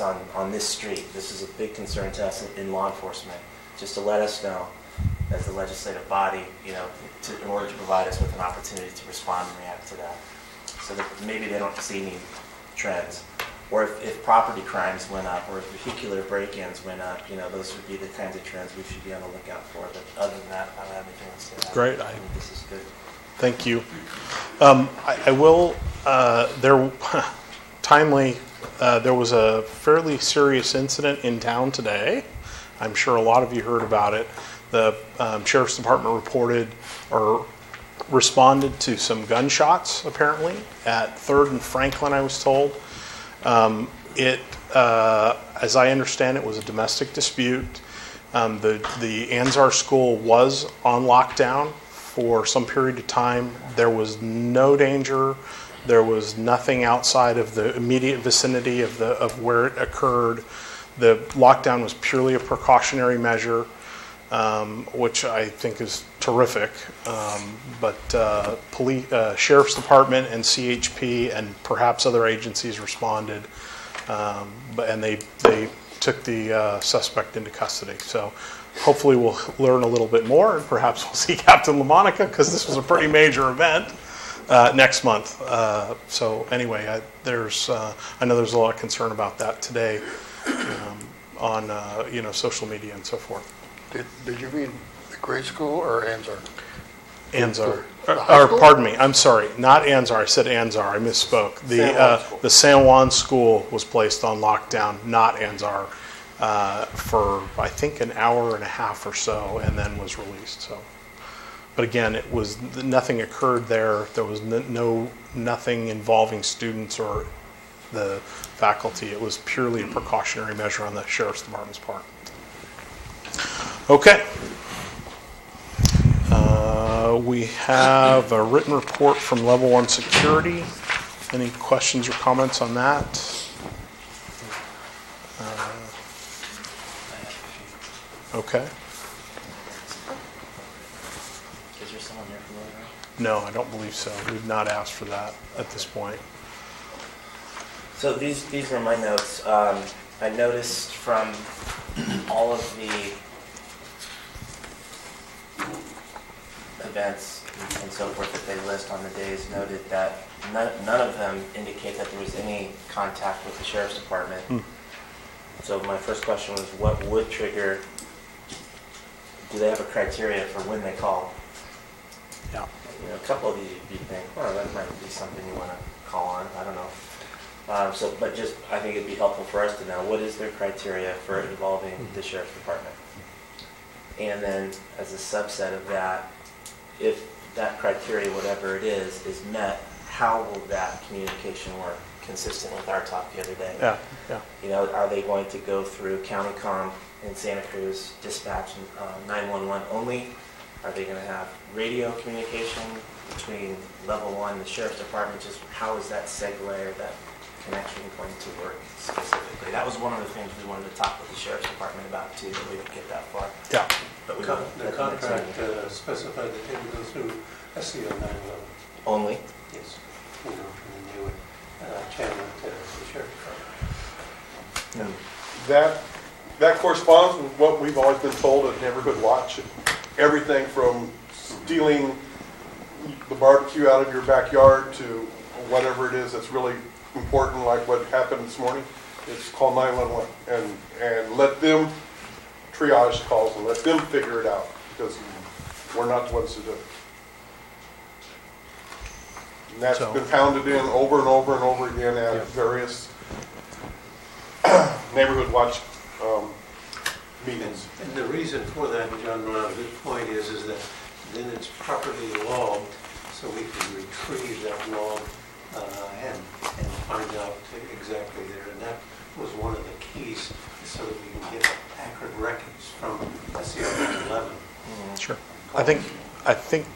on this street. This is a big concern to us in law enforcement, just to let us know as the legislative body, in order to provide us with an opportunity to respond and react to that. So that maybe they don't see any trends. Or if property crimes went up, or if vehicular break-ins went up, those would be the kinds of trends we should be on the lookout for. But other than that, I don't have anything else to add. Great. This is good. Thank you. I will, there was a fairly serious incident in town today. I'm sure a lot of you heard about it. The Sheriff's Department reported or responded to some gunshots, apparently, at 3rd and Franklin, I was told. As I understand it, was a domestic dispute. The Anzar school was on lockdown for some period of time. There was no danger. There was nothing outside of the immediate vicinity of where it occurred. The lockdown was purely a precautionary measure, which I think is terrific. But Sheriff's Department and CHP and perhaps other agencies responded, and they took the suspect into custody. So hopefully we'll learn a little bit more, and perhaps we'll see Captain LaMonica, because this was a pretty major event, next month. So anyway, I know there's a lot of concern about that today on social media and so forth. Did you mean the grade school or Anzar? Anzar. Pardon me, I'm sorry, not Anzar. I said Anzar. I misspoke. The San Juan school was placed on lockdown, not Anzar, for I think an hour and a half or so, and then was released. So, but again, it was nothing occurred there. There was nothing involving students or the faculty. It was purely a precautionary measure on the Sheriff's Department's part. Okay. We have a written report from Level 1 Security. Any questions or comments on that? Okay. Is there someone here from Illinois? No, I don't believe so. We've not asked for that at this point. So these were my notes. I noticed from all of the events and so forth that they list on the days, noted that none of them indicate that there was any contact with the Sheriff's Department. So my first question was, what would trigger, do they have a criteria for when they call? Yeah. A couple of these you think, well, that might be something you want to call on. I don't know. But just, I think it'd be helpful for us to know, what is their criteria for involving the Sheriff's Department? And then, as a subset of that, if that criteria, whatever it is met, how will that communication work, consistent with our talk the other day? Yeah. Are they going to go through County Comm in Santa Cruz, dispatch 911 only? Are they going to have radio communication between Level 1 and the Sheriff's Department? Just how is that segue or that connection going to work specifically? That was one of the things we wanted to talk with the Sheriff's Department about too, but we didn't get that far. Yeah. But we The contract specified that they would go through SCO 911. Only? Yes. And then they would channel it to the Sheriff's Department. That corresponds with what we've always been told at Neighborhood Watch. Everything from stealing the barbecue out of your backyard to whatever it is that's really important, like what happened this morning. It's call 911 and let them triage the calls and let them figure it out, because we're not the ones to do it. And that's been pounded in over and over and over again at various Neighborhood Watch meetings. And the reason for that, John brought up a good point, is that then it's properly logged, so we can retrieve that log and find out exactly there. And that was one of the keys, so that we can get accurate records from SCO 911. Sure. I think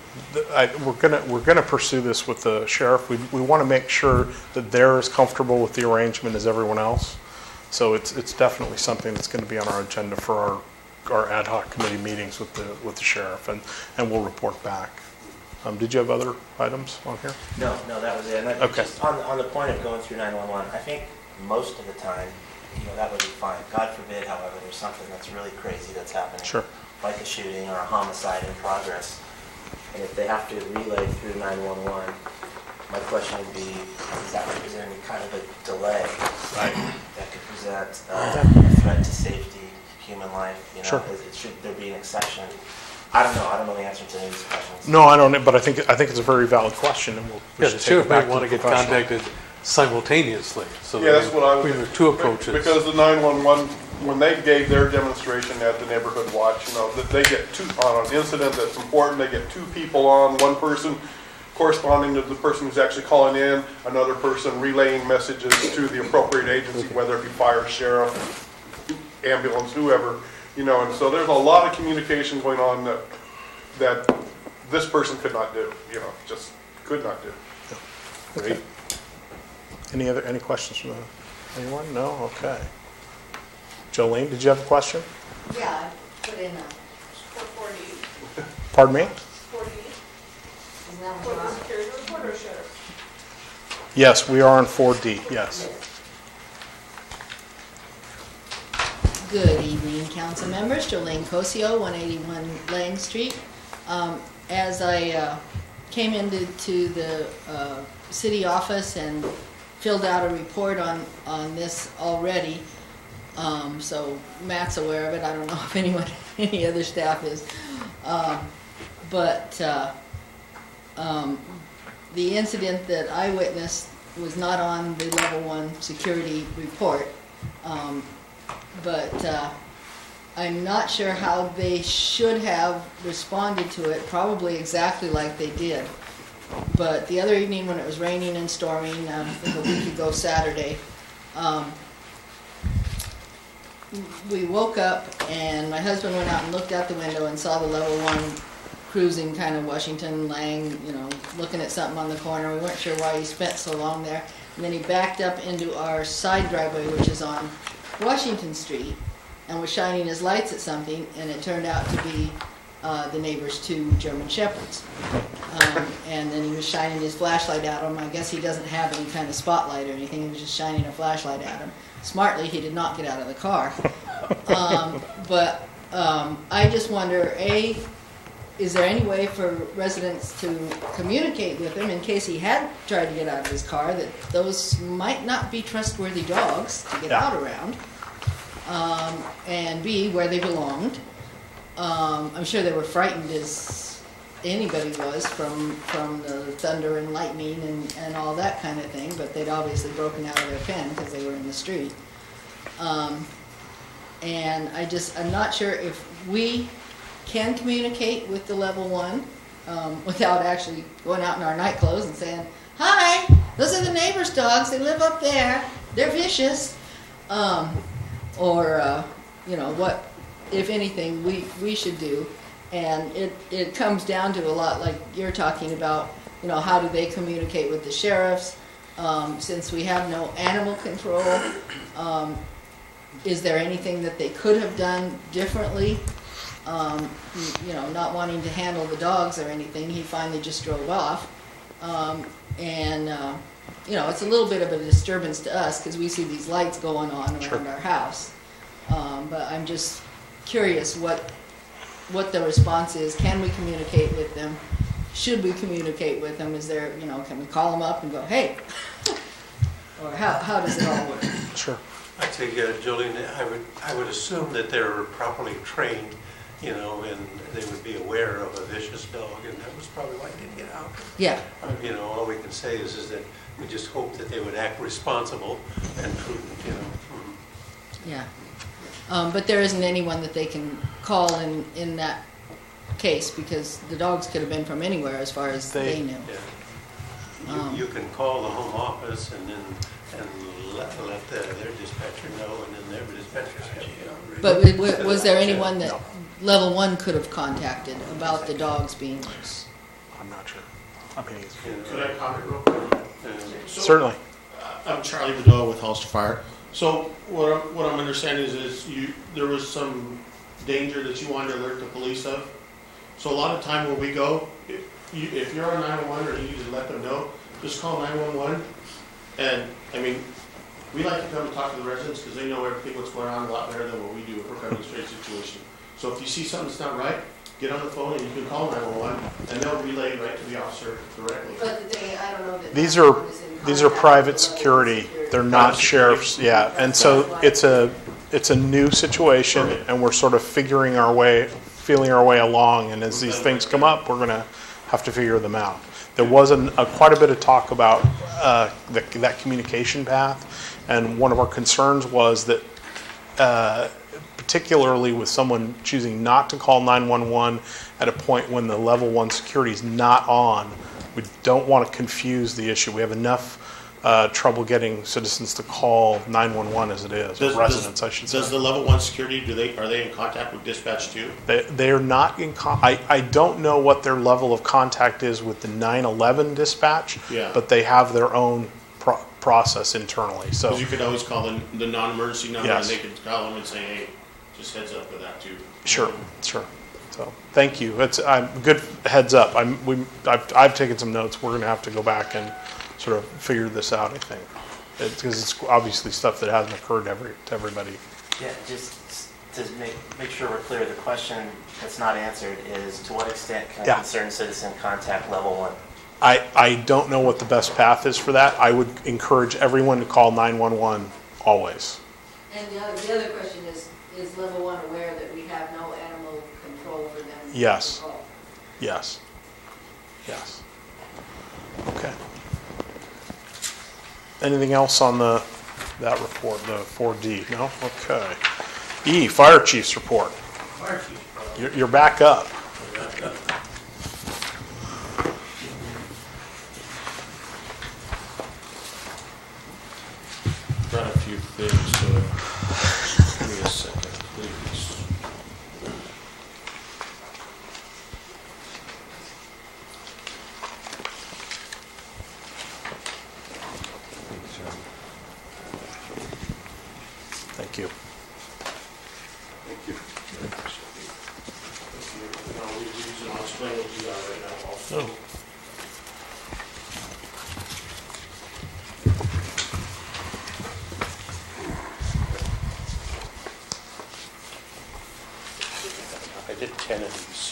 we're gonna pursue this with the sheriff. We want to make sure that they're as comfortable with the arrangement as everyone else. So it's definitely something that's going to be on our agenda for our ad hoc committee meetings with the sheriff, and we'll report back. Did you have other items on here? No, that was it. And Okay. Just on the point of going through 911, I think most of the time that would be fine. God forbid, however, there's something that's really crazy that's happening. Sure. Like a shooting or a homicide in progress. And if they have to relay through 911, my question would be, is there any kind of a delay that could present a threat to safety, human life? Sure. Should there be an exception? I don't know. I don't know the answer to any of these questions. No, I don't, but I think it's a very valid question, and we Yeah, should the take it sheriff back might want to the get professional. contacted simultaneously, so Yeah, that's what I that was. we have two approaches. Because the 911, when they gave their demonstration at the neighborhood watch, that they get on an incident that's important, they get two people on, one person corresponding to the person who's actually calling in, another person relaying messages to the appropriate agency, whether it be fire, sheriff, ambulance, whoever, and so there's a lot of communication going on that this person could not do, just could not do. Okay. Any questions from anyone? No? Okay. Jolene, did you have a question? Yeah, I put in a 440, Pardon me? 40, isn't that For what the you're on? security report or sheriff? Yes, we are on 4D, yes. Good evening, council members. Jolene Cosio, 181 Lang Street. As I came into the city office and filled out a report on this already, so Matt's aware of it. I don't know if any other staff is. But the incident that I witnessed was not on the level 1 security report. But I'm not sure how they should have responded to it, probably exactly like they did. But the other evening when it was raining and storming, I think a week ago Saturday, we woke up and my husband went out and looked out the window and saw the level 1 cruising kind of Washington, Lang, looking at something on the corner. We weren't sure why he spent so long there. And then he backed up into our side driveway, which is on Washington Street, and was shining his lights at something, and it turned out to be the neighbor's 2 German Shepherds. And then he was shining his flashlight at them. I guess he doesn't have any kind of spotlight or anything. He was just shining a flashlight at them. Smartly, he did not get out of the car. But I just wonder, A, is there any way for residents to communicate with him in case he had tried to get out of his car, that those might not be trustworthy dogs to get out around? And B, where they belonged. I'm sure they were frightened as anybody was from the thunder and lightning and all that kind of thing, but they'd obviously broken out of their pen because they were in the street. And I'm not sure if we can communicate with the level 1 without actually going out in our night clothes and saying, "Hi, those are the neighbor's dogs. They live up there. They're vicious." What, if anything, we should do. And it comes down to a lot like you're talking about, how do they communicate with the sheriffs? Since we have no animal control, is there anything that they could have done differently? Not wanting to handle the dogs or anything, he finally just drove off. It's a little bit of a disturbance to us because we see these lights going on around our house. But I'm just curious what the response is. Can we communicate with them? Should we communicate with them? Is there, can we call them up and go, "Hey," or how does it all work? Sure. I'd say, Jolene, I would assume that they're properly trained, and they would be aware of a vicious dog, and that was probably why they didn't get out. Yeah. All we can say is that we just hope that they would act responsible and prudent, Yeah. But there isn't anyone that they can call in that case, because the dogs could have been from anywhere as far as they knew. Yeah. You can call the home office and let their dispatcher know, and then their dispatcher can. But was there anyone that level 1 could have contacted about the dogs being loose? I'm not sure. Could I comment real quick? Certainly. I'm Charlie Bedell with House Fire. So what I'm understanding is there was some danger that you wanted to alert the police of. So a lot of time when we go, if you're on 911 or you need to let them know, just call 911. And we like to come and talk to the residents because they know everything what's going on a lot better than what we do if we're covering a straight situation. So if you see something that's not right, get on the phone and you can call 911 and they'll relay right to the officer directly. But the thing, I don't know that. These 911 is in these are contact private with the level of security. They're not Private security. sheriffs. Yeah, and so it's a new situation, and we're sort of feeling our way along. And as these things come up, we're going to have to figure them out. There was quite a bit of talk about that communication path, and one of our concerns was that, particularly with someone choosing not to call 911 at a point when the level 1 security is not on, we don't want to confuse the issue. We have enough trouble getting citizens to call 911 as it is, or residents, I should say. Does the level 1 security, are they in contact with dispatch too? They are not in I don't know what their level of contact is with the 911 dispatch, Yeah. but they have their own process internally. So Because you could always call the non-emergency number and Yes. they could call them and say, hey, just heads up with that too. Sure. So thank you. It's good heads up. I've taken some notes. We're going to have to go back and sort of figure this out, I think, because it's obviously stuff that hasn't occurred to everybody. Yeah, just to make sure we're clear, the question that's not answered is to what extent can a Yeah. concerned citizen contact level 1? I don't know what the best path is for that. I would encourage everyone to call 911 always. And the other question is level 1 aware that we have no animal control for them? Yes. to call? Yes. Okay. Anything else on that report, the 4D? No? Okay. E, Fire Chief's report. Fire chief. You're back up. Got a few things, so give me a second, please. Thank you. I'll read these and I'll explain what you got right now also. Oh. I did 10 of these.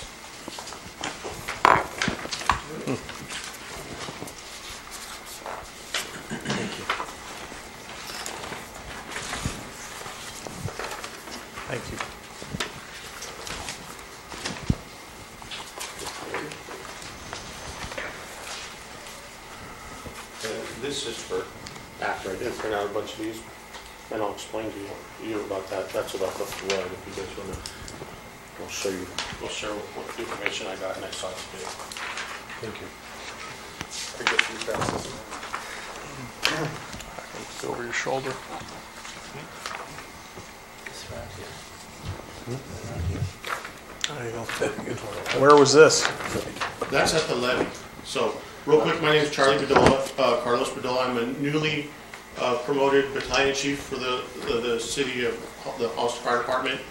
Thank you. And this is for after I did print out a bunch of these, and I'll explain to you about that. That's about the flood, if you guys want to. I'll share what information I got and I saw today. Thank you. It's over your shoulder. This around here. There you go. Where was this? That's at the levee. So, real quick, my name is Charlie Bedolla, Carlos Bedolla. I'm a newly promoted battalion chief for the city of the Hollister Fire Department.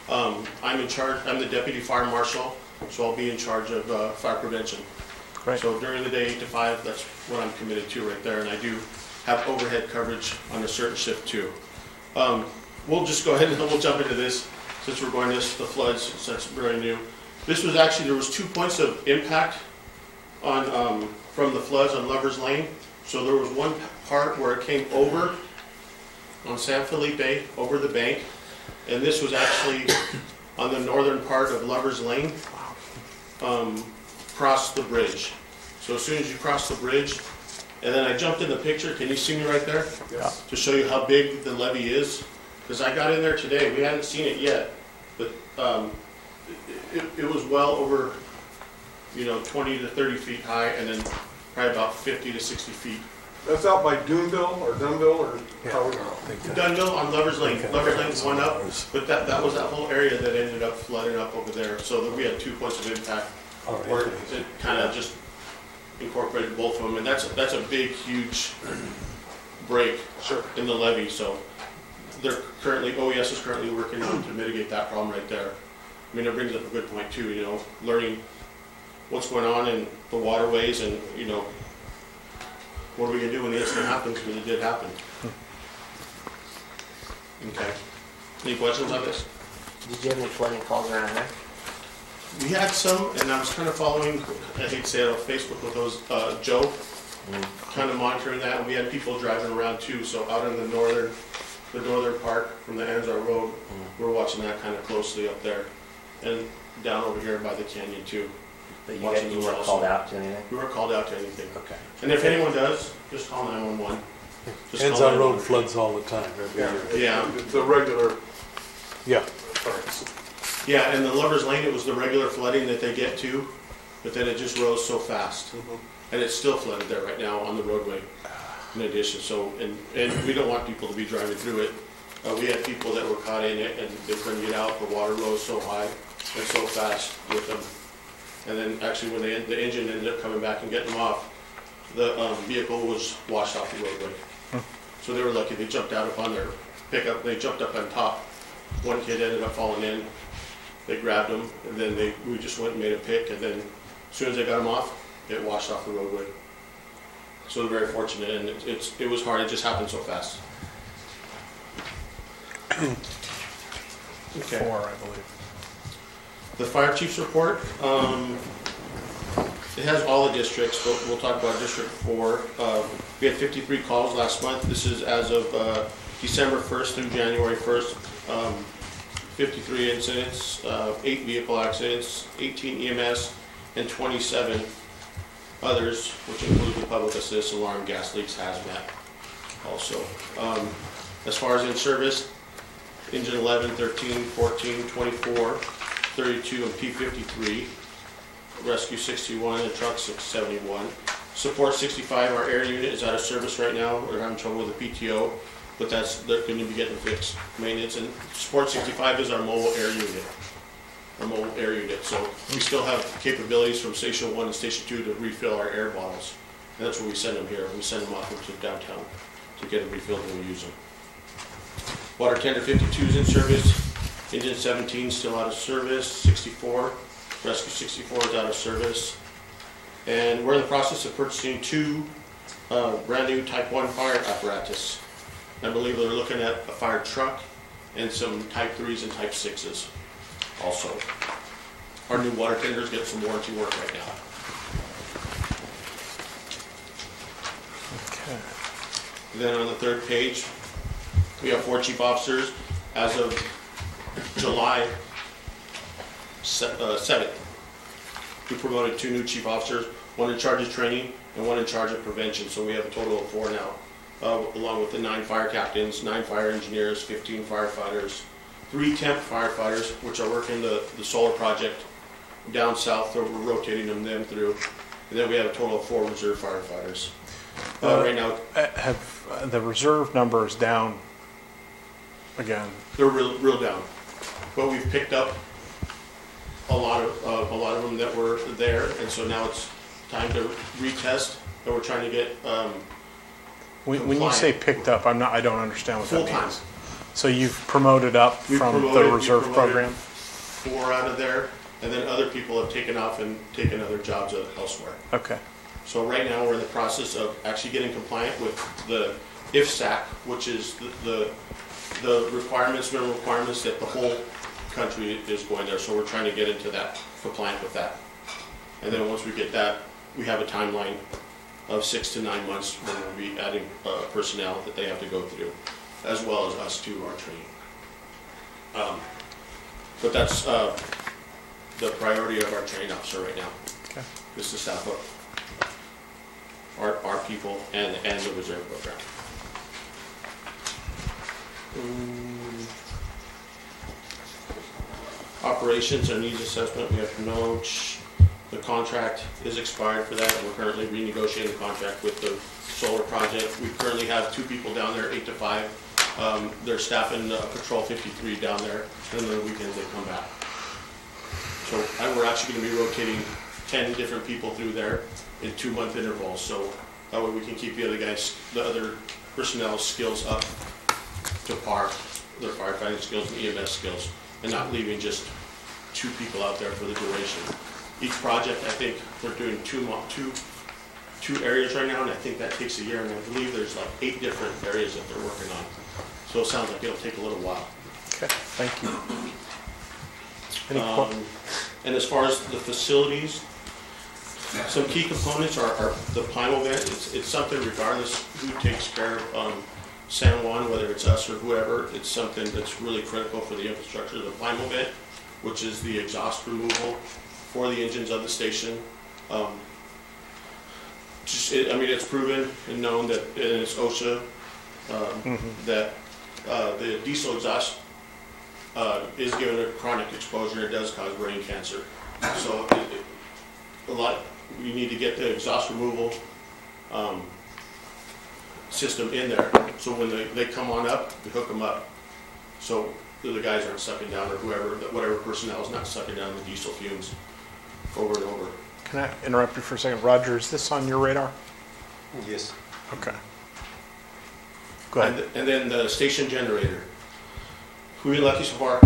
I'm in charge. I'm the deputy fire marshal, so I'll be in charge of fire prevention. Great. So during the day, 8 to 5, that's what I'm committed to right there, and I do have overhead coverage on a certain shift too. We'll just go ahead and we'll jump into this since we're going to the floods, since that's very new. This was actually, there was 2 points of impact on from the floods on Lover's Lane. So there was one part where it came over on San Felipe, over the bank, and this was actually on the northern part of Lover's Lane, across the bridge. So as soon as you cross the bridge, and then I jumped in the picture, can you see me right there? Yeah. To show you how big the levee is, because I got in there today, we hadn't seen it yet, but it was well over, 20 to 30 feet high, and then probably about 50 to 60 feet. That's out by Duneville or how? Dunville on Lover's Lane. Lover's Lane's one up, but that was that whole area that ended up flooding up over there. So that we had 2 points of impact where it kind of just incorporated both of them, and that's a big, huge break in the levee. So they're currently, OES is currently working on to mitigate that problem right there. I mean, it brings up a good point too. Learning what's going on in the waterways, and what are we gonna do when the incident happens, because it did happen. Okay. Any questions on this? Did you have any flooding calls around there? We had some, and I was kind of following, I hate to say it, on Facebook with those, Joe, kind of monitoring that, and we had people driving around too, so out in the northern part from the Anzar Road, we're watching that kind of closely up there, and down over here by the canyon too. But you Watching weren't those also. called out to anything? We weren't called out to anything. Okay. And if anyone does, just call 911. Just Ends call on road 911. floods all the time, every year. Yeah. It's a regular Yeah. occurrence. Yeah, and the Lover's Lane, it was the regular flooding that they get to, but then it just rose so fast. And it's still flooded there right now on the roadway in addition, so, and we don't want people to be driving through it. We had people that were caught in it and they couldn't get out, the water rose so high and so fast with them. And then actually when the engine ended up coming back and getting them off, the vehicle was washed off the roadway. So they were lucky, they jumped out upon their pickup, they jumped up on top. One kid ended up falling in, they grabbed him, and then we just went and made a pick, and then as soon as they got him off, it washed off the roadway. So they're very fortunate, and it was hard, it just happened so fast. Okay. 4, I believe. The fire chief's report, it has all the districts, but we'll talk about District 4. We had 53 calls last month. This is as of December 1st through January 1st. 53 incidents, 8 vehicle accidents, 18 EMS, and 27 others, which include the public assist, alarm, gas leaks, hazmat also. As far as in service, engine 11, 13, 14, 24, 32, and P53, rescue 61, and truck 671. Support 65, our air unit is out of service right now. We're having trouble with the PTO, but they're going to be getting fixed. Maintenance, and support 65 is our mobile air unit. So we still have capabilities from Station 1 and Station 2 to refill our air bottles. And that's where we send them here. We send them off into downtown to get them refilled when we use them. Water tender 52 is in service. Engine 17 still out of service. 64, rescue 64 is out of service. And we're in the process of purchasing 2 brand new Type 1 fire apparatus. I believe they're looking at a fire truck and some Type 3s and Type 6s also. Our new water tenders get some warranty work right now. Okay. Then on the 3rd page, we have 4 chief officers. As of July 7th, we promoted 2 new chief officers, 1 in charge of training and 1 in charge of prevention. So we have a total of 4 now, along with the 9 fire captains, 9 fire engineers, 15 firefighters, 3 temp firefighters, which are working the solar project down south, so we're rotating them through. And then we have a total of 4 reserve firefighters. Right now, Have the reserve numbers down again? they're real down, but we've picked up a lot of them that were there, and so now it's time to retest, and we're trying to get When you say picked up, I don't understand what that full-time. means. So you've promoted up from the reserve we promoted program? 4 out of there, and then other people have taken off and taken other jobs elsewhere. Okay. So right now, we're in the process of actually getting compliant with the IFSAC, which is the minimum requirements that the whole country is going there. So we're trying to get into that, compliant with that. And then once we get that, we have a timeline of 6 to 9 months when we'll be adding personnel that they have to go through, as well as us to our training. But that's the priority of our training officer right now, Okay. is to staff up our people and the reserve program. Operations and needs assessment, we have no, the contract is expired for that, and we're currently renegotiating the contract with the solar project. We currently have 2 people down there, 8 to 5. They're staffing Patrol 53 down there, and then the weekends they come back. So we're actually going to be rotating 10 different people through there in 2-month intervals, so that way we can keep the other personnel skills up to par, their firefighting skills and EMS skills, and not leaving just 2 people out there for the duration. Each project, I think, they're doing two areas right now, and I think that takes a year, and I believe there's like 8 different areas that they're working on. So it sounds like it'll take a little while. Okay, thank you. Any And as far as the facilities, some key components are the primal vent. It's something regardless who takes care of San Juan, whether it's us or whoever, it's something that's really critical for the infrastructure. The primal vent, which is the exhaust removal for the engines of the station. It's proven and known that, and it's OSHA, that the diesel exhaust is given a chronic exposure. It does cause brain cancer. So you need to get the exhaust removal system in there. So when they come on up, we hook them up. So the guys aren't sucking down, or whatever personnel is not sucking down the diesel fumes over and over. Can I interrupt you for a second? Roger, is this on your radar? Yes. Okay. Go ahead. And then the station generator. We've been lucky so far.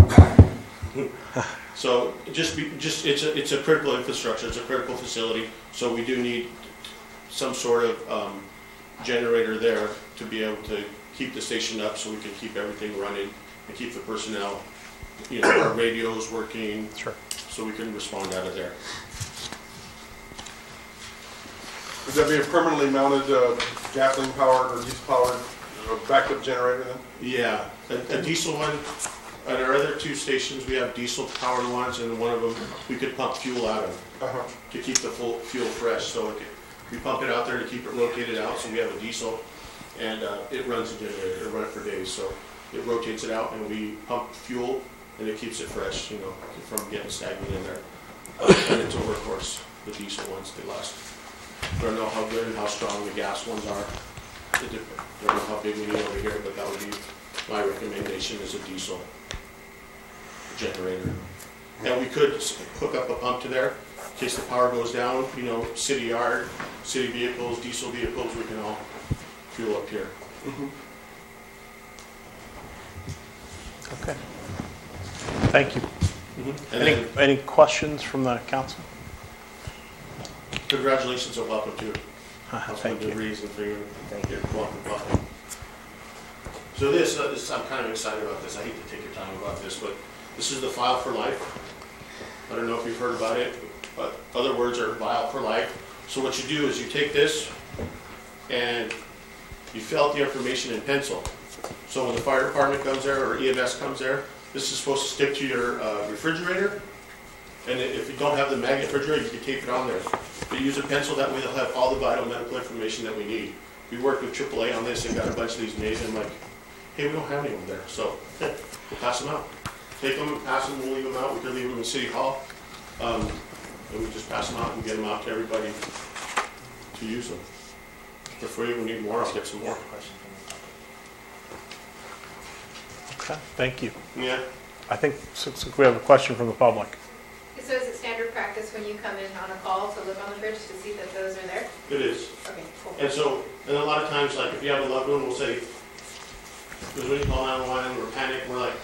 So it's a critical infrastructure. It's a critical facility. So we do need some sort of generator there to be able to keep the station up, so we can keep everything running and keep the personnel, our radios working. Sure. So we can respond out of there. Would that be a permanently mounted gasoline-powered or diesel-powered backup generator then? Yeah, a diesel one. At our other two stations, we have diesel-powered ones, and one of them we could pump fuel out of to keep the full fuel fresh. So we pump it out there to keep it rotated out. So we have a diesel, and it runs a generator. It'll run it for days. So it rotates it out, and we pump fuel, and it keeps it fresh, from getting stagnant in there. And it's a workhorse. The diesel ones, they last. I don't know how good and how strong the gas ones are. I don't know how big we need over here, but that would be my recommendation, is a diesel generator. And we could hook up a pump to there in case the power goes down, city yard, city vehicles, diesel vehicles, we can all fuel up here. Okay. Thank you. And Any questions from the council? congratulations and welcome to it. That's Thank one you. good reason for your welcome. So this, I'm kind of excited about this. I hate to take your time about this, but this is the file for life. I don't know if you've heard about it, but other words are file for life. So what you do is you take this and you fill out the information in pencil. So when the fire department comes there or EMS comes there, this is supposed to stick to your refrigerator. And if you don't have the magnet refrigerator, you can tape it on there. But use a pencil, that way they'll have all the vital medical information that we need. We worked with AAA on this and got a bunch of these made, and I'm like, hey, we don't have anyone there, so we'll pass them out. Take them, pass them, we'll leave them out. We can leave them in City Hall. And we just pass them out and get them out to everybody to use them. For free, we need more, I'll get some more. Question from Okay, thank you. Yeah. I think we have a question from the public. So is it standard practice when you come in on a call to look on the fridge to see that those are there? It is. Okay, cool. And a lot of times, like if you have a loved one, we'll say, because when you call 911 and we're panicked, we're like,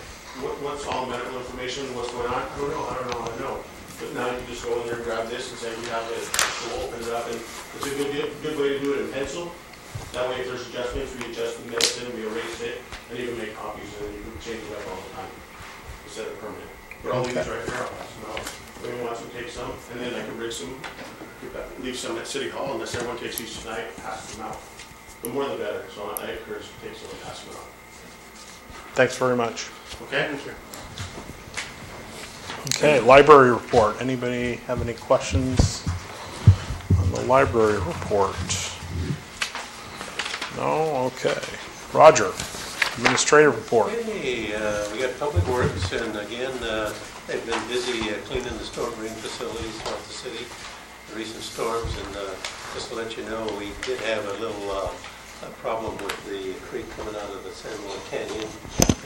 what's all the medical information, what's going on? I don't know. But now you can just go in there and grab this and say, we have it, we'll open it up, and it's a good way to do it in pencil. That way if there's adjustments, we adjust the medicine, we erase it, and you can make copies, and you can change it up all the time instead of permanent. But I'll leave these right here, I'll pass them out. If anyone wants to take some, and then I can bring some, leave some at City Hall, unless everyone takes these tonight, pass them out. The more the better, so I encourage you to take some and pass them out. Thanks very much. Okay? Okay, library report. Anybody have any questions on the library report? No? Okay. Roger, administrative report. Hey, we got Public Works, and again, they've been busy cleaning the storm drain facilities throughout the city, the recent storms, and just to let you know, we did have a little problem with the creek coming out of the San Juan Canyon,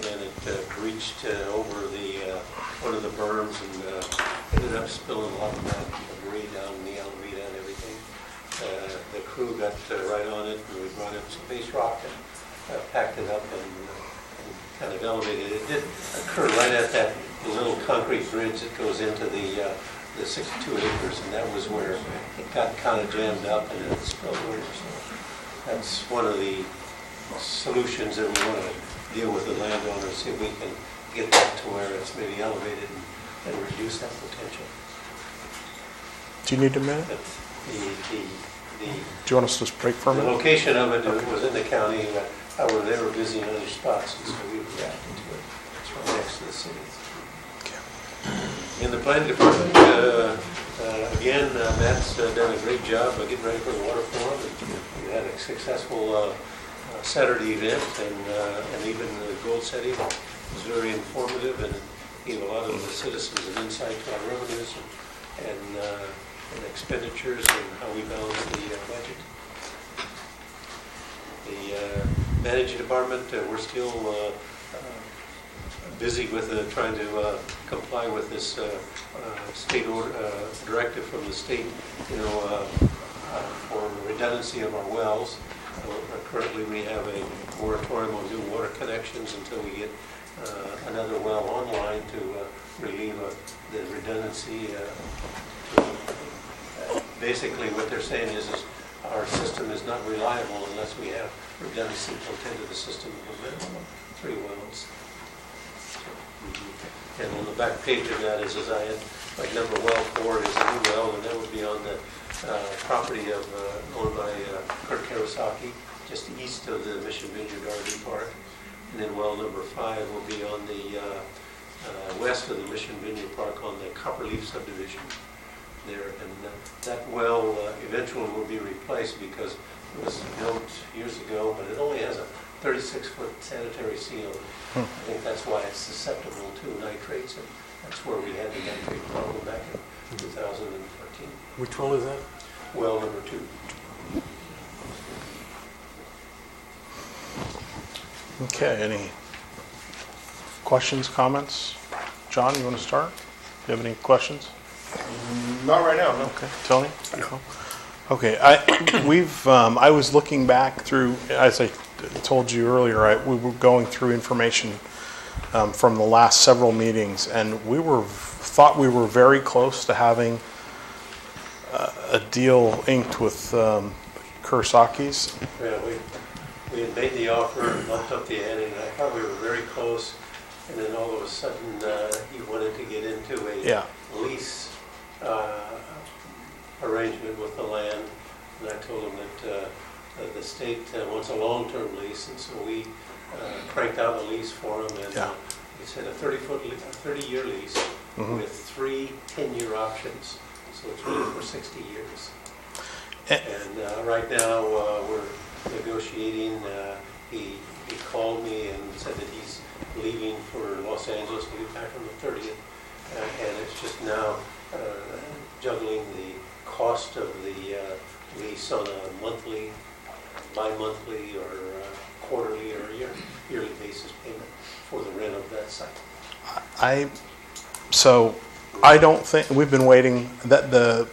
and it breached over one of the berms and ended up spilling a lot of that debris down in the Alameda and everything. The crew got right on it, and we brought up some base rock and packed it up and kind of elevated it. It did occur right at that little concrete bridge that goes into the 62 acres, and that was where it got kind of jammed up and it spilled over. So that's one of the solutions that we want to deal with the landowner, see if we can get that to where it's maybe elevated and reduce that potential. Do you need a minute? But Do you want us to just break for a the minute? location of it was in the county, but however, they were busy in other spots, and so we reacted to it. It's right next to the city. In the planning department, again, Matt's done a great job of getting ready for the water forum. We had a successful Saturday event, and even the goal setting was very informative and gave a lot of the citizens an insight to our revenues and expenditures and how we balance the budget. The managing department, we're still busy with trying to comply with this state order, directive from the state, for redundancy of our wells. Currently, we have a moratorium on new water connections until we get another well online to relieve the redundancy. Basically, what they're saying is our system is not reliable unless we have redundancy built into the system of a minimum of 3 wells. And on the back page of that is, as I had, like number well 4 is a new well, and that would be on the property of owned by Kurt Karasaki, just east of the Mission Vineyard RV Park. And then well number 5 will be on the west of the Mission Vineyard Park on the Copperleaf subdivision there. And that well eventually will be replaced because it was built years ago, but it only has a 36-foot sanitary seal. I think that's why it's susceptible to nitrates, and that's where we had the nitrate problem back in 2014. Which well is that? Well number 2. Okay, any questions, comments? John, you want to start? Do you have any questions? Not right now, no. Okay, Tony? No. Okay, I was looking back through, as I told you earlier, we were going through information from the last several meetings, and thought we were very close to having a deal inked with Kurasaki's. Yeah, we had made the offer and bumped up the ante, and I thought we were very close. And then all of a sudden, he wanted to get into a lease arrangement with the land. And I told him that the state wants a long-term lease, and so we cranked out the lease for him. And he said a 30-year lease with 3 10-year options. So it's really for 60 years. And right now, we're negotiating. He called me and said that he's leaving for Los Angeles. He'll be back on the 30th. And it's just now juggling the cost of the lease on a monthly, bi-monthly, or quarterly, or yearly basis payment for the rent of that site. I don't think, we've been waiting, that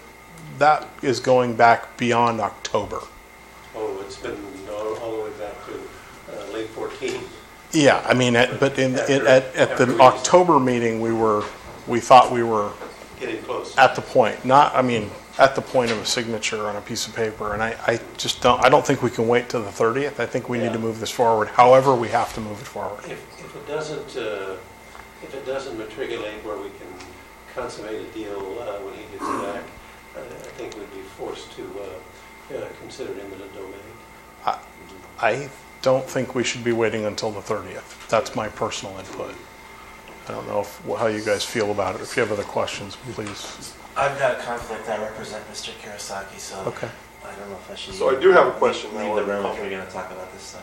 is going back beyond October. Oh, it's been all the way back to late 14. Yeah, I mean, at the October meeting, we thought we were Getting close. at the point, at the point of a signature on a piece of paper, and I don't think we can wait till the 30th. I think we need to move this forward. However, we have to move it forward. If it doesn't matriculate where we can consummate a deal when he gets back, I think we'd be forced to consider eminent domain. I don't think we should be waiting until the 30th. That's my personal input. I don't know how you guys feel about it. If you have other questions, please. I've got a conflict. I represent Mr. Kurosaki, so Okay. I don't know if I should. So I do have a question now. Leave the room if we're going to talk about this stuff.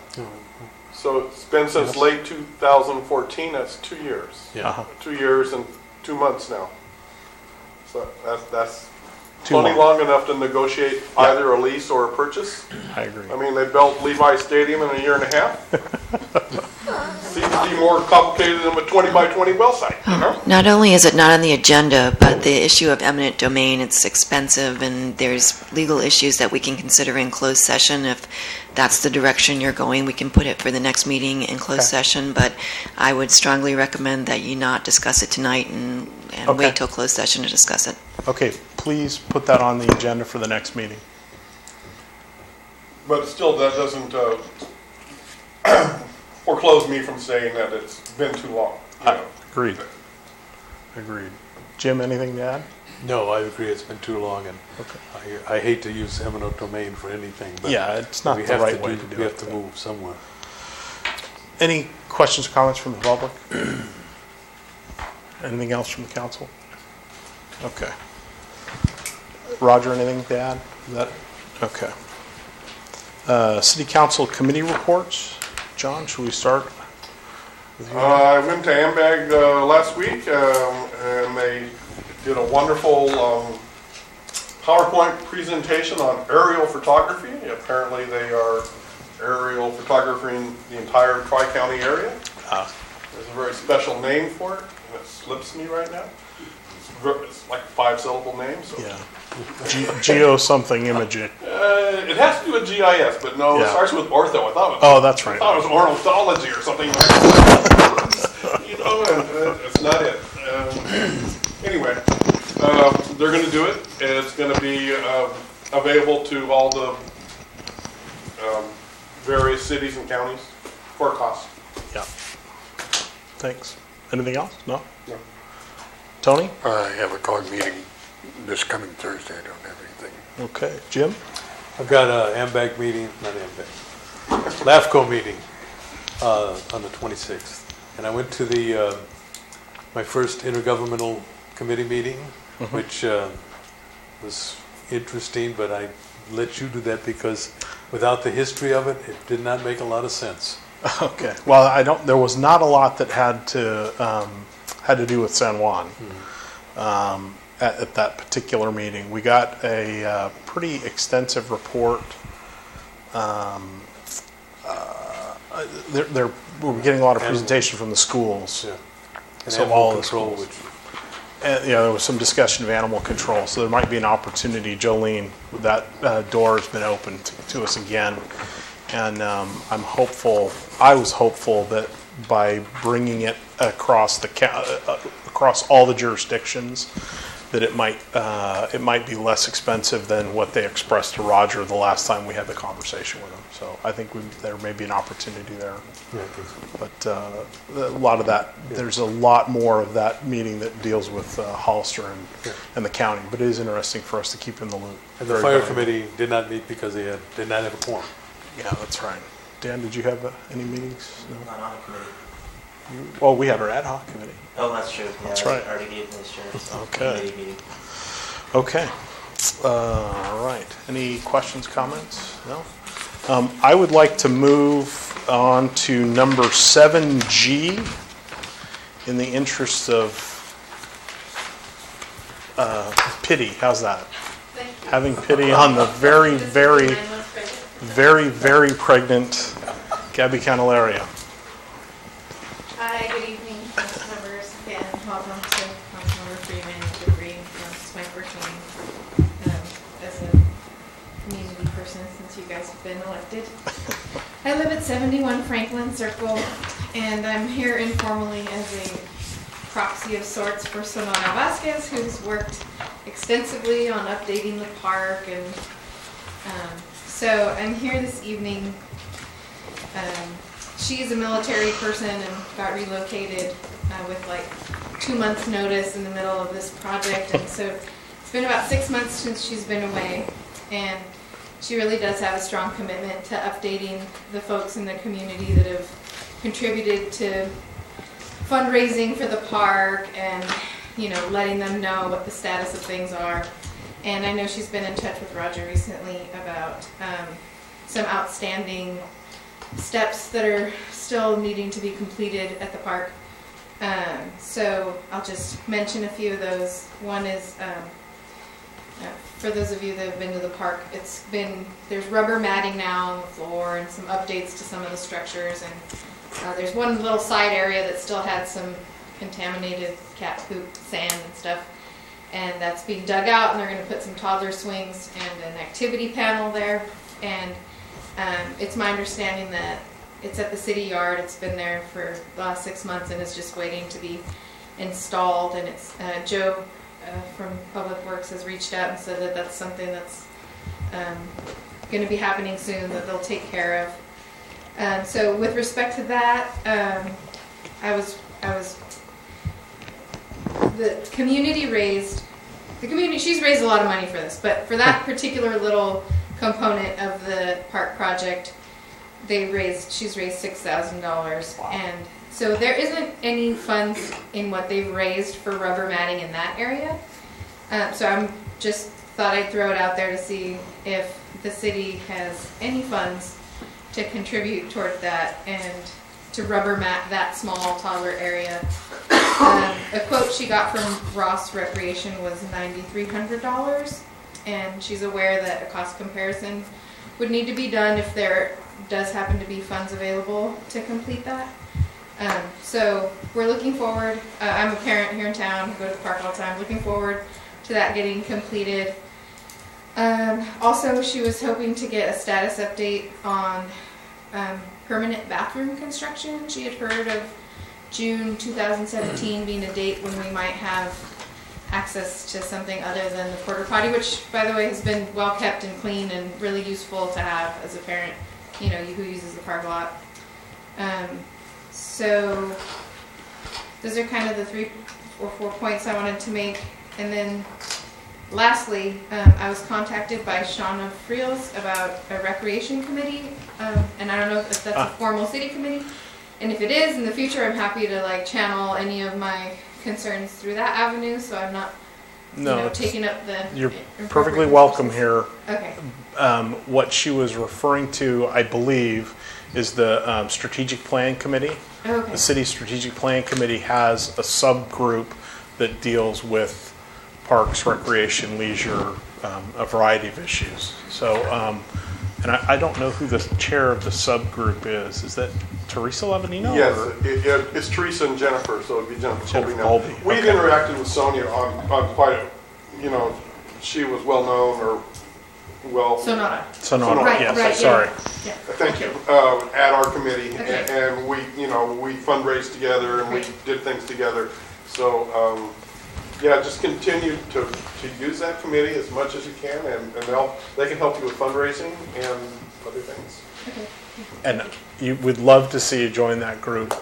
So it's been since late 2014, that's 2 years. Yeah. 2 years and 2 months now. So that's 2 plenty months. long enough to negotiate either a lease or a purchase. I agree. I mean, they built Levi Stadium in a year and a half. Seems to be more complicated than a 20 by 20 well site, you know? Not only is it not on the agenda, but the issue of eminent domain, it's expensive, and there's legal issues that we can consider in closed session. If that's the direction you're going, we can put it for the next meeting in closed session, but I would strongly recommend that you not discuss it tonight and wait till closed session to discuss it. Okay, please put that on the agenda for the next meeting. But still, that doesn't, foreclose me from saying that it's been too long. You know. Agreed. Agreed. Jim, anything to add? No, I agree, it's been too long, and Okay. I hate to use eminent domain for anything, but Yeah, it's not we the have right to way do, to do we it. have to move somewhere. Any questions or comments from the public? Anything else from the council? Okay. Roger, anything to add? Is that, okay. City council committee reports. John, should we start with you? I went to AMBAG last week, and they did a wonderful PowerPoint presentation on aerial photography. Apparently, they are aerial photographing the entire Tri-County area. There's a very special name for it, and it slips me right now. It's like a 5-syllable name. So. Yeah. Geo something imaging. It has to do with GIS, but no, it Yeah. starts with ortho. I thought it was, Oh, that's right. I thought it was ornithology or something. You know, and it's not it. Anyway, they're going to do it, and it's going to be available to all the various cities and counties for a cost. Yeah. Thanks. Anything else? No? No. Tony? I have a COG meeting this coming Thursday. I don't have anything. Okay. Jim? I've got a AMBAG meeting, not AMBAG, LAFCO meeting on the 26th. And I went to the my first intergovernmental committee meeting, which was interesting, but I let you do that because without the history of it, it did not make a lot of sense. Okay. Well, there was not a lot that had to do with San Juan. At that particular meeting, we got a pretty extensive report. We were getting a lot of presentation from the schools. Yeah. And So animal all the control, schools. which And, there was some discussion of animal control, so there might be an opportunity. Jolene, that door has been opened to us again, and I'm hopeful. I was hopeful that by bringing it across across all the jurisdictions, that it might be less expensive than what they expressed to Roger the last time we had the conversation with him. So I think there may be an opportunity there. yeah, I think so. But a lot of that, there's a lot more of that meeting that deals with Hollister and the county. But it is interesting for us to keep in the loop. And the Very fire valuable. committee did not meet because they did not have a quorum. Yeah, that's right. Dan, did you have any meetings? No? Not on a committee. Well, we had our ad hoc committee. Oh, that's true. Yeah, That's I right. already gave the insurance. Okay. Committee meeting. Okay. All right. Any questions, comments? No? I would like to move on to number 7G in the interest of pity. How's that? Thank you. Having pity on the very, very, 9 months pregnant. very, very pregnant Gabby Candelaria. Hi, good evening, council members. Again, welcome to Councilmember Freeman and Green. This is my first meeting as a community person since you guys have been elected. I live at 71 Franklin Circle, and I'm here informally as a proxy of sorts for Sonora Vasquez, who's worked extensively on updating the park. And so I'm here this evening. She's a military person and got relocated with like 2 months notice in the middle of this project. And so it's been about 6 months since she's been away. And she really does have a strong commitment to updating the folks in the community that have contributed to fundraising for the park and, letting them know what the status of things are. And I know she's been in touch with Roger recently about some outstanding steps that are still needing to be completed at the park. So I'll just mention a few of those. One is, for those of you that have been to the park, there's rubber matting now on the floor and some updates to some of the structures. And there's one little side area that still had some contaminated cat poop, sand and stuff. And that's being dug out, and they're going to put some toddler swings and an activity panel there. And it's my understanding that it's at the city yard. It's been there for the last 6 months and is just waiting to be installed. And it's Joe from Public Works has reached out and said that that's something that's going to be happening soon, that they'll take care of. So with respect to that, she's raised a lot of money for this, but for that particular little component of the park project, she's raised $6,000. Wow. And so there isn't any funds in what they've raised for rubber matting in that area. So I'm just thought I'd throw it out there to see if the city has any funds to contribute toward that and to rubber mat that small toddler area. A quote she got from Ross Recreation was $9,300, and she's aware that a cost comparison would need to be done if there does happen to be funds available to complete that. So we're looking forward. I'm a parent here in town, go to the park all the time, looking forward to that getting completed. Also, she was hoping to get a status update on permanent bathroom construction. She had heard of June 2017 being a date when we might have access to something other than the porta potty, which, by the way, has been well kept and clean and really useful to have as a parent, you know, who uses the park a lot. So those are kind of the 3 or 4 points I wanted to make. And then lastly, I was contacted by Shauna Friels about a recreation committee, and I don't know if that's a formal city committee. And if it is, in the future, I'm happy to channel any of my concerns through that avenue, so I'm not taking up the... You're perfectly welcome here. Okay. What she was referring to, I believe, is the Strategic Plan Committee. Okay. The City Strategic Plan Committee has a subgroup that deals with parks, recreation, leisure, a variety of issues. So, and I don't know who the chair of the subgroup is. Is that Teresa Lavanino? Yes, it's Teresa and Jennifer, so it'd be Jennifer Colby. We've Okay. interacted with Sonia on quite a, she was well known or well. Sonata. Sonata, Right, yes, right, sorry. Yeah. Thank you. At our committee, Okay. and we fundraised together and we did things together. So, just continue to use that committee as much as you can, and they can help you with fundraising and other things. Okay. And we'd love to see you join that group.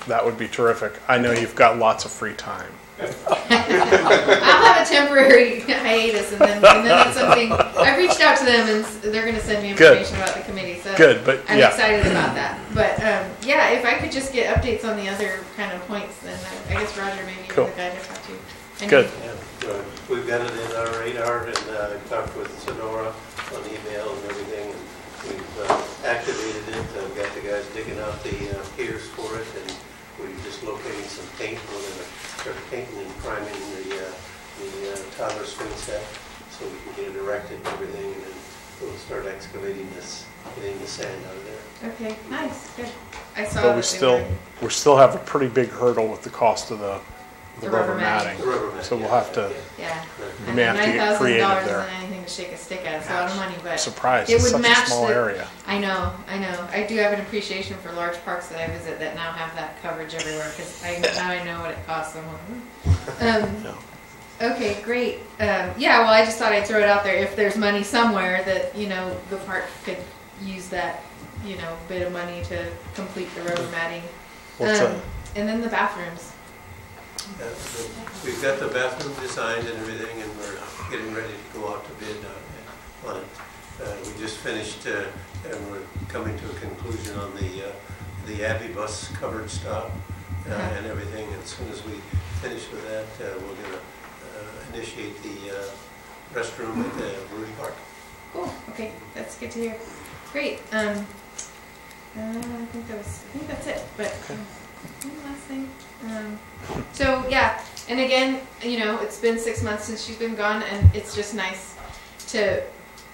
That would be terrific. I know you've got lots of free time. I'll have a temporary hiatus, and then that's something. I've reached out to them, and they're going to send me information about the committee. So Good, but I'm yeah. excited about that. But if I could just get updates on the other kind of points, then I guess Roger maybe Cool. you're the guy to talk to. And Good. Yeah, we've got it in our radar, and I've talked with Sonora on email and everything, and we've activated it. I've got the guys digging out the piers for it, and we're just locating some paint. We're going to start painting and priming the toddler swing set so we can get it erected and everything, and then we'll start excavating this, getting the sand out of there. Okay, nice, good. I saw But that we still have a pretty big hurdle with the cost of the The rubber rubber matting. matting. The rubber mat, So we'll yeah, have to Yeah. We may have to get creative $9,000 there. isn't anything to shake a stick at. It's a lot of money, but surprise. it It's would such a match small the- area. I know. I do have an appreciation for large parks that I visit that now have that coverage everywhere because now I know what it costs someone. Okay, great. Well, I just thought I'd throw it out there. If there's money somewhere that, the park could use that, bit of money to complete the rubber matting. What's And then the bathrooms. We've got the bathroom designed and everything, and we're getting ready to go out to bid on it. We just finished, and we're coming to a conclusion on the Abbey bus covered stop and everything. And as soon as we finish with that, we're going to initiate the restroom at the Brewery Park. Cool. Okay, that's good to hear. Great. I think that's it. But one last thing. And again, it's been 6 months since she's been gone, and it's just nice to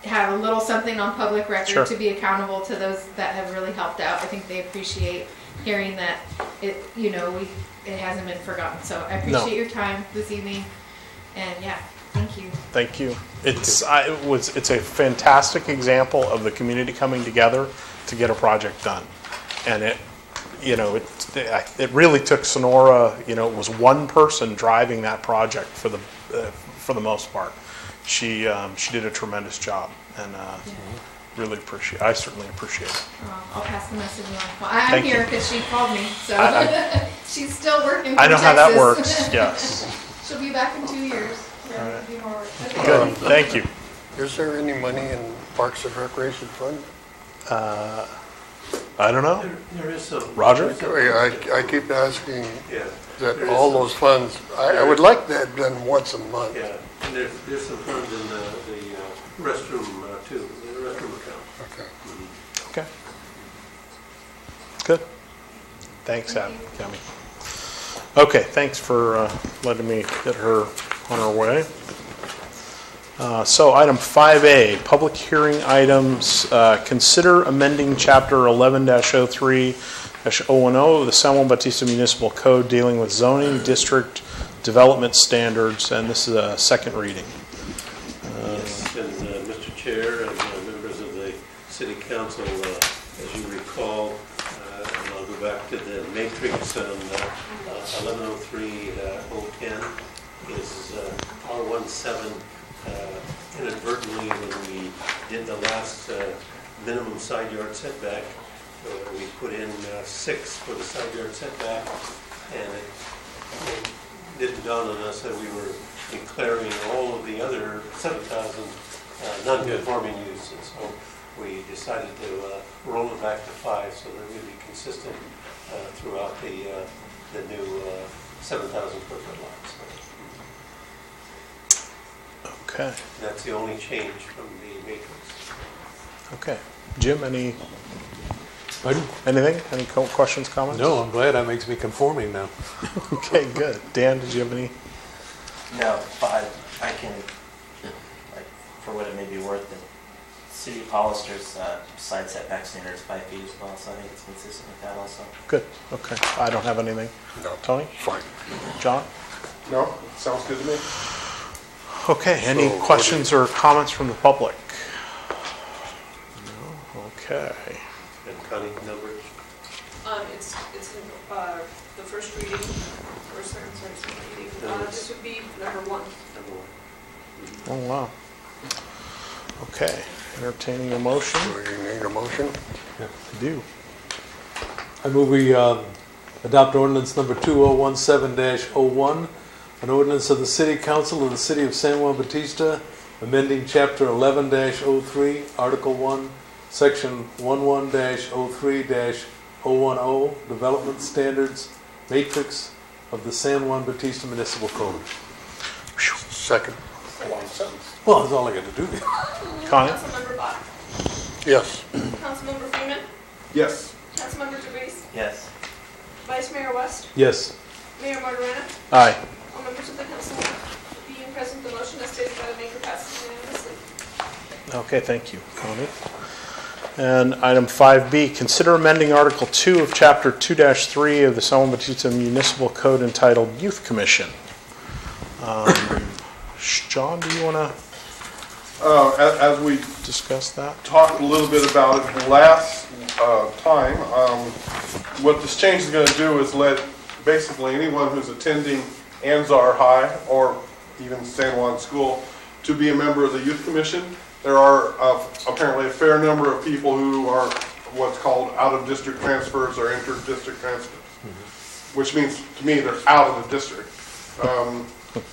have a little something on public record. Sure. To be accountable to those that have really helped out. I think they appreciate hearing that it hasn't been forgotten. So I appreciate your time this evening, and thank you. Thank you. It's a fantastic example of the community coming together to get a project done, and it really took Sonora. It was one person driving that project for the most part. She did a tremendous job, and really appreciate, I certainly appreciate it. I'll pass the message on. Well, I'm Thank here you. because she called me, so I- she's still working from I know how that Texas. works, yes. She'll be back in 2 years. All right. To do more work. Okay. Good, thank you. Is there any money in Parks and Recreation Fund? I don't know. There is some. Roger? I keep asking Yeah. that There is all some- those funds, I would like that done once a month. Yeah, and there's some funds in the restroom too, the restroom account. Okay. Okay. Good. Thanks, Adam, Kami. Okay, thanks for letting me get her on her way. So item 5A, public hearing items. Consider amending chapter 11-03-010 of the San Juan Bautista Municipal Code dealing with zoning district development standards, and this is a second reading. Yes, and Mr. Chair and members of the City Council, as you recall, and I'll go back to the matrix on 1103-010 is R17 inadvertently when we did the last minimum side yard setback, we put in 6 for the side yard setback, and it didn't dawn on us that we were declaring all of the other 7,000 non-conforming uses. So we decided to roll it back to 5 so that we'd be consistent throughout the new 7,000 square foot lots. Okay, That's the only change from the matrix. okay. Jim, Pardon? anything? Any questions, comments? No, I'm glad that makes me conforming now. Okay, good. Dan, did you have any? No, 5, I can, like, for what it may be worth, the City of Hollister's side setback standard is 5 feet as well, so I think it's consistent with that also. Good, okay. I don't have anything. No, Tony? fine. John? No, sounds good to me. Okay, any So, questions or comments from the public? No? Okay. And Connie, numbers? It's the first reading, second reading. This would be number 1. Number 1. Oh, wow. Okay, entertaining a motion? Do you need a motion? I do. I move we adopt ordinance number 2017-01, an ordinance of the City Council of the City of San Juan Bautista, amending Chapter 11-03, Article 1, Section 11-03-010, Development Standards, Matrix of the San Juan Bautista Municipal Code. Second. A long sentence. Well, that's all I got to do. Connie? Councilmember Bach. Yes. Councilmember Freeman. Yes. Councilmember DeVries. Yes. Vice Mayor West. Yes. Mayor Margarina. Aye. All members of the council being present, the motion as stated by the maker passes unanimously. Okay, thank you, Connie. And item 5B, consider amending Article 2 of Chapter 2-3 of the San Juan Bautista Municipal Code entitled Youth Commission. John, do you want to As we discuss that? talked a little bit about it last time, what this change is going to do is let basically anyone who's attending Anzar High or even San Juan School to be a member of the Youth Commission. There are apparently a fair number of people who are what's called out-of-district transfers or inter-district transfers, which means to me they're out of the district.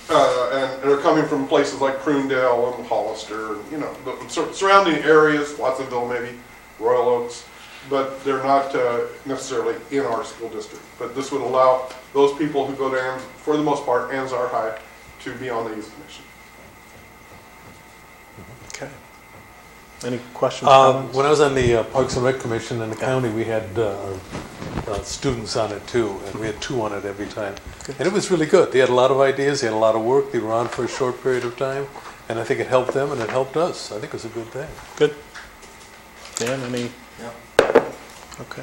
And they're coming from places like Prunedale and Hollister, and, you know, the surrounding areas, Watsonville maybe, Royal Oaks, but they're not necessarily in our school district. But this would allow those people who go to, for the most part, Anzar High to be on the Youth Commission. Okay. Any questions? Comments? When I was on the Parks and Rec Commission in the county, we had students on it too, and we had 2 on it every time. And it was really good. They had a lot of ideas, they had a lot of work, they were on for a short period of time, and I think it helped them and it helped us. I think it was a good thing. Good. Dan, any? No. Okay.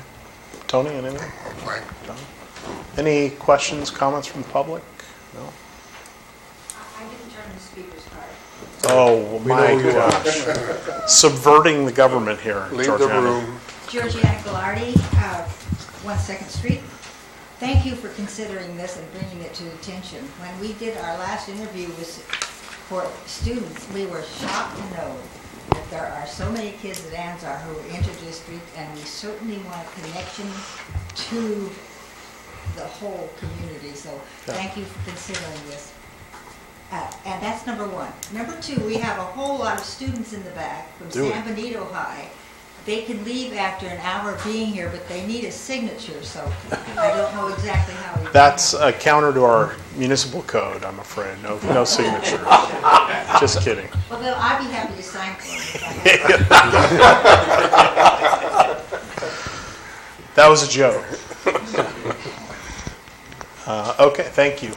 Tony, anything? Fine. John? Any questions, comments from the public? No? I didn't turn the speaker's card. Oh, my gosh. Subverting the government here, Leave the Georgiana. room. Georgiana Gallardi, 1 Second Street. Thank you for considering this and bringing it to attention. When we did our last interview for students, we were shocked to know that there are so many kids at Anzar who are inter-district, and we certainly want a connection to the whole community, so thank you for considering this. And that's number one. Number two, we have a whole lot of students in the back from San Benito High. They can leave after an hour of being here, but they need a signature, so I don't know exactly how we... That's a counter to our municipal code, I'm afraid. No signature. Just kidding. Well, then I'd be happy to sign for them. That was a joke. Okay, thank you.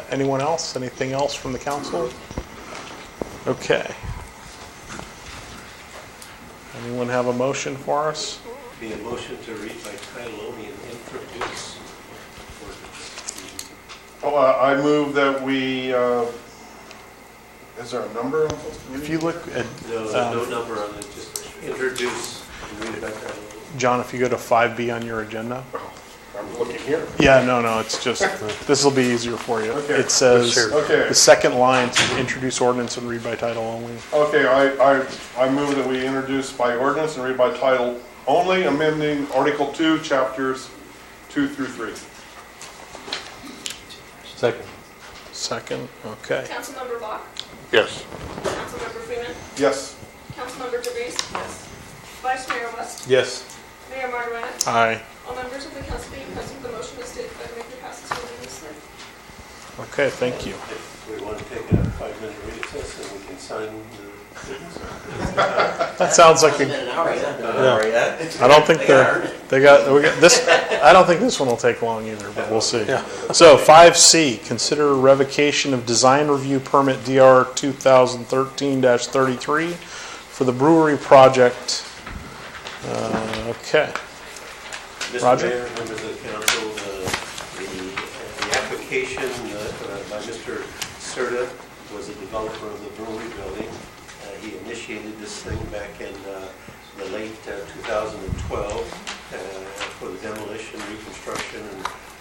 Anyone else? Anything else from the council? Okay. Anyone have a motion for us? Be a motion to read by title only and introduce. I move that we, is there a number? If you look at, No, there's no number on it, just introduce and read it by title only. John, if you go to 5B on your agenda. I'm looking here. Yeah, no, it's just, this will be easier for you. Okay. It says, Okay. the second line says introduce ordinance and read by title only. Okay, I move that we introduce by ordinance and read by title only, amending Article 2, Chapters 2 through 3. Second. Okay. Councilmember Bach, Yes. Councilmember Freeman, Yes. Councilmember DeVries. Yes. Vice Mayor West, Yes. Mayor Margolin. Aye. All members of the council being present, the motion is stated by the maker passes unanimously. Okay, thank you. If we want to take a 5-minute recess and we can sign the things. That sounds like Hasn't been an hour yet. I don't think we got this. I don't think this one will take long either, but we'll see. So 5C, consider revocation of design review permit DR 2013-33 for the brewery project. Okay. Roger? Mr. Mayor, members of the council, the application by Mr. Serta was a developer of the brewery building. He initiated this thing back in the late 2012 for the demolition, reconstruction,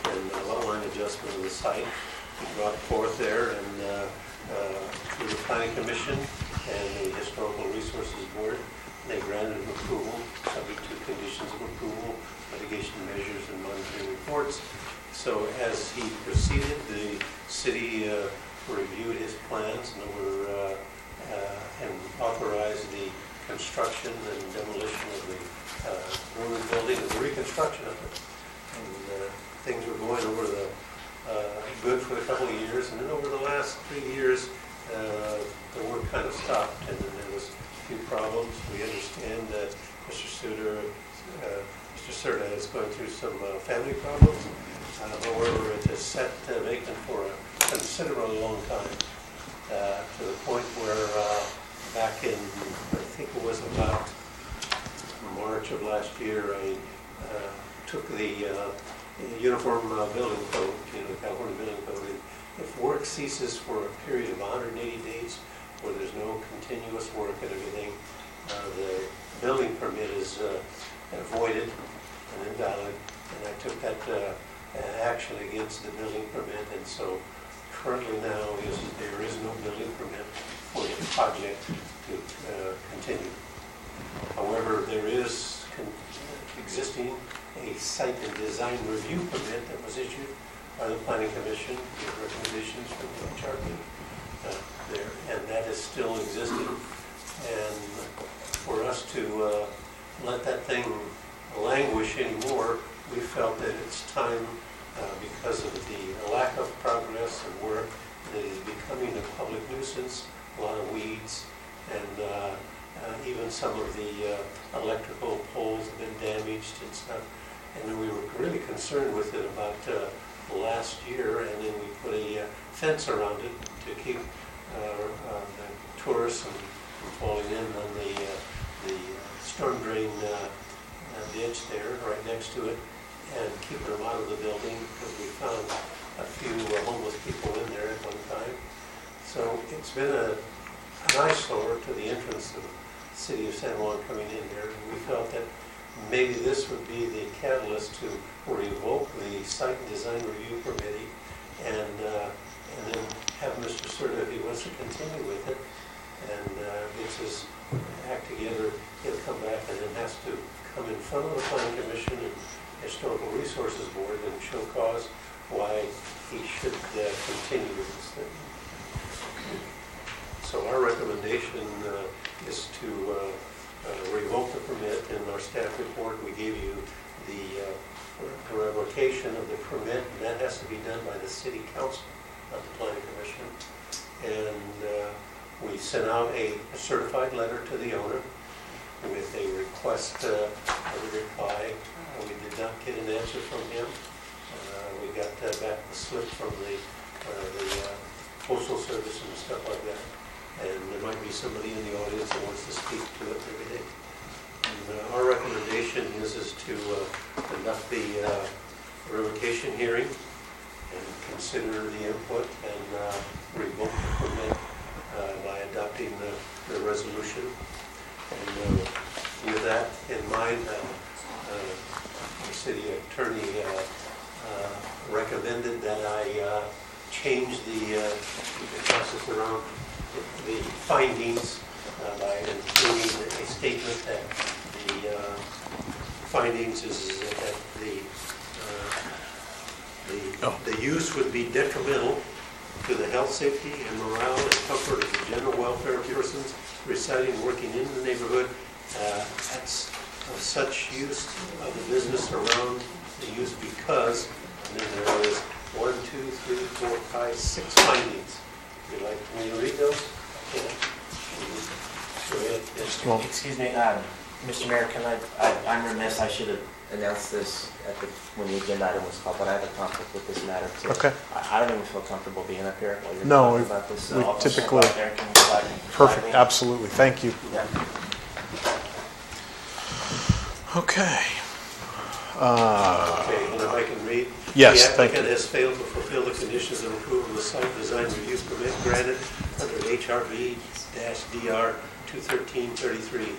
and lot line adjustment of the site. He brought forth there and through the Planning Commission and the Historical Resources Board, they granted him approval, subject to conditions of approval, mitigation measures, and monitoring reports. So as he proceeded, the city reviewed his plans and authorized the construction and demolition of the brewery building and the reconstruction of it. And things were going over the good for a couple of years, and then over the last 3 years, the work kind of stopped, and then there was a few problems. We understand that Mr. Serta is going through some family problems. However, it has sat vacant for a considerably long time, to the point where back in, I think it was about March of last year, I took the Uniform Building Code, the California Building Code. If work ceases for a period of 180 days, where there's no continuous work and everything, the building permit is voided and invalid. And I took that action against the building permit, and so currently now there is no building permit for the project to continue. However, there is existing a site and design review permit that was issued by the Planning Commission with recommendations from the HRB there, and that is still existing. And for us to let that thing languish anymore, we felt that it's time, because of the lack of progress and work, that is becoming a public nuisance, a lot of weeds, and even some of the electrical poles have been damaged and stuff. And we were really concerned with it about last year, and then we put a fence around it to keep the tourists from falling in on the storm drain ditch there, right next to it, and keeping them out of the building, because we found a few homeless people in there at one time. So it's been an eyesore to the entrance of the city of San Juan coming in there, and we felt that maybe this would be the catalyst to revoke the site and design review permit and then have Mr. Serta, if he wants to continue with it. And this is act together, he'll come back and then has to come in front of the planning commission and historical resources board and show cause why he should continue with this thing. So our recommendation is to revoke the permit. In our staff report, we gave you the revocation of the permit, and that has to be done by the city council of the planning commission. And we sent out a certified letter to the owner with a request of a reply. We did not get an answer from him. We got back the slip from the postal service and stuff like that. And there might be somebody in the audience that wants to speak to it maybe. And our recommendation is to conduct the revocation hearing and consider the input and revoke the permit by adopting the resolution. And with that in mind, the city attorney recommended that I change the process around the findings by including a statement that the findings is that the use would be detrimental to the health, safety, and morale and comfort of the general welfare of persons residing and working in the neighborhood. That's of such use of the business around the use because, and then there is 1, 2, 3, 4, 5, 6 findings. Would you like me to read those? Yeah. Go ahead. Excuse me, Mr. Mayor, I'm remiss, I should have announced this when the agenda item was called, but I have a conflict with this matter too. Okay. I don't even feel comfortable being up here while you're No, talking about this. we I'll just typically- step out there. Can you slide me? Perfect, absolutely, thank you. Yeah. Okay. Okay, and if I can read? Yes, thank you. The applicant has failed to fulfill the conditions of approval of the site design review permit granted under HRB-DR 21333.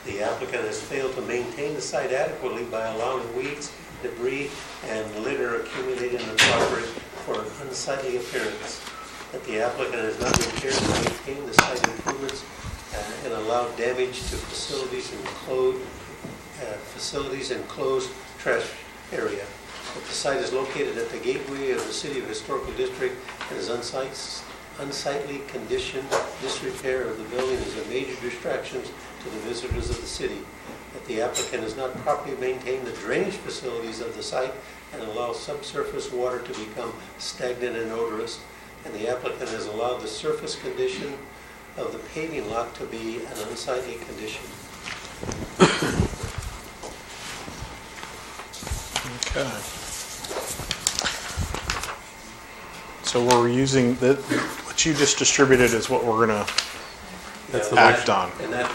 The applicant has failed to maintain the site adequately by allowing weeds, debris, and litter accumulated in the property for an unsightly appearance. That the applicant has not repaired and maintained the site improvements and allowed damage to facilities and closed trash area. That the site is located at the gateway of the City of Historical District and is unsightly condition. Disrepair of the building is a major distraction to the visitors of the city. That the applicant has not properly maintained the drainage facilities of the site and allows subsurface water to become stagnant and odorous. And the applicant has allowed the surface condition of the paving lot to be an unsightly condition. Okay. So we're using, what you just distributed is what we're going to act on. And that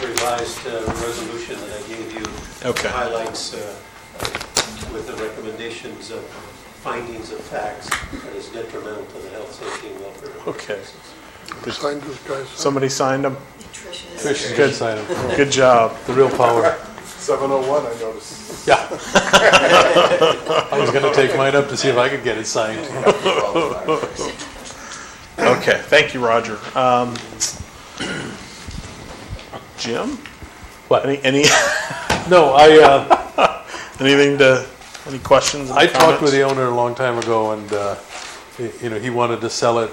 revised resolution that I gave you Okay. highlights with the recommendations of findings of facts that is detrimental to the health, safety, and welfare. Okay. Sign those guys. Somebody signed them? Trish Good. sign him. Good job. The real power. 701, I noticed. Yeah. I was going to take mine up to see if I could get it signed. Okay, thank you, Roger. Jim? What? Any No, any questions? I talked with the owner a long time ago, and he wanted to sell it,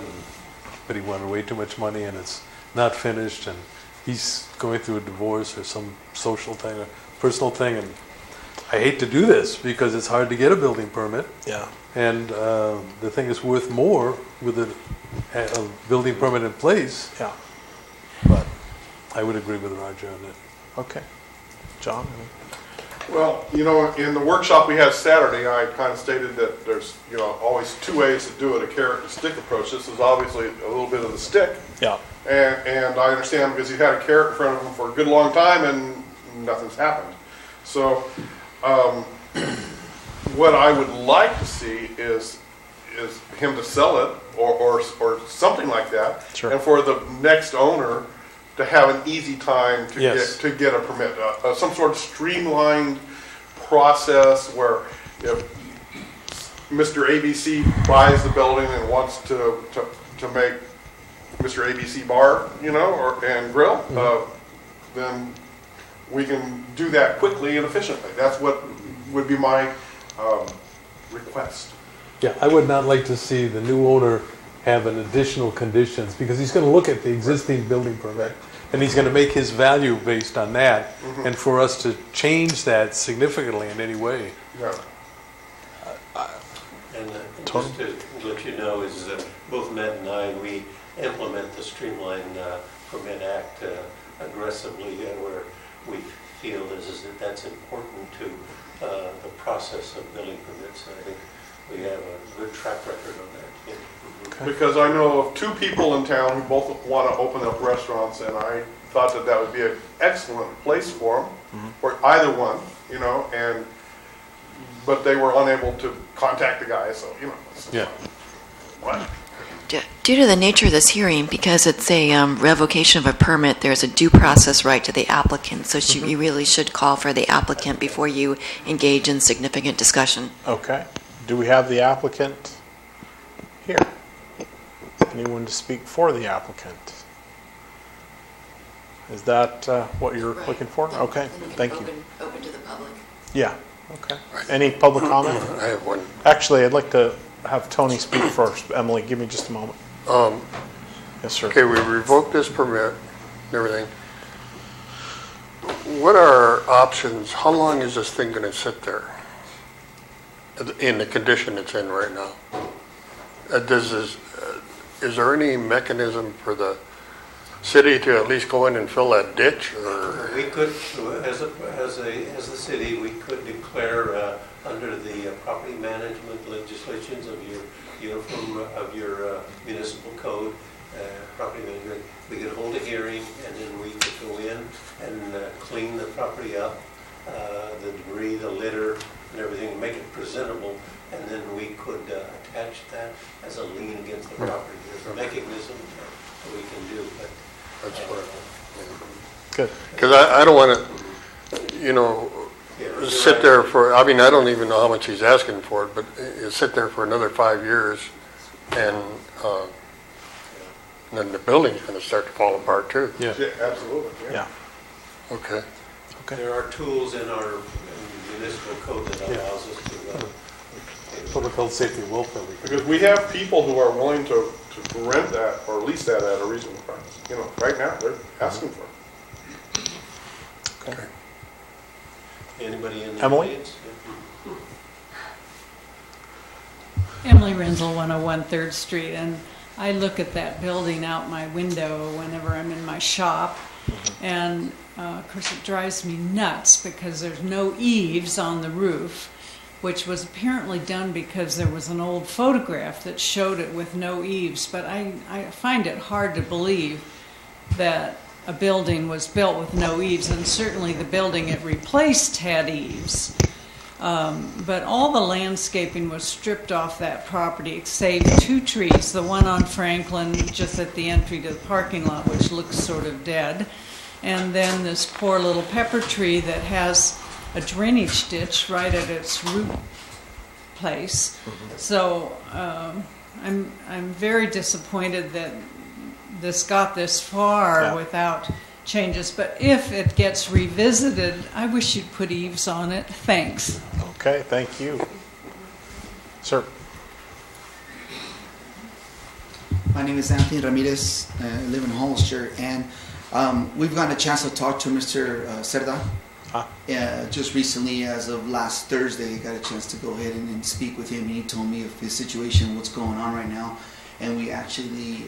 but he wanted way too much money, and it's not finished, and he's going through a divorce or some social thing, or personal thing, and I hate to do this because it's hard to get a building permit, Yeah. and the thing is worth more with a building permit in place. Yeah. But I would agree with Roger on that. Okay. John? Well, in the workshop we had Saturday, I kind of stated that there's, always two ways to do it, a carrot and stick approach. This is obviously a little bit of the stick. Yeah. And I understand because he's had a carrot in front of him for a good long time and nothing's happened. So what I would like to see is him to sell it or something like that. Sure. And for the next owner to have an easy time to Yes. get a permit, some sort of streamlined process where if Mr. ABC buys the building and wants to make Mr. ABC bar, and grill, then we can do that quickly and efficiently. That's what would be my request. Yeah, I would not like to see the new owner have an additional conditions, because he's going to look at the existing building permit, and he's going to make his value based on that, and for us to change that significantly in any way. Yeah. And just to let you know, is both Matt and I, we implement the Streamline Permit Act aggressively, where we feel is that that's important to the process of building permits. And I think we have a good track record on that. Yeah. Because I know of two people in town who both want to open up restaurants, and I thought that that would be an excellent place for them, or either one, you know, but they were unable to contact the guy, so, you know. Yeah. What? Due to the nature of this hearing, because it's a revocation of a permit, there's a due process right to the applicant, so you really should call for the applicant before you engage in significant discussion. Okay. Do we have the applicant here? Anyone to speak for the applicant? Is that what you're looking for? Okay, thank you. Open to the public. Yeah, okay. Any public comment? I have one. Actually, I'd like to have Tony speak first. Emily, give me just a moment. Yes, sir. Okay, we revoked this permit and everything. What are our options? How long is this thing gonna sit there? In the condition it's in right now? Is there any mechanism for the city to at least go in and fill that ditch, or? We could, as the city, we could declare under the property management legislations of your municipal code, property management, we could hold a hearing, and then we could go in and clean the property up, the debris, the litter, and everything, and make it presentable, and then we could attach that as a lien against the property. There's a mechanism that we can do, but. That's what. Good. Because I don't want to, sit there for, I mean, I don't even know how much he's asking for it, but sit there for another 5 years, and then the building's going to start to fall apart too. Yeah. Yeah, absolutely. Yeah. Okay. There are tools in our municipal code that allows us to. Public health, safety, and welfare. Because we have people who are willing to rent that or lease that at a reasonable price. You know, right now, they're asking for it. Okay. Anybody in the Emily? audience? Emily Renzel, 101 3rd Street, and I look at that building out my window whenever I'm in my shop, and of course it drives me nuts because there's no eaves on the roof, which was apparently done because there was an old photograph that showed it with no eaves, but I find it hard to believe that a building was built with no eaves, and certainly the building it replaced had eaves. But all the landscaping was stripped off that property, save 2 trees, the one on Franklin just at the entry to the parking lot, which looks sort of dead, and then this poor little pepper tree that has a drainage ditch right at its root place. So I'm very disappointed that this got this far without changes. But if it gets revisited, I wish you'd put eaves on it. Thanks. Okay, thank you. Sir. My name is Anthony Ramirez. I live in Hollister, and we've gotten a chance to talk to Mr. Cerda. Just recently, as of last Thursday, I got a chance to go ahead and speak with him, and he told me of his situation, what's going on right now. And we actually,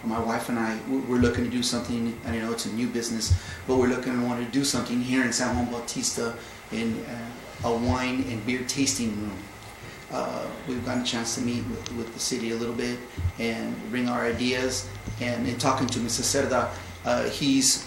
my wife and I, we're looking to do something. I know it's a new business, but we're looking to want to do something here in San Juan Bautista in a wine and beer tasting room. We've gotten a chance to meet with the city a little bit and bring our ideas. And in talking to Mr. Cerda, he's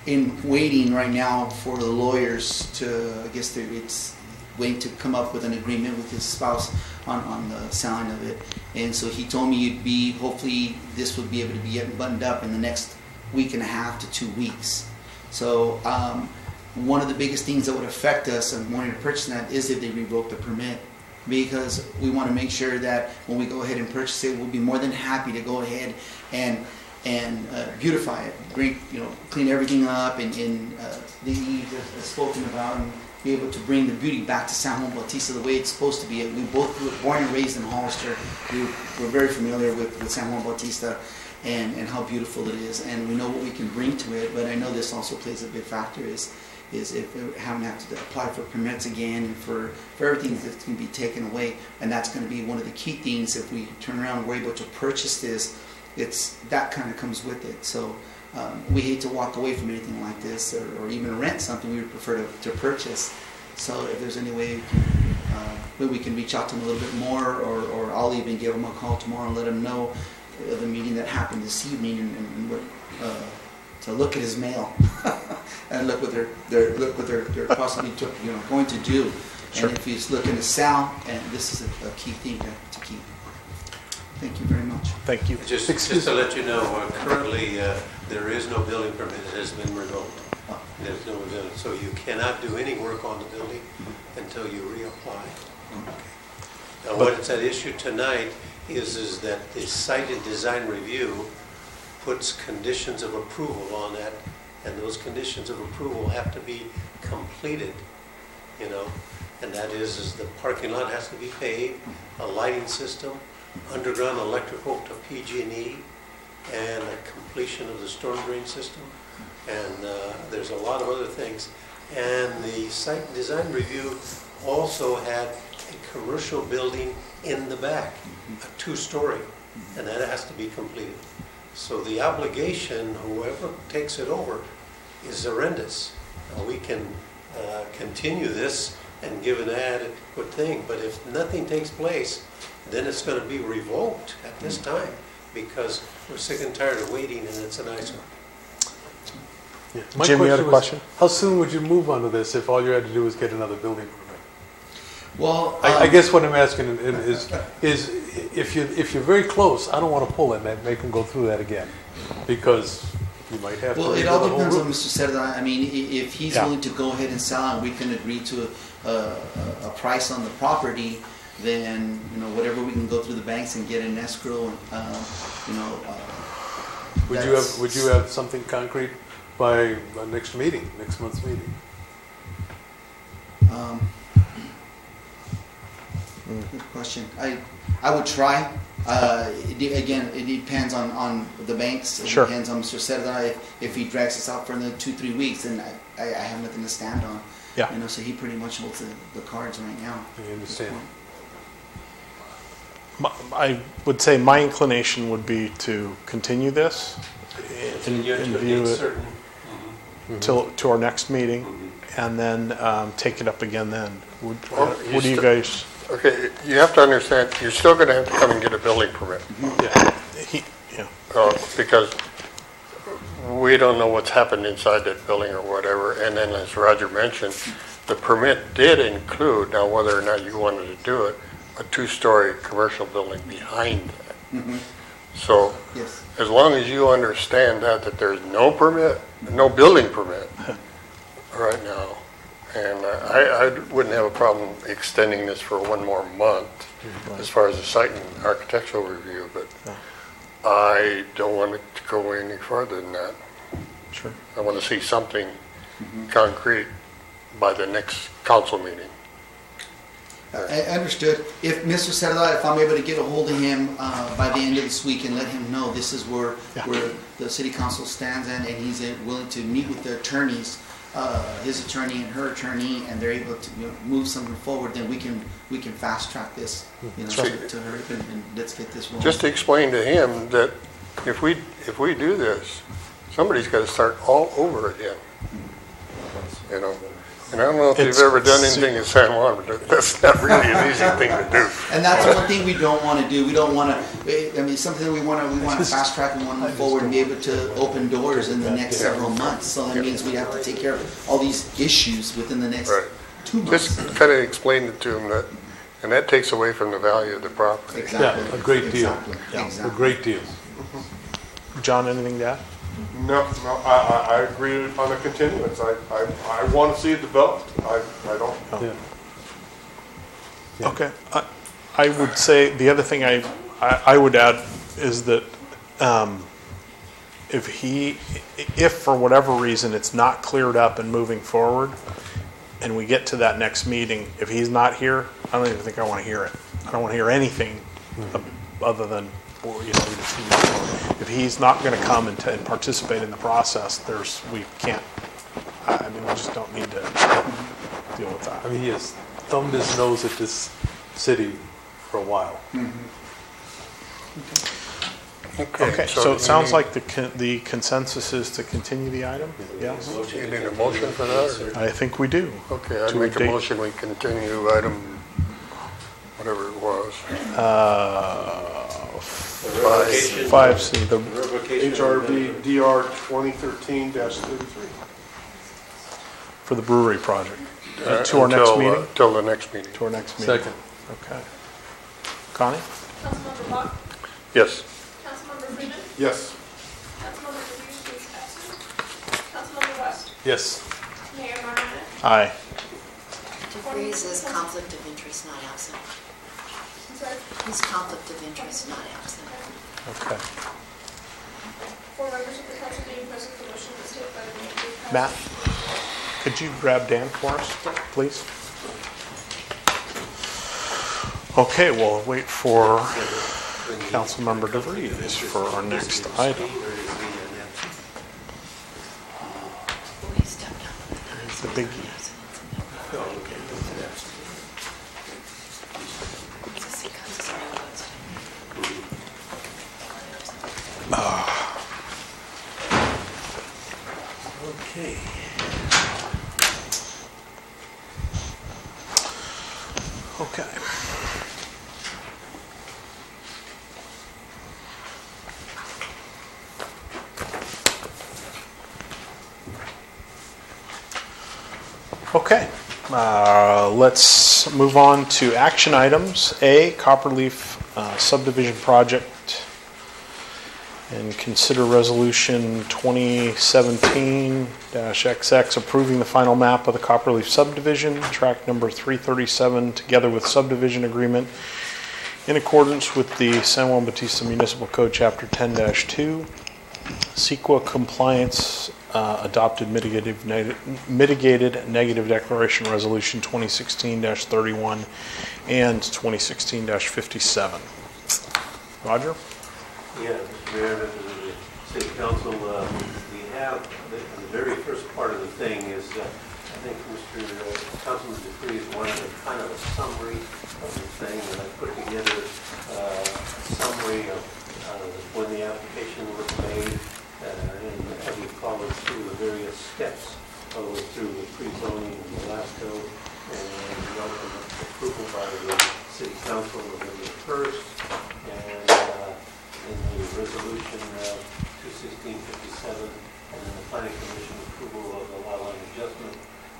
in waiting right now for the lawyers to, I guess it's waiting to come up with an agreement with his spouse on the selling of it. And so he told me hopefully this would be able to be buttoned up in the next week and a half to 2 weeks. So one of the biggest things that would affect us in wanting to purchase that is if they revoke the permit, because we want to make sure that when we go ahead and purchase it, we'll be more than happy to go ahead and and beautify it, clean everything up, and the Eve has spoken about, and be able to bring the beauty back to San Juan Bautista the way it's supposed to be. We both were born and raised in Hollister. We're very familiar with San Juan Bautista and how beautiful it is, and we know what we can bring to it. But I know this also plays a big factor is if we have to apply for permits again for everything that's going to be taken away, and that's going to be one of the key things. If we turn around and we're able to purchase this, that kind of comes with it. So we hate to walk away from anything like this, or even rent something. We would prefer to purchase. So if there's any way we can reach out to them a little bit more, or I'll even give them a call tomorrow and let them know the meeting that happened this evening, and what, to look at his mail and look what they're possibly going to do. Sure. And if he's looking to sell, and this is a key thing to keep. Thank you very much. Thank you. Just to let you know, currently there is no building permit. It has been revoked. There's no building, so you cannot do any work on the building until you reapply. Now, what's at issue tonight is that the site and design review puts conditions of approval on that, and those conditions of approval have to be completed, and that is the parking lot has to be paved, a lighting system, underground electrical to PG&E, and a completion of the storm drain system. And there's a lot of other things. And the site design review also had a commercial building in the back, a 2-story, and that has to be completed. So the obligation, whoever takes it over, is horrendous. Now, we can continue this and give an adequate thing, but if nothing takes place, then it's going to be revoked at this time, because we're sick and tired of waiting, and it's an eyesore. Yeah. Jim, you had a question? How soon would you move onto this if all you had to do was get another building permit? Well, I guess what I'm asking is if you're very close, I don't want to pull it and make them go through that again, because you might have to. Well, it all depends on Mr. Cerda. I mean, if he's willing to go ahead and sell, and we can agree to a price on the property, then whatever we can go through the banks and get an escrow, Would you have something concrete by next month's meeting? Good question. I would try. Again, it depends on the banks. It depends on Mr. Cerda. If he drags us out for another 2-3 weeks, then I have nothing to stand on. Yeah. So he pretty much holds the cards right now. I understand. I would say my inclination would be to continue this and view it to our next meeting, and then take it up again then. What do you guys? Okay, you have to understand, you're still going to have to come and get a building permit. Because we don't know what's happened inside that building or whatever. And then, as Roger mentioned, the permit did include, now whether or not you wanted to do it, a 2-story commercial building behind that. So as long as you understand that there's no permit, no building permit right now, and I wouldn't have a problem extending this for 1 more month as far as the site and architectural review, but I don't want it to go any further than that. Sure. I want to see something concrete by the next council meeting. I understood. If Mr. Cerda, if I'm able to get a hold of him by the end of this week and let him know this is where the city council stands and he's willing to meet with the attorneys, his attorney and her attorney, and they're able to move something forward, then we can fast track this to her and let's get this rolling. Just to explain to him that if we do this, somebody's got to start all over again. And I don't know if you've ever done anything in San Juan, but that's not really an easy thing to do. And that's one thing we don't want to do. We don't want to. I mean, something we want to fast track. We want to move forward and be able to open doors in the next several months. So that means we have to take care of all these issues within the next 2 months. Just kind of explain it to them and that takes away from the value of the property. Exactly. Yeah, a great deal. Exactly. A great deal. John, anything to add? No, I agree on the continuance. I want to see it developed. I don't. Yeah. Okay. I would say the other thing I would add is that if for whatever reason it's not cleared up and moving forward, and we get to that next meeting, if he's not here, I don't even think I want to hear it. I don't want to hear anything other than, if he's not going to come and participate in the process, we can't, I mean, we just don't need to deal with that. I mean, he has thumbed his nose at this city for a while. Okay, so it sounds like the consensus is to continue the item? Yes? You need a motion for that? Or? I think we do. Okay, I'd make a motion, we continue item, whatever it was. 5C, the HRB DR 2013-33. for the brewery project. To our next meeting? Till the next meeting. To our next meeting. Second. Okay. Connie? Councilmember Bach? Yes. Councilmember Freeman? Yes. Councilmember DeVries is absent. Councilmember West? Yes. Mayor Martinez? Aye. DeVries is conflict of interest, not absent. I'm sorry? He's conflict of interest, not absent. Okay. 4 members of the council being present, the motion is taken by the mayor. Matt, could you grab Dan for us, please? Okay, we'll wait for Councilmember DeVries for our next item. It's a biggie. Okay. Okay. Okay, let's move on to action items. A, Copperleaf subdivision project, and consider resolution 2017-XX approving the final map of the Copperleaf subdivision, tract number 337, together with subdivision agreement in accordance with the San Juan Bautista Municipal Code Chapter 10-2, CEQA compliance adopted mitigated negative declaration resolution 2016-31 and 2016-57. Roger? Yeah, Mr. Mayor, members of the City Council, we have, the very first part of the thing is, I think Mr. Councilman DeVries wanted a kind of a summary of the thing, and I put together a summary of when the application was made, and how we followed through the various steps, all the way through the pre-zoning and the LASCO, and the ultimate approval by the City Council November 1st, and in the resolution 21657, and then the Planning Commission approval of the lot line adjustment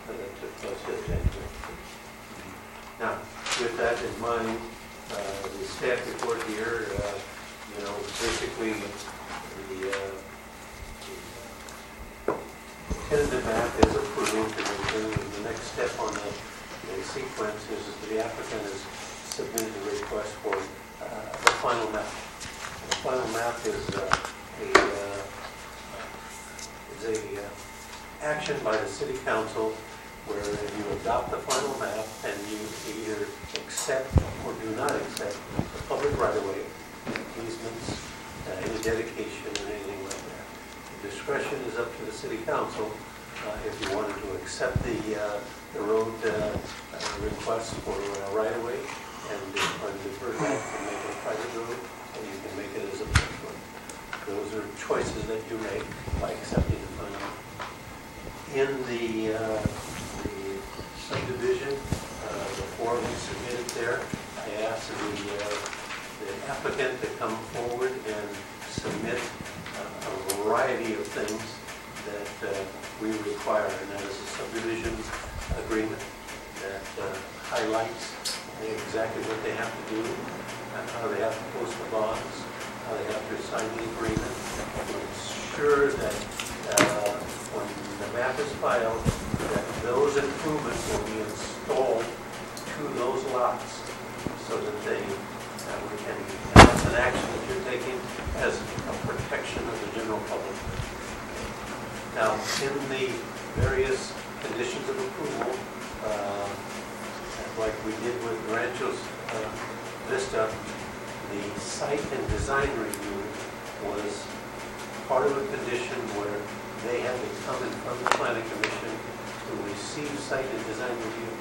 that took place at January. Now, with that in mind, the staff report here, basically the tentative map is approved, and the next step on the sequence is that the applicant has submitted a request for the final map. The final map is a action by the City Council where you adopt the final map and you either accept or do not accept the public right-of-way, easements, any dedication, or anything like that. The discretion is up to the City Council if you wanted to accept the road request for right-of-way and defer that and make it a private road, and you can make it as a public road. Those are choices that you make by accepting the final map. In the subdivision, the form we submitted there, I asked the applicant to come forward and submit a variety of things that we require, and that is a subdivision agreement that highlights exactly what they have to do, how they have to post the bonds, how they have to sign the agreement, to ensure that when the map is filed, that those improvements will be installed to those lots so that they, we can, that's an action that you're taking as a protection of the general public. in the various conditions of approval, like we did with Rancho's Vista, the site and design review was part of a condition where they had to come in front of the planning commission to receive site and design review.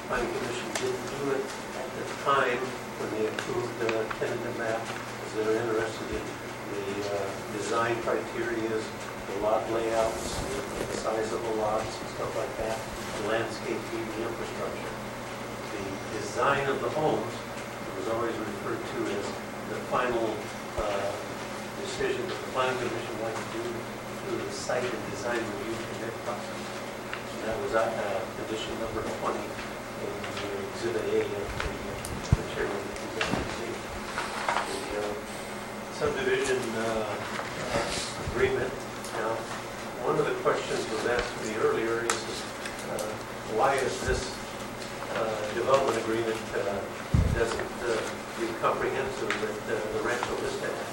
Planning commission didn't do it at the time when they approved the tentative map, because they were interested in the design criteria, the lot layouts, the size of the lots and stuff like that, the landscaping, the infrastructure. The design of the homes was always referred to as the final decision that the planning commission wanted to do through the site and design review commit process. And that was condition number 20 in the exhibit A of the chairman of the executive. The subdivision agreement. Now, one of the questions was asked to me earlier is why is this development agreement doesn't be comprehensive that the Rancho Vista had?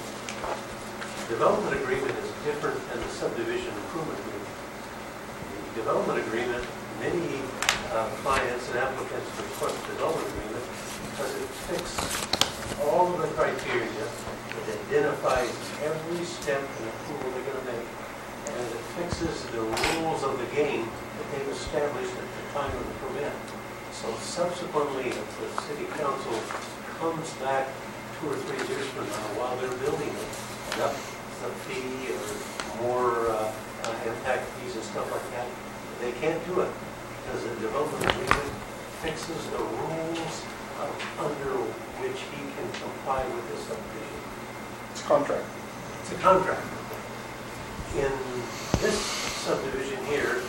Development agreement is different than the subdivision improvement agreement. The development agreement, many clients and applicants request development agreement because it fixes all of the criteria, it identifies every step in approval they're going to make, and it fixes the rules of the game that they've established at the time of the permit. So subsequently, if the city council comes back 2 or 3 years from now while they're building it, and up the fee or more impact fees and stuff like that, they can't do it because the development agreement fixes the rules under which he can comply with this subdivision. It's a contract. It's a contract. In this subdivision here,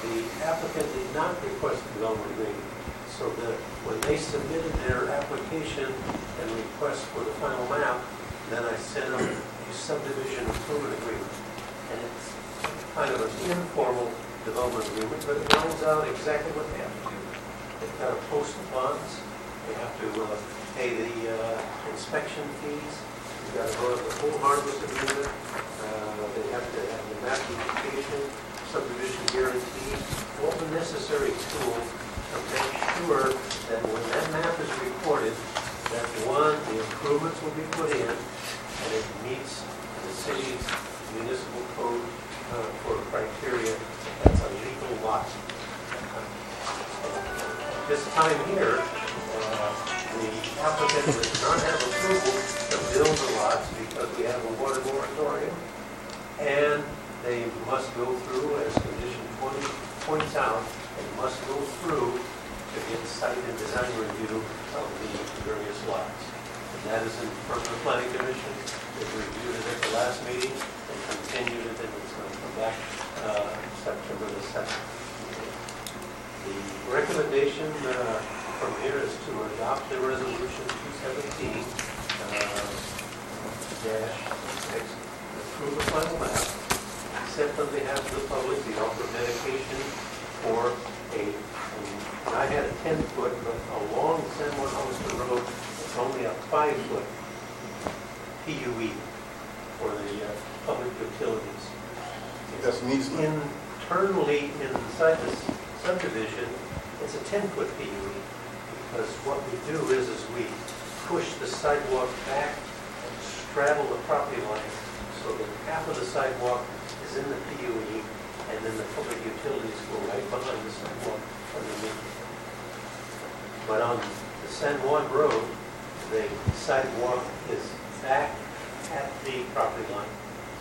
the applicant did not request a development agreement. So that when they submitted their application and request for the final map, then I sent them a subdivision improvement agreement. And it's kind of an informal development agreement, but it rounds out exactly what they have to do. They've got to post the bonds, they have to pay the inspection fees, they've got to go to the full harvest agreement, they have to have the map duplication, subdivision guarantee, all the necessary tools to make sure that when that map is recorded, that one, the improvements will be put in, and it meets the city's municipal code for criteria that's a legal lot. This time here, the applicant does not have approval to build the lots because we have a water moratorium, and they must go through, as condition 20 points out, they must go through to get site and design review of the various lots. And that is in front of the planning commission. They reviewed it at the last meeting and continued it, and it's going to come back September the 2nd. The recommendation from here is to adopt the resolution 217 approve the final map, accept on behalf of the public the offer of dedication for I had a 10-foot, but along San Juan Hollister Road, it's only a 5-foot PUE for the public utilities. That's an easement. Internally inside this subdivision, it's a 10-foot PUE, because what we do is we push the sidewalk back and straddle the property line so that half of the sidewalk is in the PUE, and then the public utilities go right behind the sidewalk underneath. But on the San Juan Road, the sidewalk is back at the property line,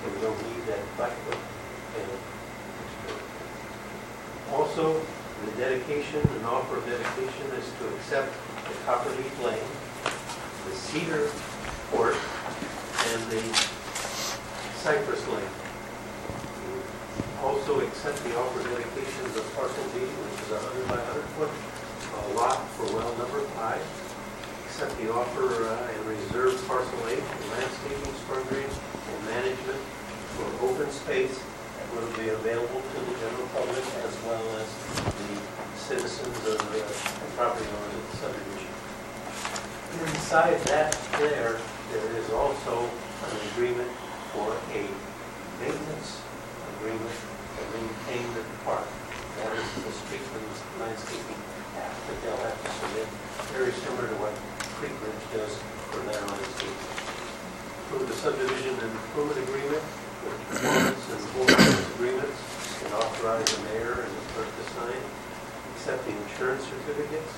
so we don't need that 5-foot. Also, the dedication, an offer of dedication is to accept the Copperleaf Lane, the Cedar Court, and the Cypress Lane. Also accept the offer of dedications of parcel D, which is a 100 by 100 foot lot for well number 5. Accept the offer and reserve parcel 8 for landscaping, storm drain, and management for open space that will be available to the general public as well as the citizens of the property owners of the subdivision. Inside that there is also an agreement for a maintenance agreement to maintain the park. That is the streetsman's landscaping act that they'll have to submit, very similar to what Creek Ridge does for their landscaping. Approve the subdivision and improvement agreement with performance and full agreements, and authorize the mayor and the clerk to sign. Accept the insurance certificates.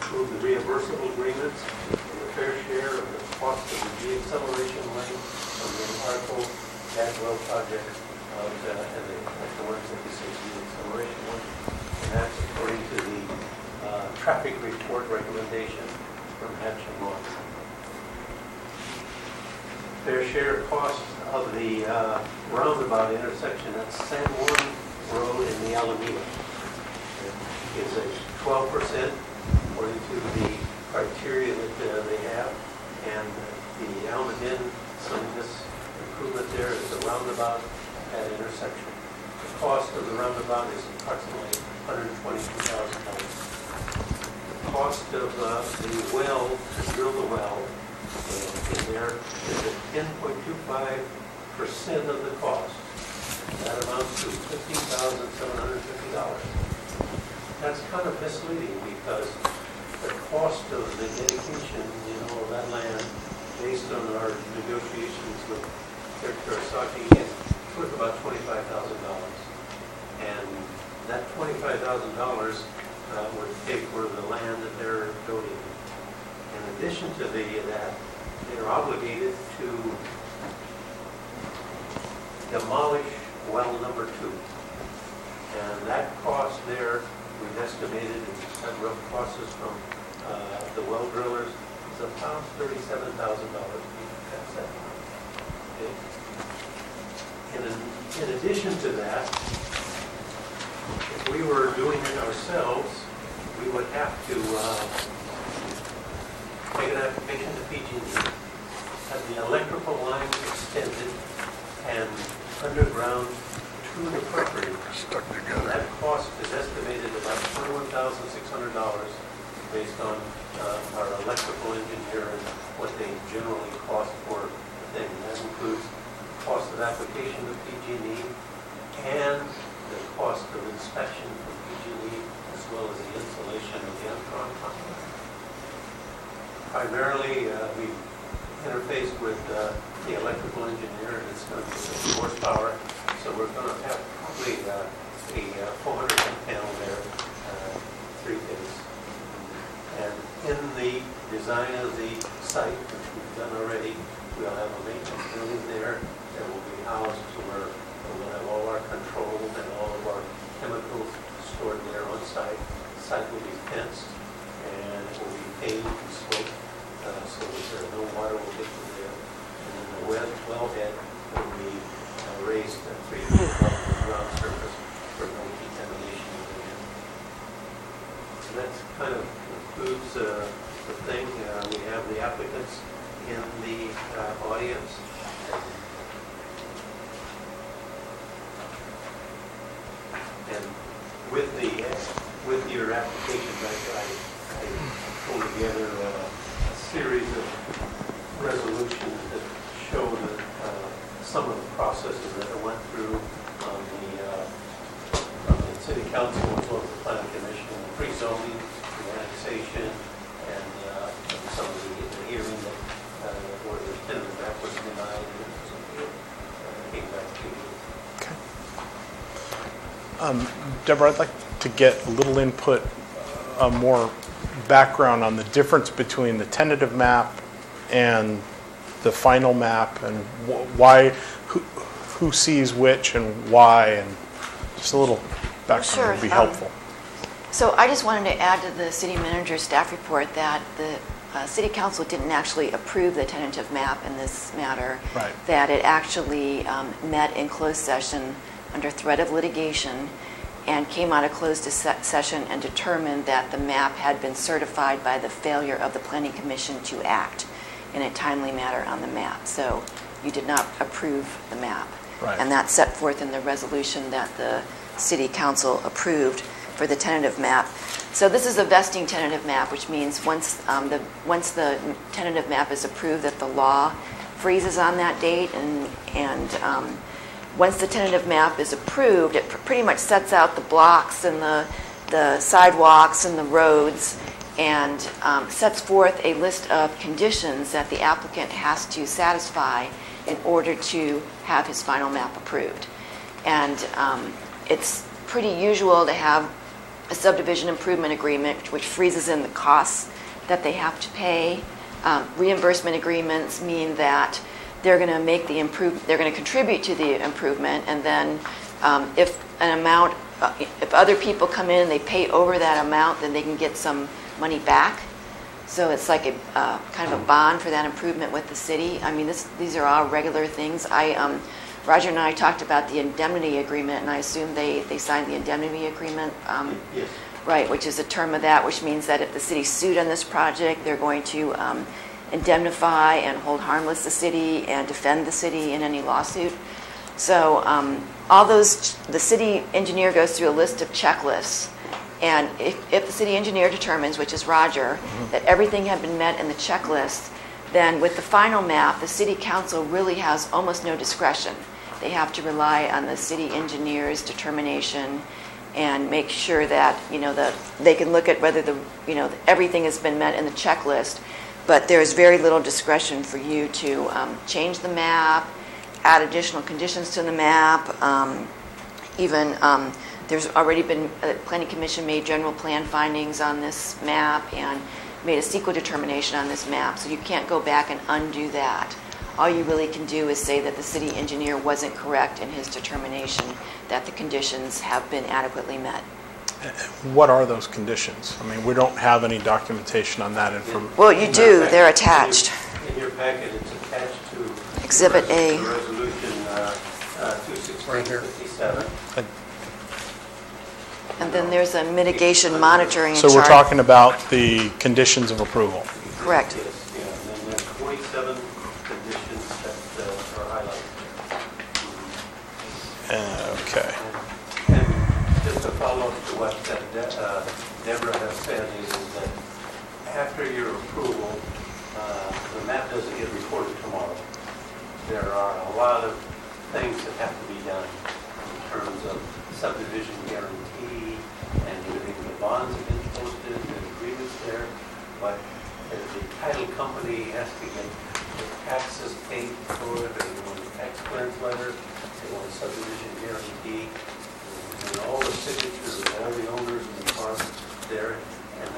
Approve the reimbursable agreements and the fair share of the cost of the de-acceleration lane from the Arco Bagwell project of, and the 156 de-acceleration one. And that's according to the traffic report recommendation from Hatch and Law. Fair share cost of the roundabout intersection at San Juan Road in the Alameda. It's a 12% according to the criteria that they have. And the Almaden signing this improvement there is the roundabout at intersection. The cost of the roundabout is approximately $122,000. The cost of the well, to drill the well, in there is at 10.25% of the cost. That amounts to $15,750. That's kind of misleading because the cost of the dedication, of that land, based on our negotiations with Terasaki, is worth about $25,000. And that $25,000 would pay for the land that they're donating. In addition to that, they're obligated to demolish well number 2. And that cost there, we've estimated, and that rough cost is from the well drillers, is about $37,000. That's that. Okay. In addition to that, if we were doing it ourselves, we would have to make an application to PG&E, have the electrical lines extended and underground to the property. Stuck together. That cost is estimated about $21,600 based on our electrical engineer and what they generally cost for the thing. That includes the cost of application to PG&E and the cost of inspection from PG&E, as well as the installation of the Antron complex. Primarily, we interfaced with the electrical engineer, and it's going to be 50 horsepower, so we're going to have probably a 400 panel there, 3-phase. And in the design of the site, which we've done already, we'll have a maintenance building there that will be housed to where we'll have all our controls and all of our chemicals stored there on site. The site will be fenced and it will be paved and sloped so that no water will get to there. And then the wellhead will be raised 3 feet above the ground surface for no contamination of the land. So that's kind of concludes the thing. We have the applicants in the audience. And with your application, I pulled together a series of resolutions that show some of the processes that I went through on from the city council as well as the planning commission, the pre-zoning, the annexation, and some of the hearing that where the tentative map was denied and came back to you. Deborah, I'd like to get a little input, more background on the difference between the tentative map and the final map, and why, who sees which and why, and just a little background would be helpful. So I just wanted to add to the city manager's staff report that the city council didn't actually approve the tentative map in this matter. Right. That it actually met in closed session under threat of litigation and came out of closed session and determined that the map had been certified by the failure of the planning commission to act in a timely manner on the map. So you did not approve the map. Right. And that's set forth in the resolution that the city council approved for the tentative map. So this is a vesting tentative map, which means once the tentative map is approved, that the law freezes on that date, and once the tentative map is approved, it pretty much sets out the blocks and the sidewalks and the roads, and sets forth a list of conditions that the applicant has to satisfy in order to have his final map approved. And it's pretty usual to have a subdivision improvement agreement which freezes in the costs that they have to pay. Reimbursement agreements mean that they're going to make the they're going to contribute to the improvement, and then if an amount, if other people come in and they pay over that amount, then they can get some money back. So it's like a kind of a bond for that improvement with the city. I mean, these are all regular things. Roger and I talked about the indemnity agreement, and I assume they signed the indemnity agreement. Yes. Right, which is a term of that, which means that if the city's sued on this project, they're going to indemnify and hold harmless the city and defend the city in any lawsuit. So all those, the city engineer goes through a list of checklists, and if the city engineer determines, which is Roger, that everything had been met in the checklist, then with the final map, the city council really has almost no discretion. They have to rely on the city engineer's determination and make sure that, they can look at whether everything has been met in the checklist, but there's very little discretion for you to change the map, add additional conditions to the map. There's already been, the Planning Commission made general plan findings on this map and made a CEQA determination on this map, so you can't go back and undo that. All you really can do is say that the city engineer wasn't correct in his determination that the conditions have been adequately met. What are those conditions? I mean, we don't have any documentation on that information. Well, you do. They're attached. In your packet, it's attached to Exhibit A. Resolution 21657. And then there's a mitigation monitoring So we're talking about the conditions of approval. Correct. Yes, yeah, and then there's 47 conditions that are highlighted. Okay. And just to follow up to what Deborah has said is that after your approval, the map doesn't get recorded tomorrow. There are a lot of things that have to be done in terms of subdivision guarantee and getting the bonds have been posted and agreements there, but the title company has to get the taxes paid for it, they want a tax clearance letter, they want a subdivision guarantee, and all the signatures of all the owners in the park there, and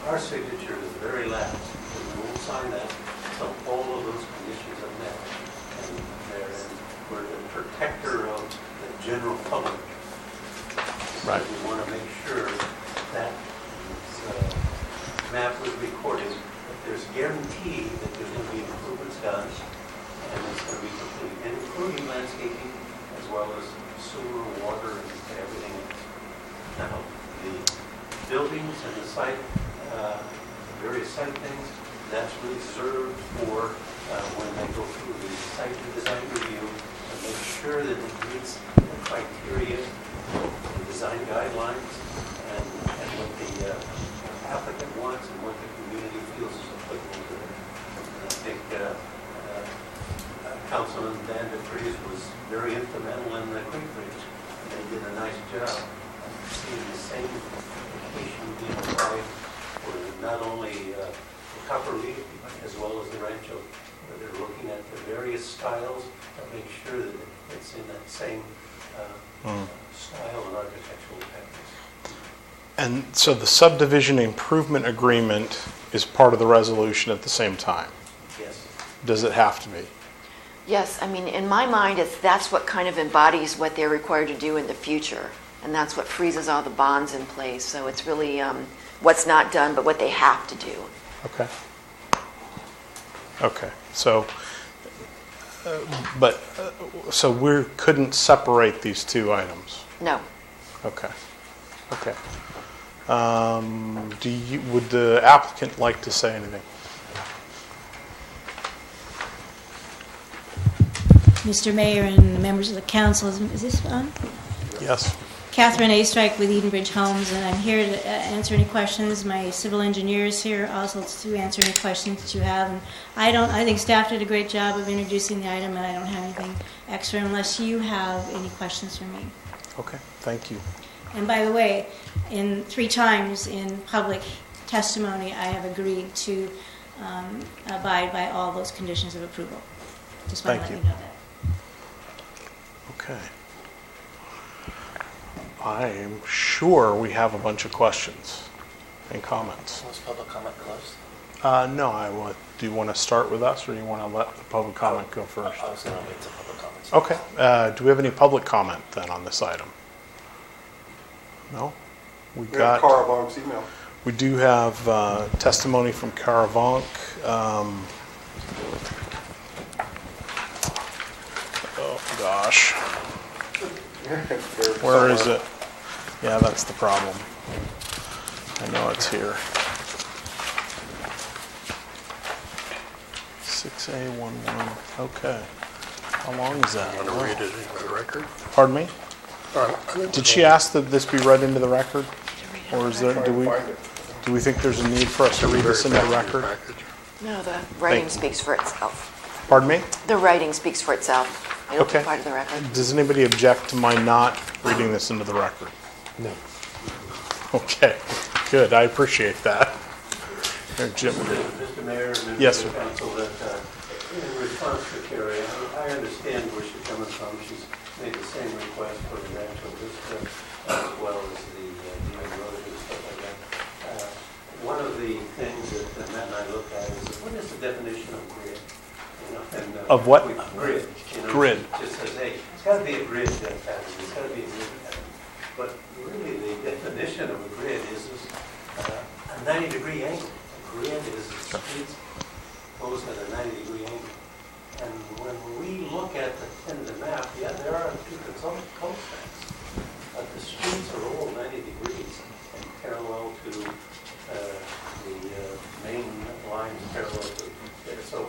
our signature is the very last. We won't sign that until all of those conditions are met. And we're the protector of the general public. Right. So we want to make sure that map was recorded, that there's guarantee that there's going to be improvements done, and it's going to be complete, including landscaping as well as sewer, water, and everything else. Now, the buildings and the site, various site things, that's reserved for when they go through the site design review to make sure that it meets the criteria, the design guidelines, and what the applicant wants and what the community feels is applicable to them. And I think Councilman Van de Vries was very instrumental in the Creek Bridge. They did a nice job of seeing the same application being applied for not only the Copper Leaf as well as the Rancho. They're looking at the various styles to make sure that it's in that same style and architectural techniques. And so the subdivision improvement agreement is part of the resolution at the same time? Yes. Does it have to be? Yes, I mean, in my mind, that's what kind of embodies what they're required to do in the future. And that's what freezes all the bonds in place. So it's really what's not done, but what they have to do. Okay. Okay. So, so we couldn't separate these two items? No. Okay. Okay. Would the applicant like to say anything? Mr. Mayor and members of the council, is this on? Yes. Catherine A. Strike with Edenbridge Homes, and I'm here to answer any questions. My civil engineer is here also to answer any questions that you have. And I think staff did a great job of introducing the item, and I don't have anything extra unless you have any questions for me. Okay, thank you. And by the way, 3 times in public testimony, I have agreed to abide by all those conditions of approval. Just want to let you know that. Okay. I am sure we have a bunch of questions and comments. Was public comment closed? No, do you want to start with us, or do you want to let the public comment go first? I was going to wait till public comments. Okay. Do we have any public comment then on this item? No? We have Caravan's email. We do have testimony from Caravanc. Oh, gosh. Where is it? Yeah, that's the problem. I know it's here. 6A11. Okay. How long is that? Want to read it into the record? Pardon me? Did she ask that this be read into the record? Or is there, do we think there's a need for us to read this into the record? No, the writing speaks for itself. Pardon me? The writing speaks for itself. It'll be part of the record. Does anybody object to my not reading this into the record? No. Okay, good. I appreciate that. Here, Jim. Mr. Mayor, and Yes, Mr. sir. Council, that in response to Carrie, I understand where she's coming from. She's made the same request for the actual district as well as the road and stuff like that. One of the things that Matt and I look at is what is the definition of grid? Of what? Grid. Grid. It just says, hey, it's got to be a grid pattern. It's got to be a grid pattern. But really, the definition of a grid is a 90-degree angle. A grid is the streets goes at a 90-degree angle. And when we look at the tentative map, yeah, there are 2 cul-de-sacs, but the streets are all 90 degrees and parallel to the main lines parallel to there. So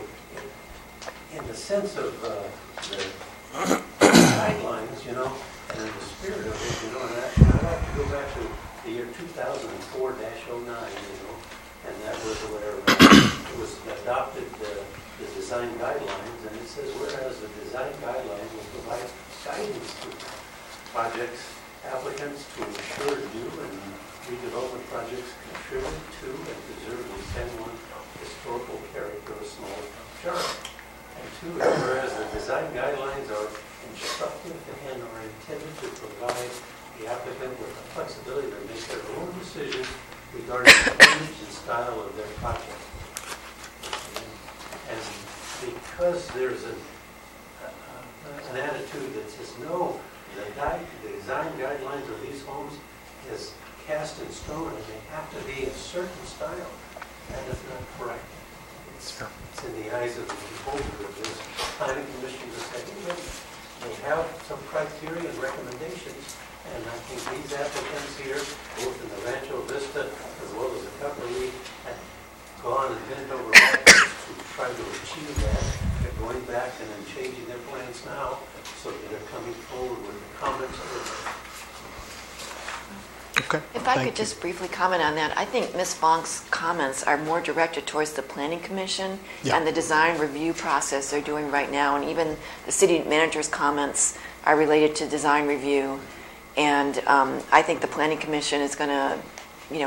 in the sense of the guidelines, and in the spirit of it, and I have to go back to the year 2004-09, and that was where it was adopted the design guidelines, and it says, whereas the design guidelines will provide guidance to projects applicants to ensure new and redevelopment projects contribute to and preserve the San Juan historical character of a small charter. And 2, whereas the design guidelines are instructive and are intended to provide the applicant with the flexibility to make their own decisions regarding the image and style of their project. And because there's an attitude that says, no, the design guidelines of these homes is cast in stone and they have to be a certain style, that is not correct. It's in the eyes of the beholder of this planning commission to say, they have some criteria and recommendations, and I think these applicants here, both in the Rancho Vista as well as the Cupperly, have gone and bent over backwards to try to achieve that. They're going back and then changing their plans now so that they're coming forward with the comments of the Okay. If I could just briefly comment on that, I think Ms. Fonk's comments are more directed towards the Planning Commission and the design review process they're doing right now, and even the city manager's comments are related to design review. And I think the Planning Commission is going to,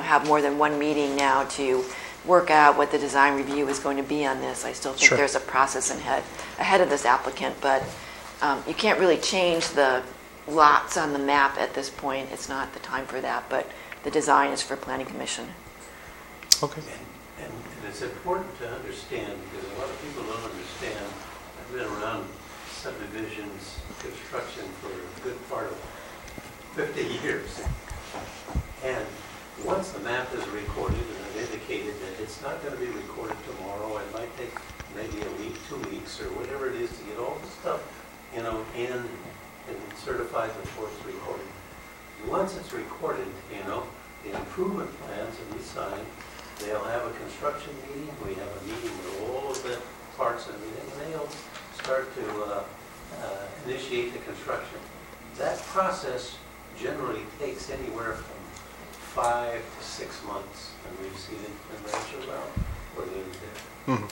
have more than one meeting now to work out what the design review is going to be on this. I still think there's a process ahead of this applicant, but you can't really change the lots on the map at this point. It's not the time for that, but the design is for Planning Commission. Okay. And it's important to understand, because a lot of people don't understand. I've been around subdivisions, construction for a good part of 50 years. And once the map is recorded, and I've indicated that it's not going to be recorded tomorrow, it might take maybe a week, 2 weeks, or whatever it is to get all the stuff, in and certified before it's recorded. Once it's recorded, the improvement plans will be signed. They'll have a construction meeting. We have a meeting with all of the parts and everything, and they'll start to initiate the construction. That process generally takes anywhere from 5 to 6 months, and we've seen it in Rancho Bell where they're there.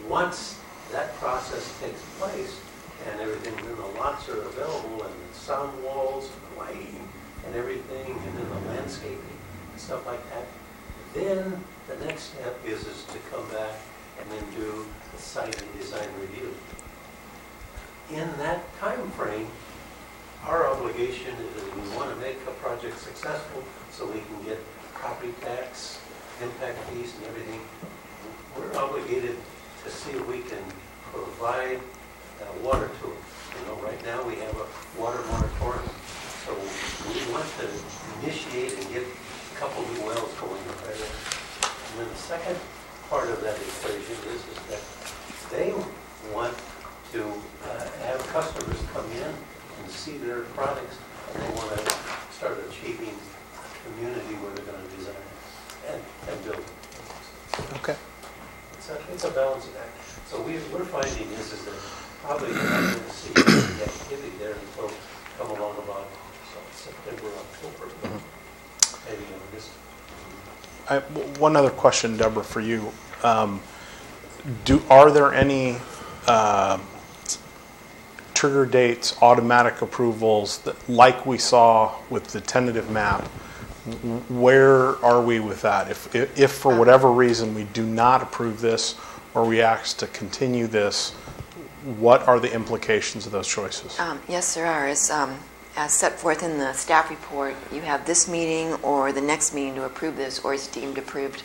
Once that process takes place and everything, then the lots are available and the sound walls and the lighting and everything, and then the landscaping and stuff like that, then the next step is to come back and then do the site and design review. In that time frame, our obligation is we want to make a project successful so we can get property tax, impact fees and everything. We're obligated to see if we can provide water to it. You know, right now we have a water moratorium. So we want to initiate and get a couple new wells going right there. And then the second part of that equation is that they want to have customers come in and see their products, and they want to start achieving a community where they're going to design and build it. Okay. It's a balancing act. So we're finding is that probably you're not going to see the activity there until come along about September, October, maybe August. One other question, Deborah, for you. Are there any trigger dates, automatic approvals, that, like we saw with the tentative map? Where are we with that? If for whatever reason we do not approve this or we ask to continue this, what are the implications of those choices? Yes, there are. As set forth in the staff report, you have this meeting or the next meeting to approve this, or it's deemed approved.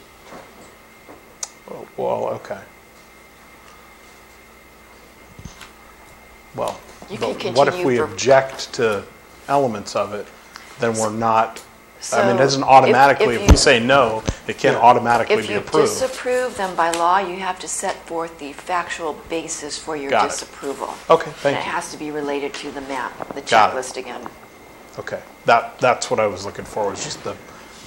Well, okay. Well, but what if we object to elements of it, then we're not, I mean, it doesn't automatically, if we say no, it can't automatically be approved. If you disapprove, then by law, you have to set forth the factual basis for your disapproval. Okay, thank you. And it has to be related to the map, the Got it. checklist again. Okay, that's what I was looking for, was just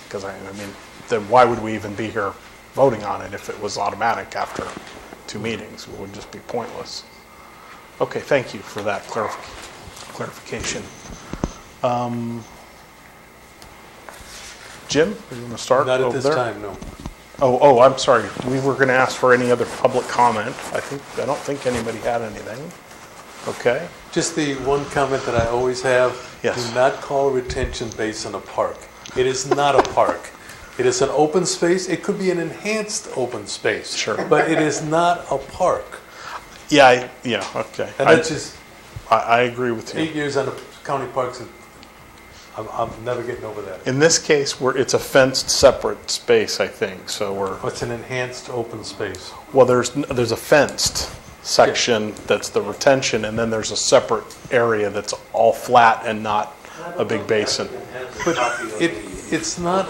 because I mean, then why would we even be here voting on it if it was automatic after 2 meetings? It would just be pointless. Okay, thank you for that clarification. Jim, are you going to start over there? Not at this time, no. Oh, I'm sorry. We were going to ask for any other public comment. I don't think anybody had anything. Okay. Just the one comment that I always have. Yes. Do not call retention basin a park. It is not a park. It is an open space. It could be an enhanced open space. Sure. But it is not a park. Yeah, okay. And that's just I agree with you. 8 years on the county parks, and I'm never getting over that. In this case, it's a fenced separate space, I think. So It's an enhanced open space. Well, there's a fenced section that's the retention, and then there's a separate area that's all flat and not a big basin. But it's not.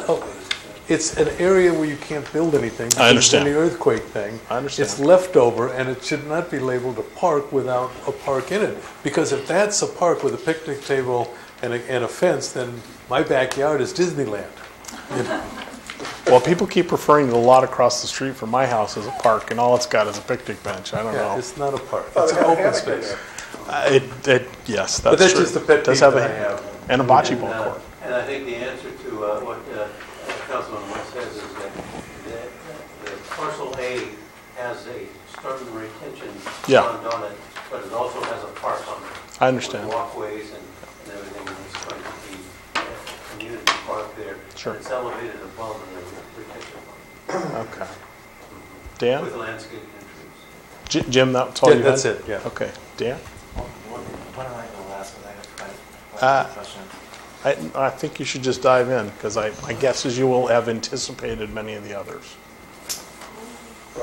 It's an area where you can't build anything. I understand. It's an earthquake thing. I understand. It's leftover, and it should not be labeled a park without a park in it. Because if that's a park with a picnic table and a fence, then my backyard is Disneyland. You know? Well, people keep referring to the lot across the street from my house as a park, and all it's got is a picnic bench. I don't know. It's not a park. It's an open space. Yes, that's But that's true. just a pet Does peeve have that I have. and a bocce ball court. And I think the answer to what Councilman West says is that the parcel A has a storm retention pond on it, but it also has a park on it. I understand. With walkways and everything, and it's going to be a community park there. Sure. It's elevated above the retention pond. Okay. Dan? With landscape and trees. Jim, that's all you had? That's it, yeah. Okay. Dan? When am I going to last? I have a question. I think you should just dive in, because my guess is you will have anticipated many of the others. Do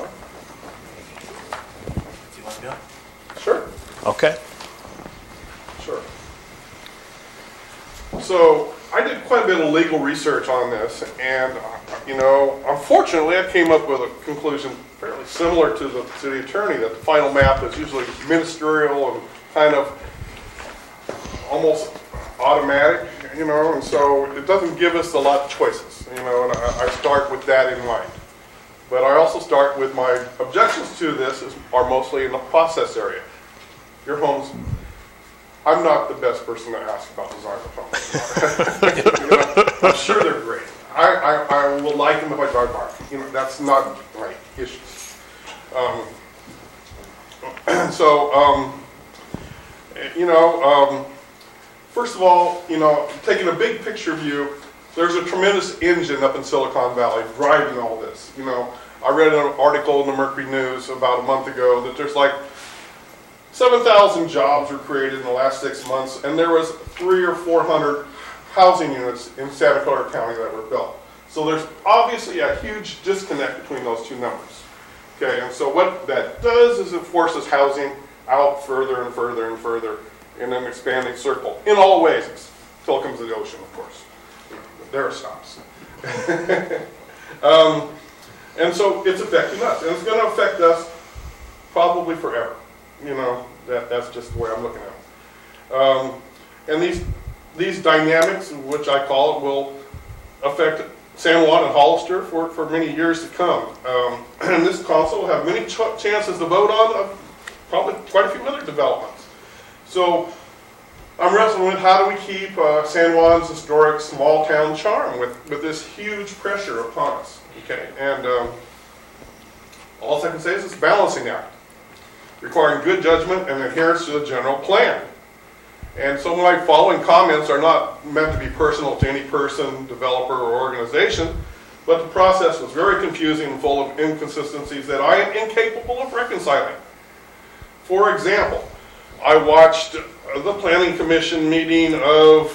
you want to go? Sure. Okay. Sure. So I did quite a bit of legal research on this, and unfortunately, I came up with a conclusion fairly similar to the attorney, that the final map is usually ministerial and kind of almost automatic, and so it doesn't give us a lot of choices, and I start with that in mind. But I also start with my objections to this are mostly in the process area. Your home's I'm not the best person to ask about design of homes. You know, I'm sure they're great. I will like them if I drive by. You know, that's not my issue. You know, first of all, you know, taking a big picture view, there's a tremendous engine up in Silicon Valley driving all this. You know, I read an article in the Mercury News about a month ago that there's like 7,000 jobs were created in the last 6 months, and there was 300 or 400 housing units in Santa Clara County that were built. So there's obviously a huge disconnect between those two numbers. Okay, and so what that does is it forces housing out further and further and further in an expanding circle, in all ways, until it comes to the ocean, of course. There it stops. And so it's affecting us, and it's going to affect us probably forever. You know, that's just the way I'm looking at it. And these dynamics, which I call it, will affect San Juan and Hollister for many years to come. And this council will have many chances to vote on probably quite a few other developments. So I'm wrestling with how do we keep San Juan's historic small town charm with this huge pressure upon us. Okay, and all I can say is it's a balancing act, requiring good judgment and adherence to the general plan. And so my following comments are not meant to be personal to any person, developer, or organization, but the process was very confusing and full of inconsistencies that I am incapable of reconciling. For example, I watched the Planning Commission meeting of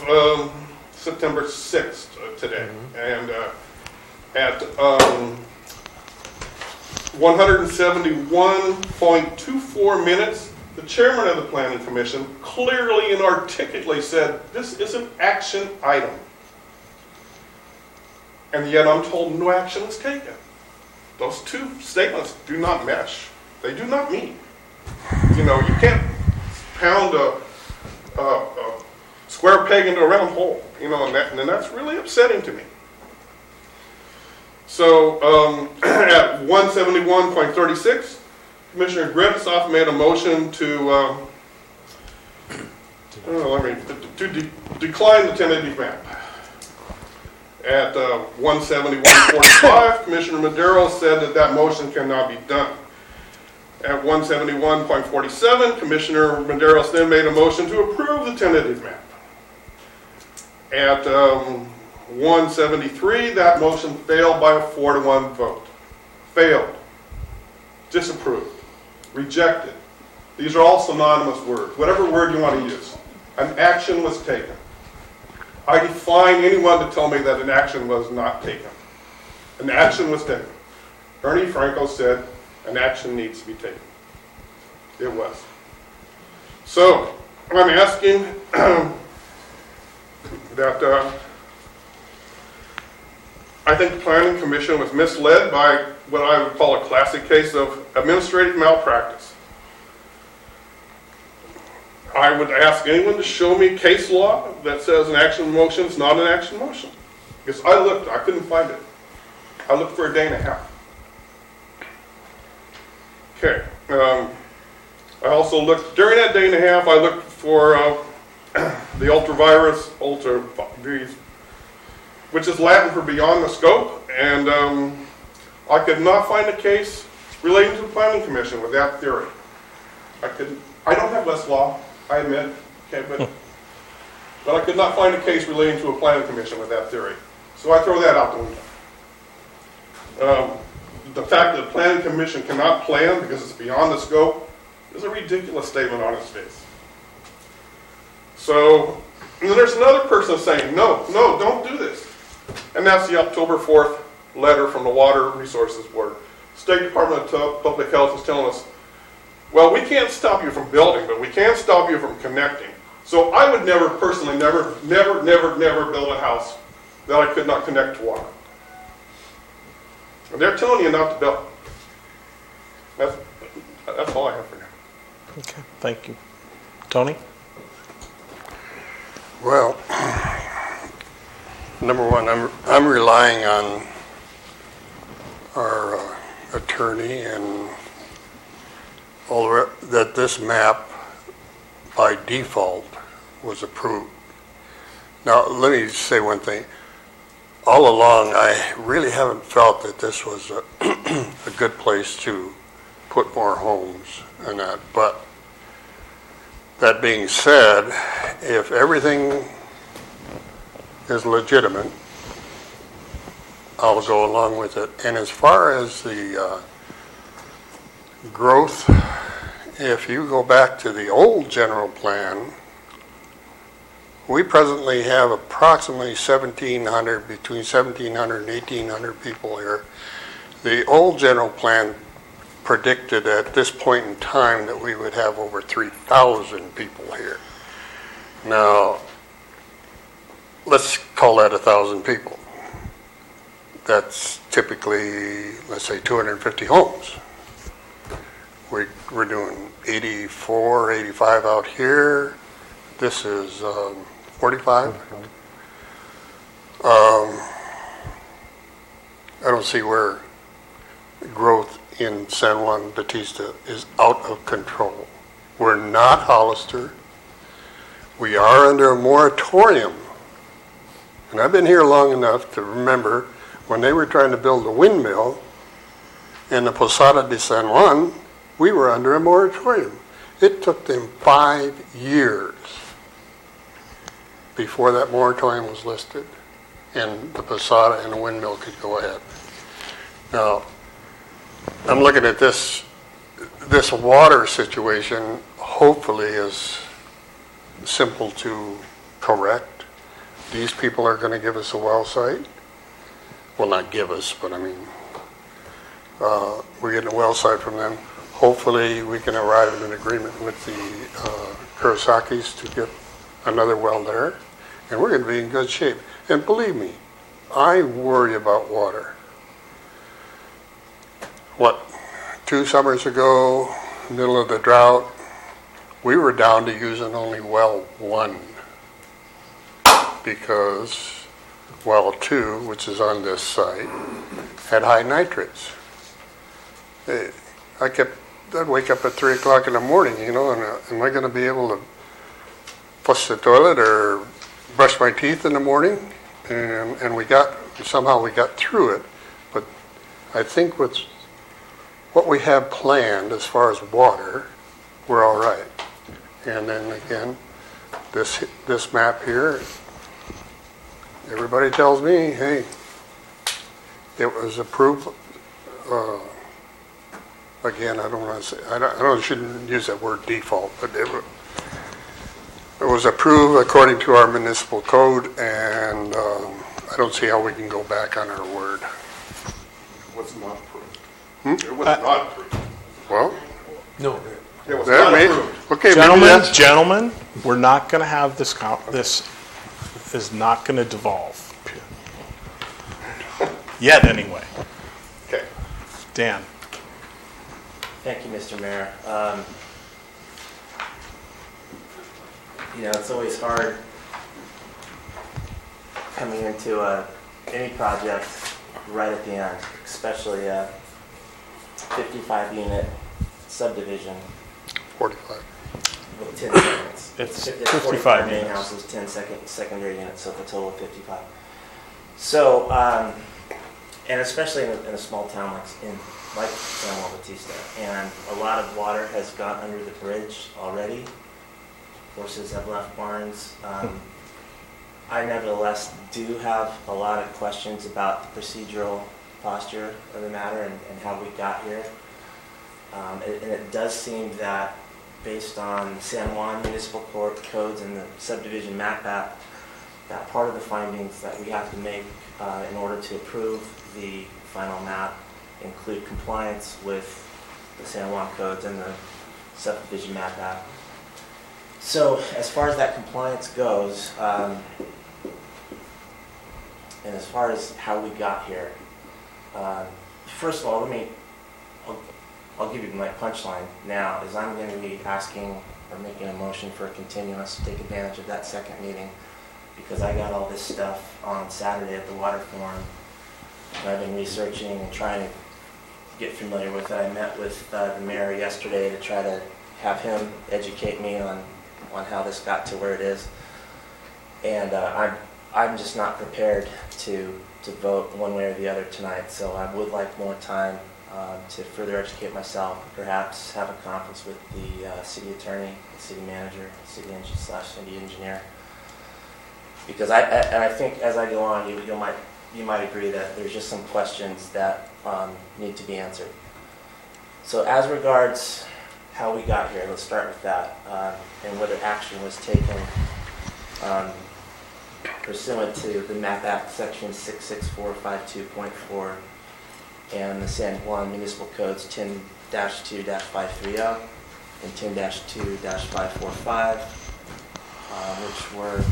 September 6th today, and at 171.24 minutes, the chairman of the Planning Commission clearly and articulately said, this is an action item. And yet I'm told no action was taken. Those two statements do not mesh. They do not meet. You know, you can't pound a square peg into a round hole. You know, and that's really upsetting to me. So at 171.36, Commissioner Griffiths made a motion to decline the tentative map. At 171.45, Commissioner Madero said that motion cannot be done. At 171.47, Commissioner Maderos then made a motion to approve the tentative map. At 173, that motion failed by a 4-1 vote. Failed. Disapproved. Rejected. These are all synonymous words. Whatever word you want to use. An action was taken. I defy anyone to tell me that an action was not taken. An action was taken. Ernie Franco said an action needs to be taken. It was. So, I'm asking that I think the Planning Commission was misled by what I would call a classic case of administrative malpractice. I would ask anyone to show me case law that says an action motion is not an action motion. Because I looked, I couldn't find it. I looked for a day and a half. Okay. I also looked, during that day and a half, I looked for the ultravirus, which is Latin for beyond the scope, and I could not find a case relating to the Planning Commission with that theory. I don't have Westlaw, I admit, okay, but I could not find a case relating to a Planning Commission with that theory. So I throw that out the window. The fact that the Planning Commission cannot plan because it's beyond the scope is a ridiculous statement on its face. So, and then there's another person saying, no, don't do this. And that's the October 4th letter from the Water Resources Board. State Department of Public Health is telling us, well, we can't stop you from building, but we can stop you from connecting. So I would never personally, never build a house that I could not connect to water. And they're telling you not to build. That's all I have for now. Okay, thank you. Tony? Well, number one, I'm relying on our attorney and all that this map by default was approved. Now, let me say one thing. All along, I really haven't felt that this was a good place to put more homes and that. But that being said, if everything is legitimate, I'll go along with it. And as far as the growth, if you go back to the old general plan, we presently have approximately 1,700, between 1,700 and 1,800 people here. The old general plan predicted at this point in time that we would have over 3,000 people here. Now, let's call that 1,000 people. That's typically, let's say, 250 homes. We're doing 84, 85 out here. This is 45. I don't see where growth in San Juan Bautista is out of control. We're not Hollister. We are under a moratorium. And I've been here long enough to remember when they were trying to build a windmill in the Posada de San Juan, we were under a moratorium. It took them 5 years before that moratorium was listed and the Posada and the windmill could go ahead. Now, I'm looking at this water situation, hopefully is simple to correct. These people are going to give us a well site. Well, not give us, but I mean, we're getting a well site from them. Hopefully we can arrive at an agreement with the Kurosakis to get another well there, and we're going to be in good shape. And believe me, I worry about water. What, 2 summers ago, middle of the drought, we were down to using only well 1 because well 2, which is on this site, had high nitrates. I'd wake up at 3 o'clock in the morning, and am I going to be able to flush the toilet or brush my teeth in the morning? And somehow we got through it. But I think with what we have planned as far as water, we're all right. And then again, this map here, everybody tells me, hey, it was approved. Again, I don't want to say, I shouldn't use that word default, but it was approved according to our municipal code, and I don't see how we can go back on our word. It was not approved. It was not approved. Well, No. It was not approved. okay, Gentlemen, we're not going to have this is not going to devolve. Yet, anyway. Okay. Dan. Thank you, Mr. Mayor. It's always hard coming into any project right at the end, especially a 55-unit subdivision 45. with 10 seconds. It's 45 main units. houses, 10 secondary units, so it's a total of 55. So, and especially in a small town like San Juan Bautista, and a lot of water has gone under the bridge already. Horses have left barns. I nevertheless do have a lot of questions about the procedural posture of the matter and how we got here. And it does seem that based on San Juan Municipal Codes and the subdivision map app, that part of the findings that we have to make in order to approve the final map include compliance with the San Juan codes and the subdivision map app. So as far as that compliance goes, and as far as how we got here, first of all, I'll give you my punchline now, is I'm going to be asking or making a motion for a continuance to take advantage of that second meeting, because I got all this stuff on Saturday at the water forum, and I've been researching and trying to get familiar with it. I met with the mayor yesterday to try to have him educate me on on how this got to where it is. And I'm just not prepared to vote one way or the other tonight, so I would like more time to further educate myself, perhaps have a conference with the city attorney, city manager, city engineer. Because I think as I go on, you might agree that there's just some questions that need to be answered. So as regards how we got here, let's start with that, and whether action was taken pursuant to the MAP Act Section 66452.4 and the San Juan Municipal Codes 10-2-530 and 10-2-545,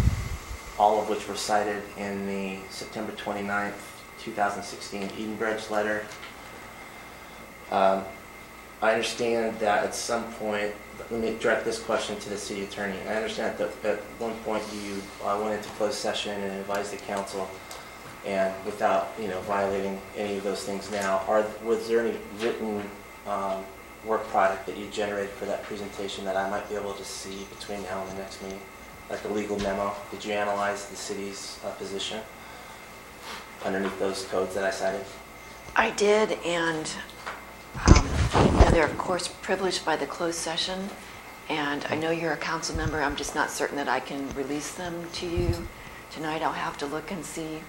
all of which were cited in the September 29th, 2016 Edenbridge letter. I understand that at some point, let me direct this question to the city attorney. I understand that at one point you went into closed session and advised the council, and without violating any of those things now, was there any written work product that you generated for that presentation that I might be able to see between now and the next meeting? Like a legal memo? Did you analyze the city's position underneath those codes that I cited? I did, and they're of course privileged by the closed session, and I know you're a council member. I'm just not certain that I can release them to you tonight. I'll have to look and see,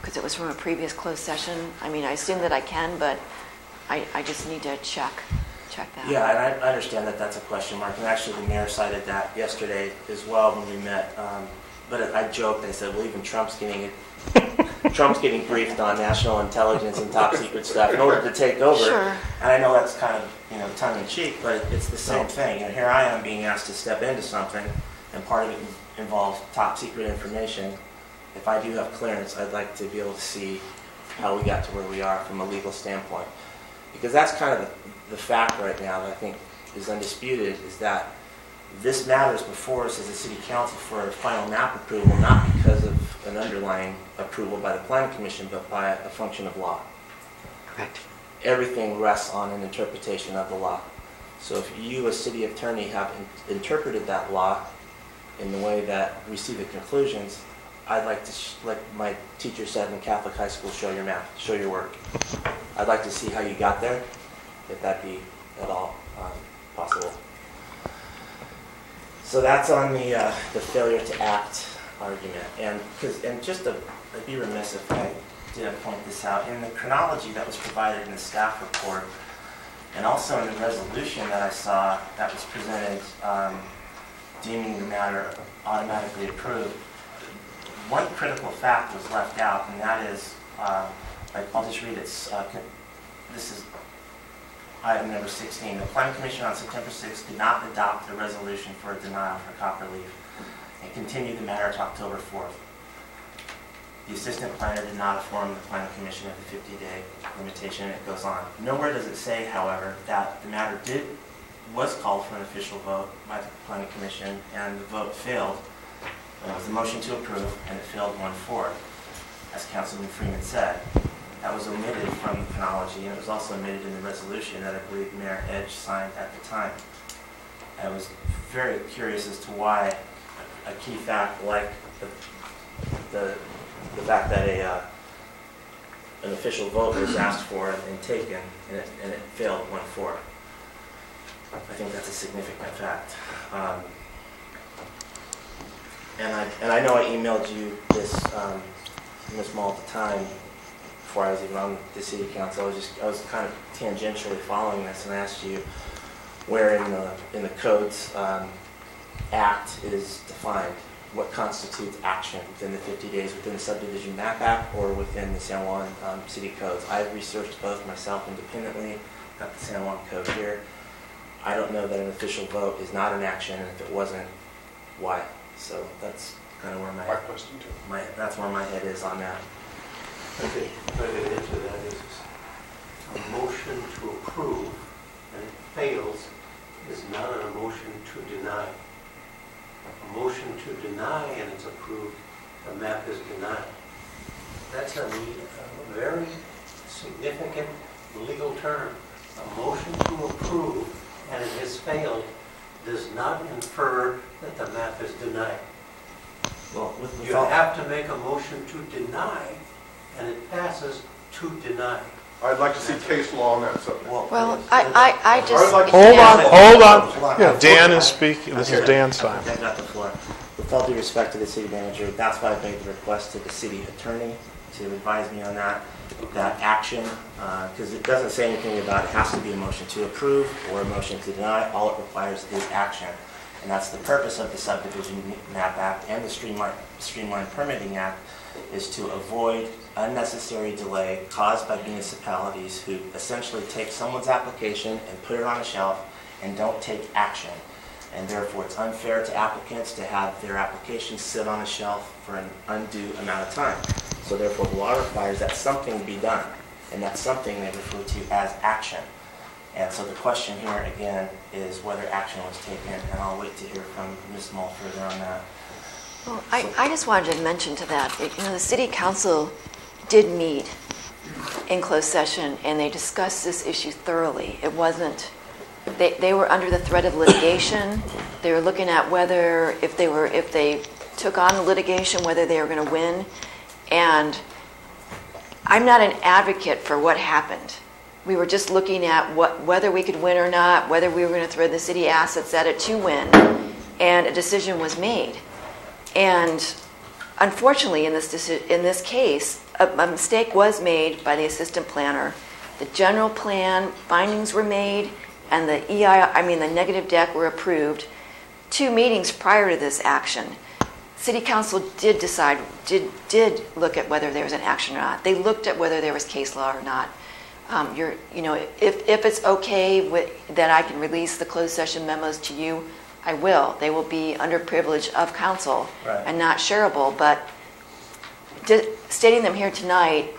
because it was from a previous closed session. I mean, I assume that I can, but I just need to check that. Yeah, and I understand that that's a question mark, and actually the mayor cited that yesterday as well when we met. But I joked, I said, well, even Trump's getting briefed on national intelligence and top secret stuff in order to take over. Sure. And I know that's kind of tongue in cheek, but it's the same thing. Here I am being asked to step into something, and part of it involves top secret information. If I do have clearance, I'd like to be able to see how we got to where we are from a legal standpoint, because that's kind of the fact right now that I think is undisputed, is that this matters before us as a city council for a final map approval, not because of an underlying approval by the planning commission, but by a function of law. Correct. Everything rests on an interpretation of the law. So if you, as city attorney, have interpreted that law in the way that we see the conclusions, I'd like to, like my teacher said in Catholic high school, show your math, show your work. I'd like to see how you got there, if that be at all possible. So that's on the failure to act argument. And I'd be remiss if I didn't point this out. In the chronology that was provided in the staff report, and also in the resolution that I saw that was presented deeming the matter automatically approved, one critical fact was left out, and that is, I'll just read it. This is item number 16. The Planning Commission on September 6th did not adopt a resolution for a denial for copper leaf and continued the matter to October 4th. The assistant planner did not inform the Planning Commission of the 50-day limitation, and it goes on. Nowhere does it say, however, that the matter was called for an official vote by the Planning Commission, and the vote failed. It was a motion to approve, and it failed 1-4, as Councilman Freeman said. That was omitted from the chronology, and it was also omitted in the resolution that I believe Mayor Edge signed at the time. I was very curious as to why a key fact like the fact that an official vote was asked for and taken, and it failed 1-4. I think that's a significant fact. And I know I emailed you this, Ms. Mull, at the time, before I was even on the city council. I was kind of tangentially following this, and I asked you where in the codes act is defined. What constitutes action within the 50 days, within the subdivision map act or within the San Juan city codes? I've researched both myself independently, got the San Juan code here. I don't know that an official vote is not an action, and if it wasn't, why? So that's kind of where my question too. That's where my head is on that. Okay, but to answer that is a motion to approve and it fails is not a motion to deny. A motion to deny and it's approved, the map is denied. That's a very significant legal term. A motion to approve and it has failed does not infer that the map is denied. Well, with You all, have to make a motion to deny, and it passes to deny. I'd like to see case law on that subject. Well, I just. I'd like to- Hold yeah. on, hold on. Yeah, Dan is speaking, this is Dan's time. I got the floor. With all due respect to the city manager, that's why I made the request to the city attorney to advise me on that action, because it doesn't say anything about it has to be a motion to approve or a motion to deny. All it requires is action. And that's the purpose of the Subdivision Map Act and the Streamlined Permitting Act, is to avoid unnecessary delay caused by municipalities who essentially take someone's application and put it on a shelf and don't take action. And therefore, it's unfair to applicants to have their applications sit on a shelf for an undue amount of time. So therefore, the law requires that something be done, and that something they refer to as action. And so the question here, again, is whether action was taken, and I'll wait to hear from Ms. Mull further on that. Well, I just wanted to mention to that, the city council did meet in closed session, and they discussed this issue thoroughly. It wasn't, they were under the threat of litigation. They were looking at whether, if they took on the litigation, whether they were going to win. And I'm not an advocate for what happened. We were just looking at whether we could win or not, whether we were going to throw the city assets at it to win, and a decision was made. And unfortunately, in this case, a mistake was made by the assistant planner. The general plan findings were made, and the the negative deck were approved 2 meetings prior to this action. City council did look at whether there was an action or not. They looked at whether there was case law or not. If it's okay that I can release the closed session memos to you, I will. They will be under privilege of council and not shareable. But stating them here tonight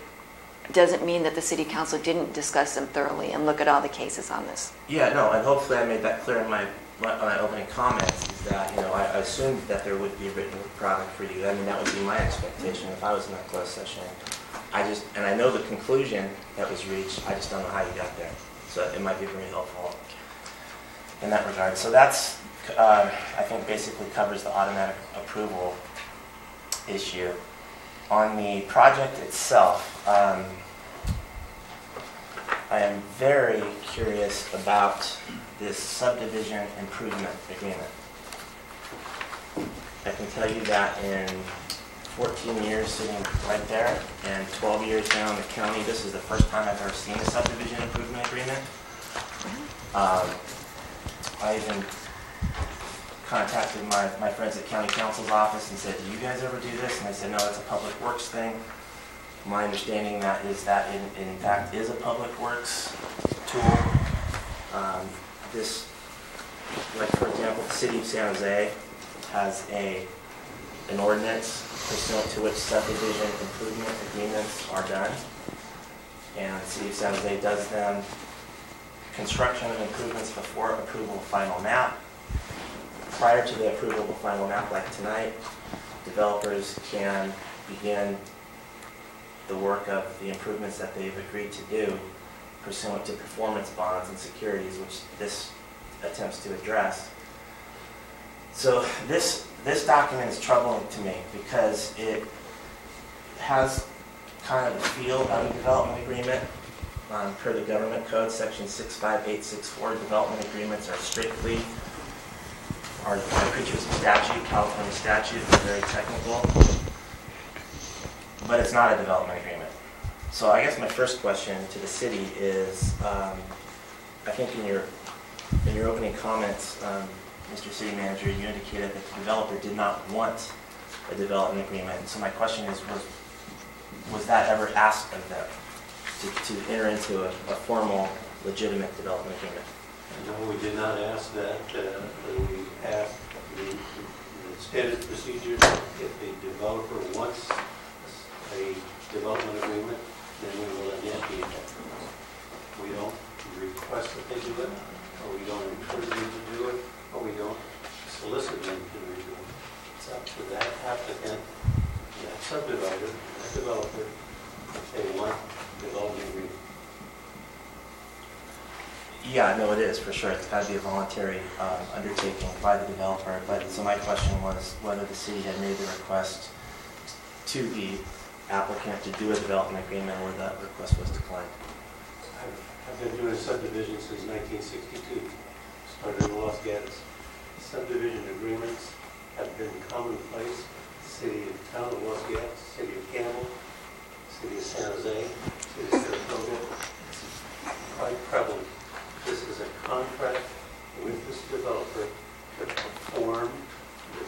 doesn't mean that the city council didn't discuss them thoroughly and look at all the cases on this. Yeah, no, and hopefully I made that clear in my opening comments, is that, I assumed that there would be a written product for you. I mean, that would be my expectation if I was in that closed session. And I know the conclusion that was reached, I just don't know how you got there. So it might be very helpful in that regard. So that's, I think, basically covers the automatic approval issue. On the project itself, I am very curious about this subdivision improvement agreement. I can tell you that in 14 years sitting right there and 12 years now in the county, this is the first time I've ever seen a subdivision improvement agreement. I even contacted my friends at county counsel's office and said, do you guys ever do this? And they said, no, it's a public works thing. My understanding is that in fact is a public works tool. This, like for example, the city of San Jose has an ordinance pursuant to which subdivision improvement agreements are done. And the city of San Jose does them construction of improvements before approval of final map. Prior to the approval of a final map like tonight, developers can begin the work of the improvements that they've agreed to do pursuant to performance bonds and securities, which this attempts to address. So this document is troubling to me because it has kind of the feel of a development agreement. Per the government code, section 65864, development agreements are strictly creatures of statute, California statute, very technical, but it's not a development agreement. So I guess my first question to the city is, I think in your opening comments, Mr. City Manager, you indicated that the developer did not want a development agreement. So my question is, was that ever asked of them to enter into a formal, legitimate development agreement? No, we did not ask that. We asked the standard procedure, if the developer wants a development agreement, then we will initiate that. We don't request that they do it, or we don't encourage them to do it, or we don't solicit them to do it. It's up to that applicant, that subdivider, that developer, if they want development agreement. Yeah, no, it is, for sure. It's got to be a voluntary undertaking by the developer. But so my question was whether the city had made the request to the applicant to do a development agreement, or that request was declined. I've been doing subdivisions since 1962, started in Los Gatos. Subdivision agreements have been commonplace. City of town of Los Gatos, city of Campbell, city of San Jose, city of Saratoga. It's quite prevalent. This is a contract with this developer to perform the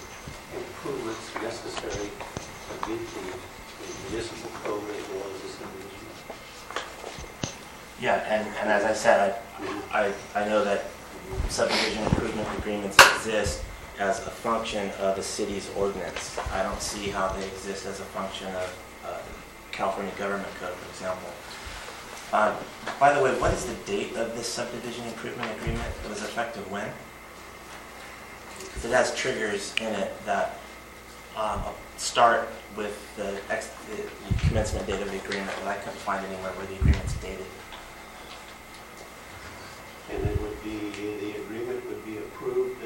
improvements necessary to meet the municipal code as well as the subdivision. Yeah, and as I said, I know that subdivision improvement agreements exist as a function of a city's ordinance. I don't see how they exist as a function of California Government Code, for example. By the way, what is the date of this subdivision improvement agreement? It was effective when? Because it has triggers in it that start with the commencement date of the agreement, but I couldn't find anywhere where the agreement's dated. And it would be, the agreement would be approved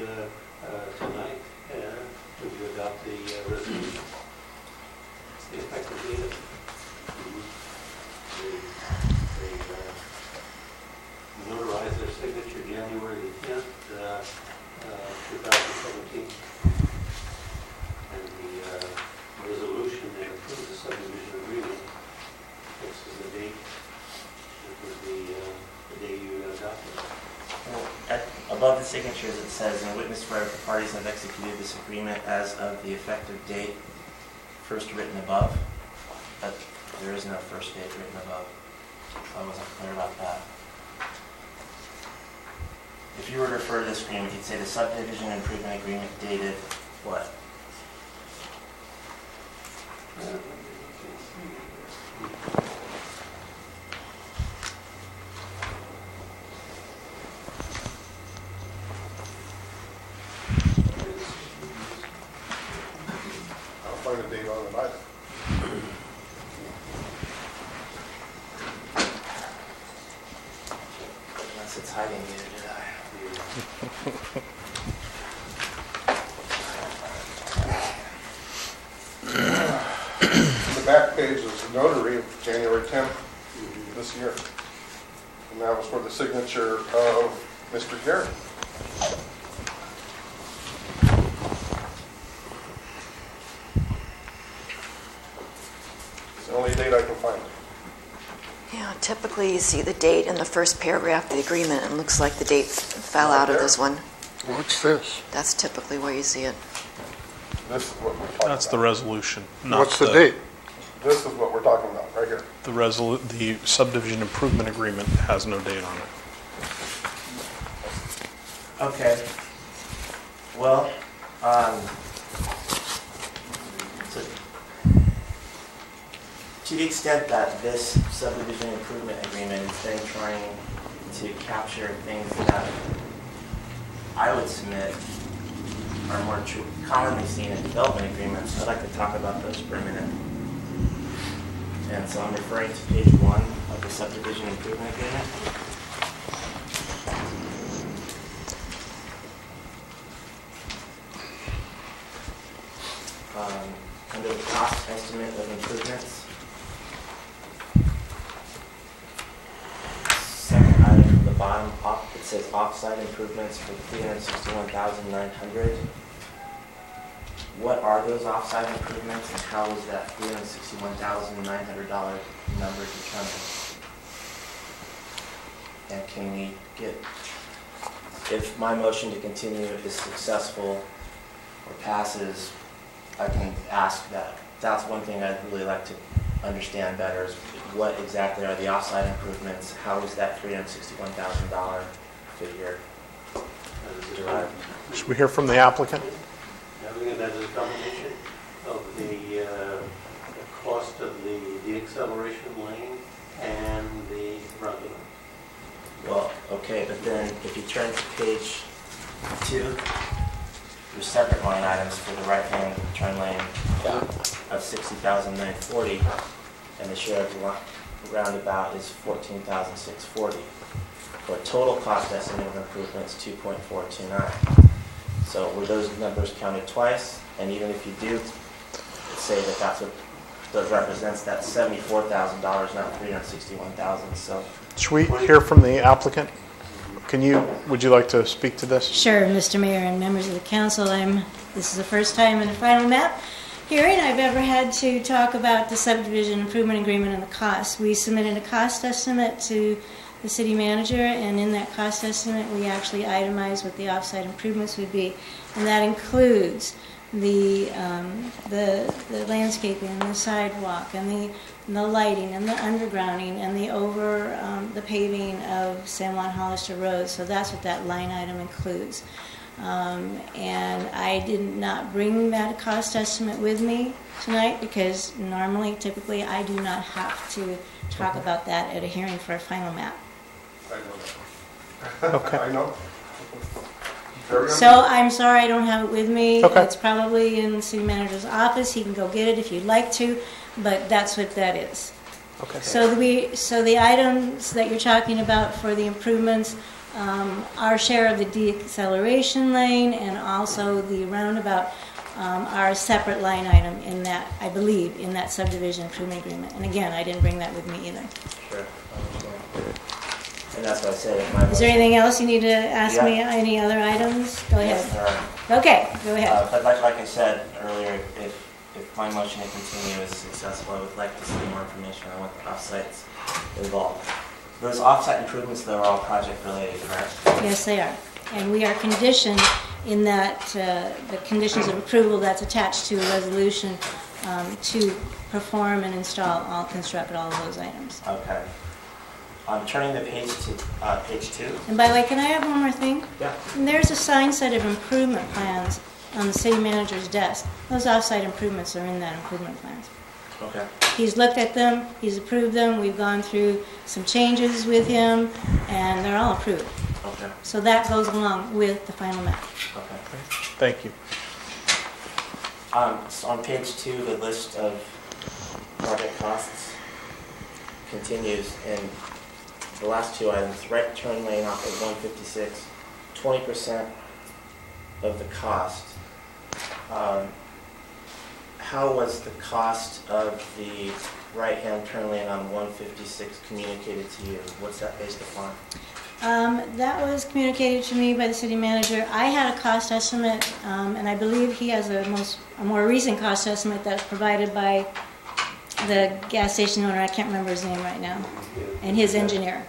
tonight. Would you adopt the resolution? It's the effective date of it. They notarized their signature January the 10th, 2017. And the resolution that approves the subdivision agreement fixes the date. It would be the day you adopted it. Well, above the signatures it says, "In witness where the parties have executed this agreement as of the effective date first written above." But there is no first date written above. I wasn't clear about that. If you were to refer to this agreement, you'd say the subdivision improvement agreement dated what? I'll find a date on it either. Unless it's hiding, neither did I. The back page is the notary of January 10th this year. And that was for the signature of Mr. Garrett. It's the only date I can find. Yeah, typically you see the date in the first paragraph of the agreement, and it looks like the date fell out of this one. What's this? That's typically where you see it. This is what we're talking That's the about. resolution. Not What's the date? This is what we're talking about, right here. The subdivision improvement agreement has no date on it. Okay. Well, so to the extent that this subdivision improvement agreement is then trying to capture things that I would submit are more commonly seen in development agreements, I'd like to talk about those for a minute. And so I'm referring to page 1 of the subdivision improvement agreement. Under the cost estimate of improvements, second item from the bottom, it says off-site improvements for $361,900. What are those off-site improvements, and how is that $361,900 number determined? And can we get, if my motion to continue is successful or passes, I can ask that. That's one thing I'd really like to understand better, is what exactly are the off-site improvements? How is that $361,000 figure derived? Should we hear from the applicant? Having that as a combination of the cost of the de-acceleration lane and the roundabout. Well, okay, but then if you turn to page 2, there's separate line items for the right-hand turn lane of $60,940, and the shared roundabout is $14,640. for a total cost estimate of improvements 2.429. So were those numbers counted twice? And even if you do say that that's what that represents, that $74,000, not $361,000. So Should we hear from the applicant? Would you like to speak to this? Sure, Mr. Mayor and members of the council. This is the first time in a final map hearing I've ever had to talk about the subdivision improvement agreement and the cost. We submitted a cost estimate to the city manager, and in that cost estimate we actually itemized what the off-site improvements would be, and that includes the landscaping and the sidewalk and the lighting and the undergrounding and the paving of San Juan Hollister Road. So that's what that line item includes. And I did not bring that cost estimate with me tonight because typically I do not have to talk about that at a hearing for a final map. I know that. Okay. I know. So I'm sorry I don't have it with me. Okay. It's probably in the city manager's office. He can go get it if you'd like to, but that's what that is. Okay. So the items that you're talking about for the improvements, our share of the deceleration lane and also the roundabout are a separate line item in that, I believe, in that subdivision improvement agreement. And again, I didn't bring that with me either. sure, I understand. And that's what I said. Is there anything else you need to ask Yeah. me? Any other items? Go ahead. Yes, there are. Okay, go ahead. But like I said earlier, if my motion to continue is successful, I would like to see more information on what the off-sites involved. Those off-site improvements, though, are all project related, correct? Yes, they are. And we are conditioned in that the conditions of approval that's attached to a resolution to perform and install construct all of those items. Okay. I'm turning the page to page 2. And by the way, can I have one more thing? Yeah. And there's a signed set of improvement plans on the city manager's desk. Those off-site improvements are in that improvement plans. Okay. He's looked at them, he's approved them, we've gone through some changes with him, and they're all approved. Okay. So that goes along with the final map. Okay. Thank you. So on page 2, the list of project costs continues, and the last two items, right turn lane off of 156, 20% of the cost. How was the cost of the right-hand turn lane on 156 communicated to you? What's that based upon? That was communicated to me by the city manager. I had a cost estimate, and I believe he has a more recent cost estimate that's provided by the gas station owner. I can't remember his name right now, and his engineer.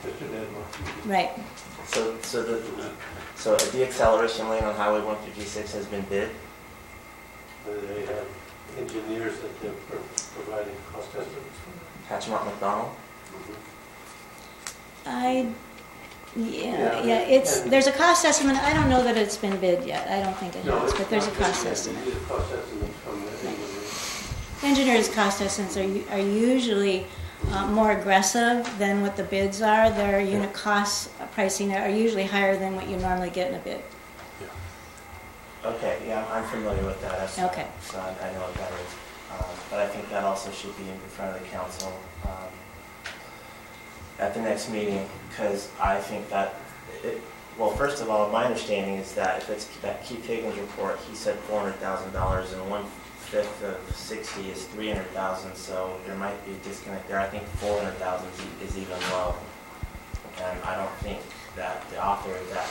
Right. So a de-acceleration lane on Highway 156 has been bid? They have engineers that they're providing cost estimates for. Hatchmark McDonald? There's a cost estimate. I don't know that it's been bid yet. I don't think it has, but there's a cost estimate. You get a cost estimate from the engineer. Engineers' cost estimates are usually more aggressive than what the bids are. Their unit cost pricing are usually higher than what you normally get in a bid. Okay, yeah, I'm familiar with that estimate. Okay. So I know what that is. But I think that also should be in front of the council at the next meeting, because I think that, well, first of all, my understanding is that if it's that Keith Higgins report, he said $400,000 and 1/5 of 60 is 300,000, so there might be a disconnect there. I think 400,000 is even low. And I don't think that the author of that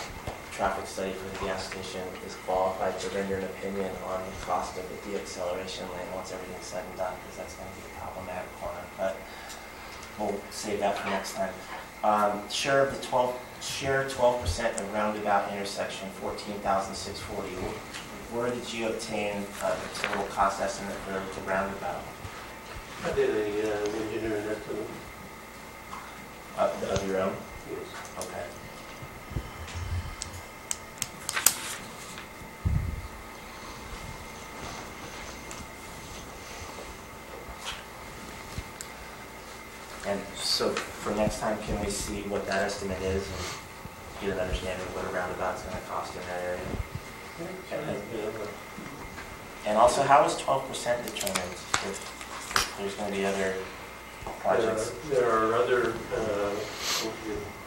traffic study for the gas station is qualified to render an opinion on the cost of the de-acceleration lane once everything's said and done, because that's going to be a problematic corner. But we'll save that for next time. Share 12% of roundabout intersection, 14,640. Where did you obtain the total cost estimate for the roundabout? I did an engineering estimate. Of your own? Yes. Okay. And so for next time, can we see what that estimate is and get an understanding of what a roundabout's going to cost in that area? And also, how is 12% determined if there's going to be other projects. There are other,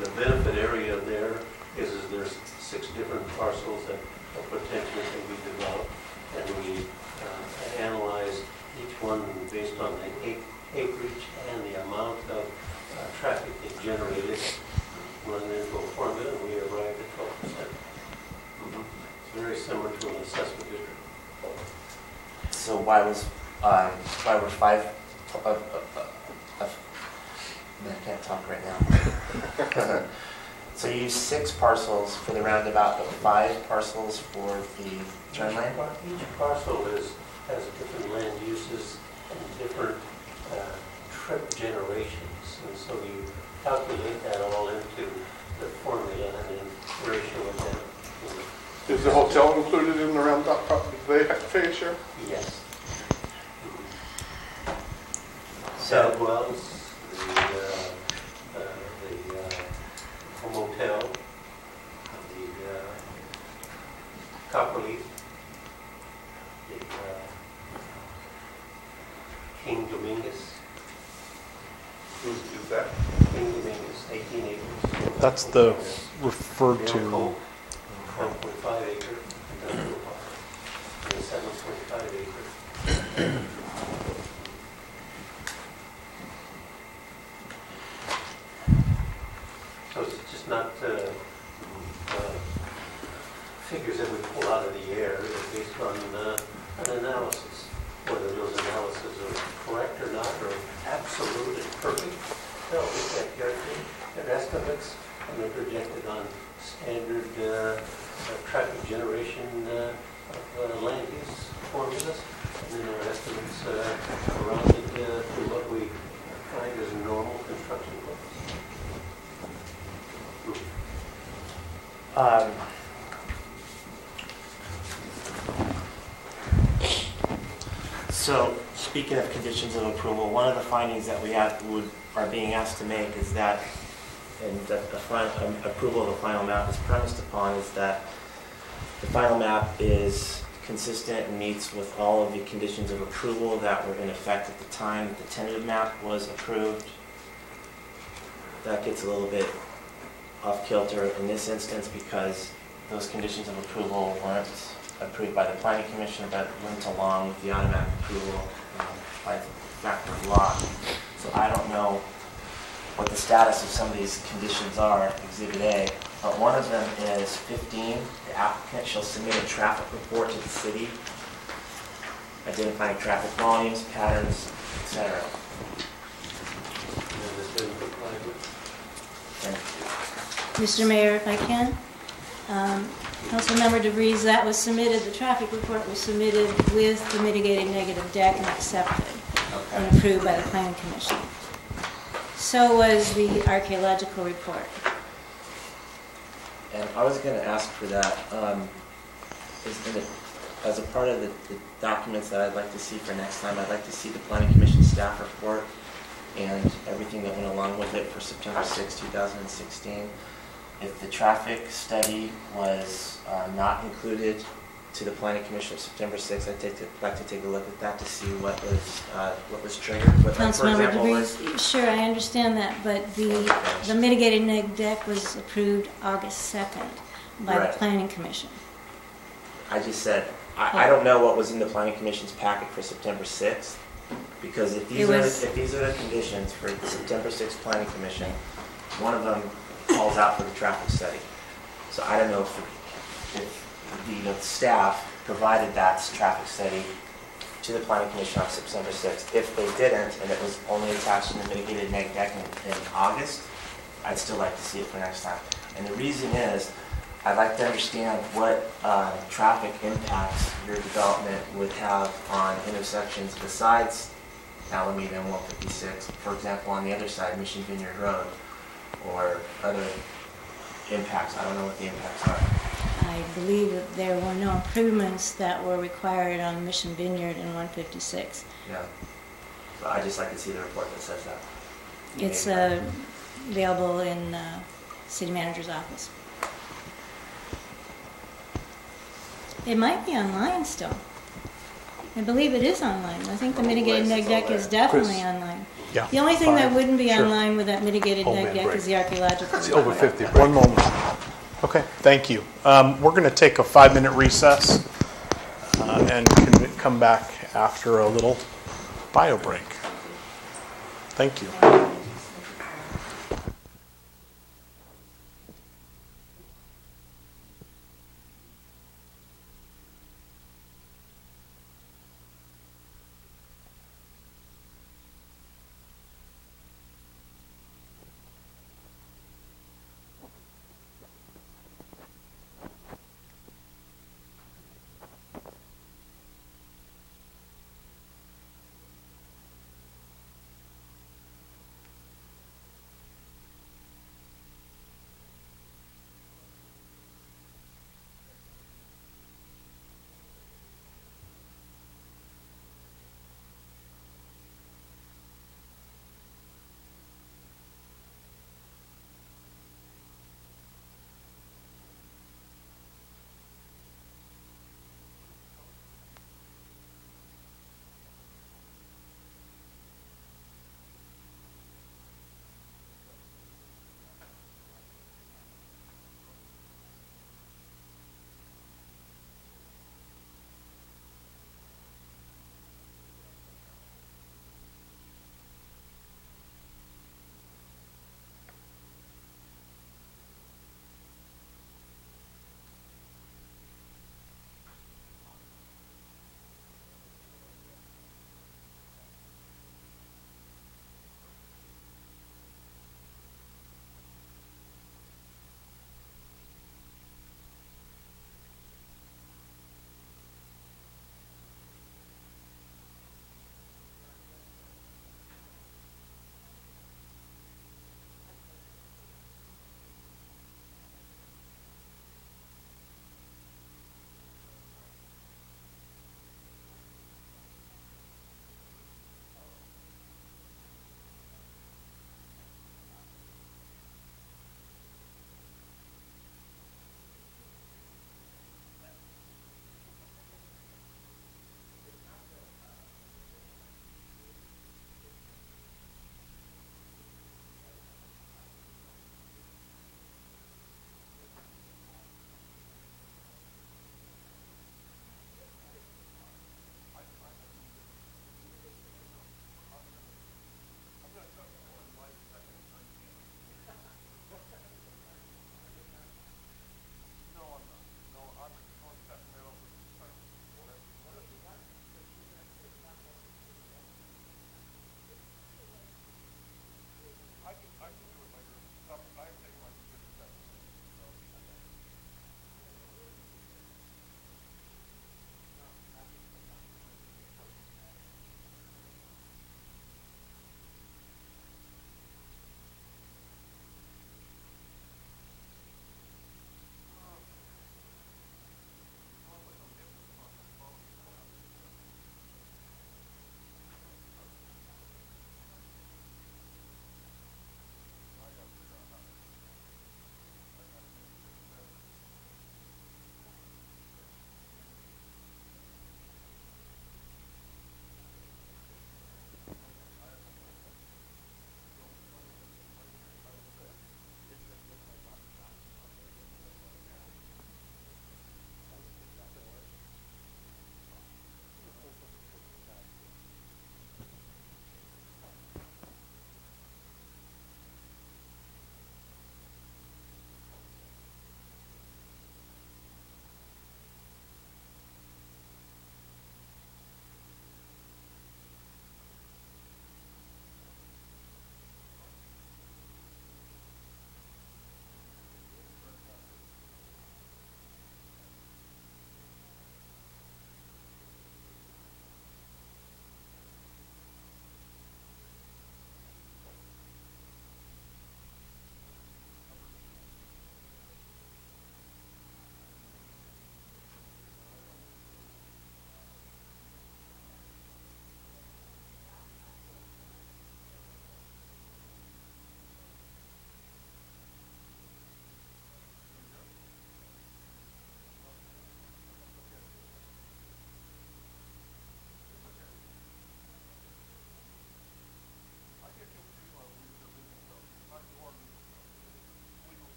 the benefit area there is there's 6 different parcels that potentially can be developed, and we analyze each one based on the acreage and the amount of traffic it generated, run into a formula, and we arrive at 12%. It's very similar to an assessment district. So why were 5, I can't talk right now. So you use 6 parcels for the roundabout, but 5 parcels for the turn lane? Each parcel has different land uses and different trip generations, and so you calculate that all into the formula and then ratio it down. Is the hotel included in the roundabout property? Do they pay a share? Yes. So, As well as the motel, the Copperleaf, the King Dominguez. Who's that? King Dominguez, 18 acres. That's the referred to. 1.5 acre industrial park, and 7.5 acre. So it's just not figures that we pull out of the air. They're based on an analysis. Whether those analyses are correct or not, or absolute and perfect, no, we can't guarantee. They're estimates, and they're projected on standard traffic generation of land use formulas, and then our estimates around it to what we find as normal construction levels. So, speaking of conditions of approval, one of the findings that we are being asked to make is that, and that the approval of the final map is premised upon, is that the final map is consistent and meets with all of the conditions of approval that were in effect at the time that the tentative map was approved. That gets a little bit off kilter in this instance because those conditions of approval weren't approved by the Planning Commission, but went along with the automatic approval by factor of law. So I don't know what the status of some of these conditions are, Exhibit A, but one of them is 15. The applicant shall submit a traffic report to the city, identifying traffic volumes, patterns, etc. Mr. Mayor, if I can. Councilmember DeVries, that was submitted, the traffic report was submitted with the mitigated negative deck and accepted and approved by the Planning Commission. So was the archaeological report. And I was going to ask for that. As a part of the documents that I'd like to see for next time, I'd like to see the Planning Commission staff report and everything that went along with it for September 6, 2016. If the traffic study was not included to the Planning Commission of September 6th, I'd like to take a look at that to see what was triggered. Councilmember DeVries, sure, I understand that, but the mitigated neg deck was approved August 2nd by the Planning Commission. I just said, I don't know what was in the Planning Commission's packet for September 6th, because if these are the conditions for the September 6th Planning Commission, one of them calls out for the traffic study. So I don't know if the staff provided that traffic study to the Planning Commission on September 6th. If they didn't, and it was only attached in the mitigated neg deck in August, I'd still like to see it for next time. And the reason is, I'd like to understand what traffic impacts your development would have on intersections besides Alameda and 156. For example, on the other side, Mission Vineyard Road, or other impacts. I don't know what the impacts are. I believe that there were no improvements that were required on Mission Vineyard and 156. Yeah. So I'd just like to see the report that says that. It's available in City Manager's office. It might be online still. I believe it is online. I think the mitigated neg deck is definitely Chris. online. Yeah. The only thing that 5. wouldn't be Sure. online with that mitigated Oh, neg man, deck break. is the archaeological. It's over 50. break. One moment. Okay, thank you. We're going to take a 5-minute recess and come back after a little bio break. Thank you.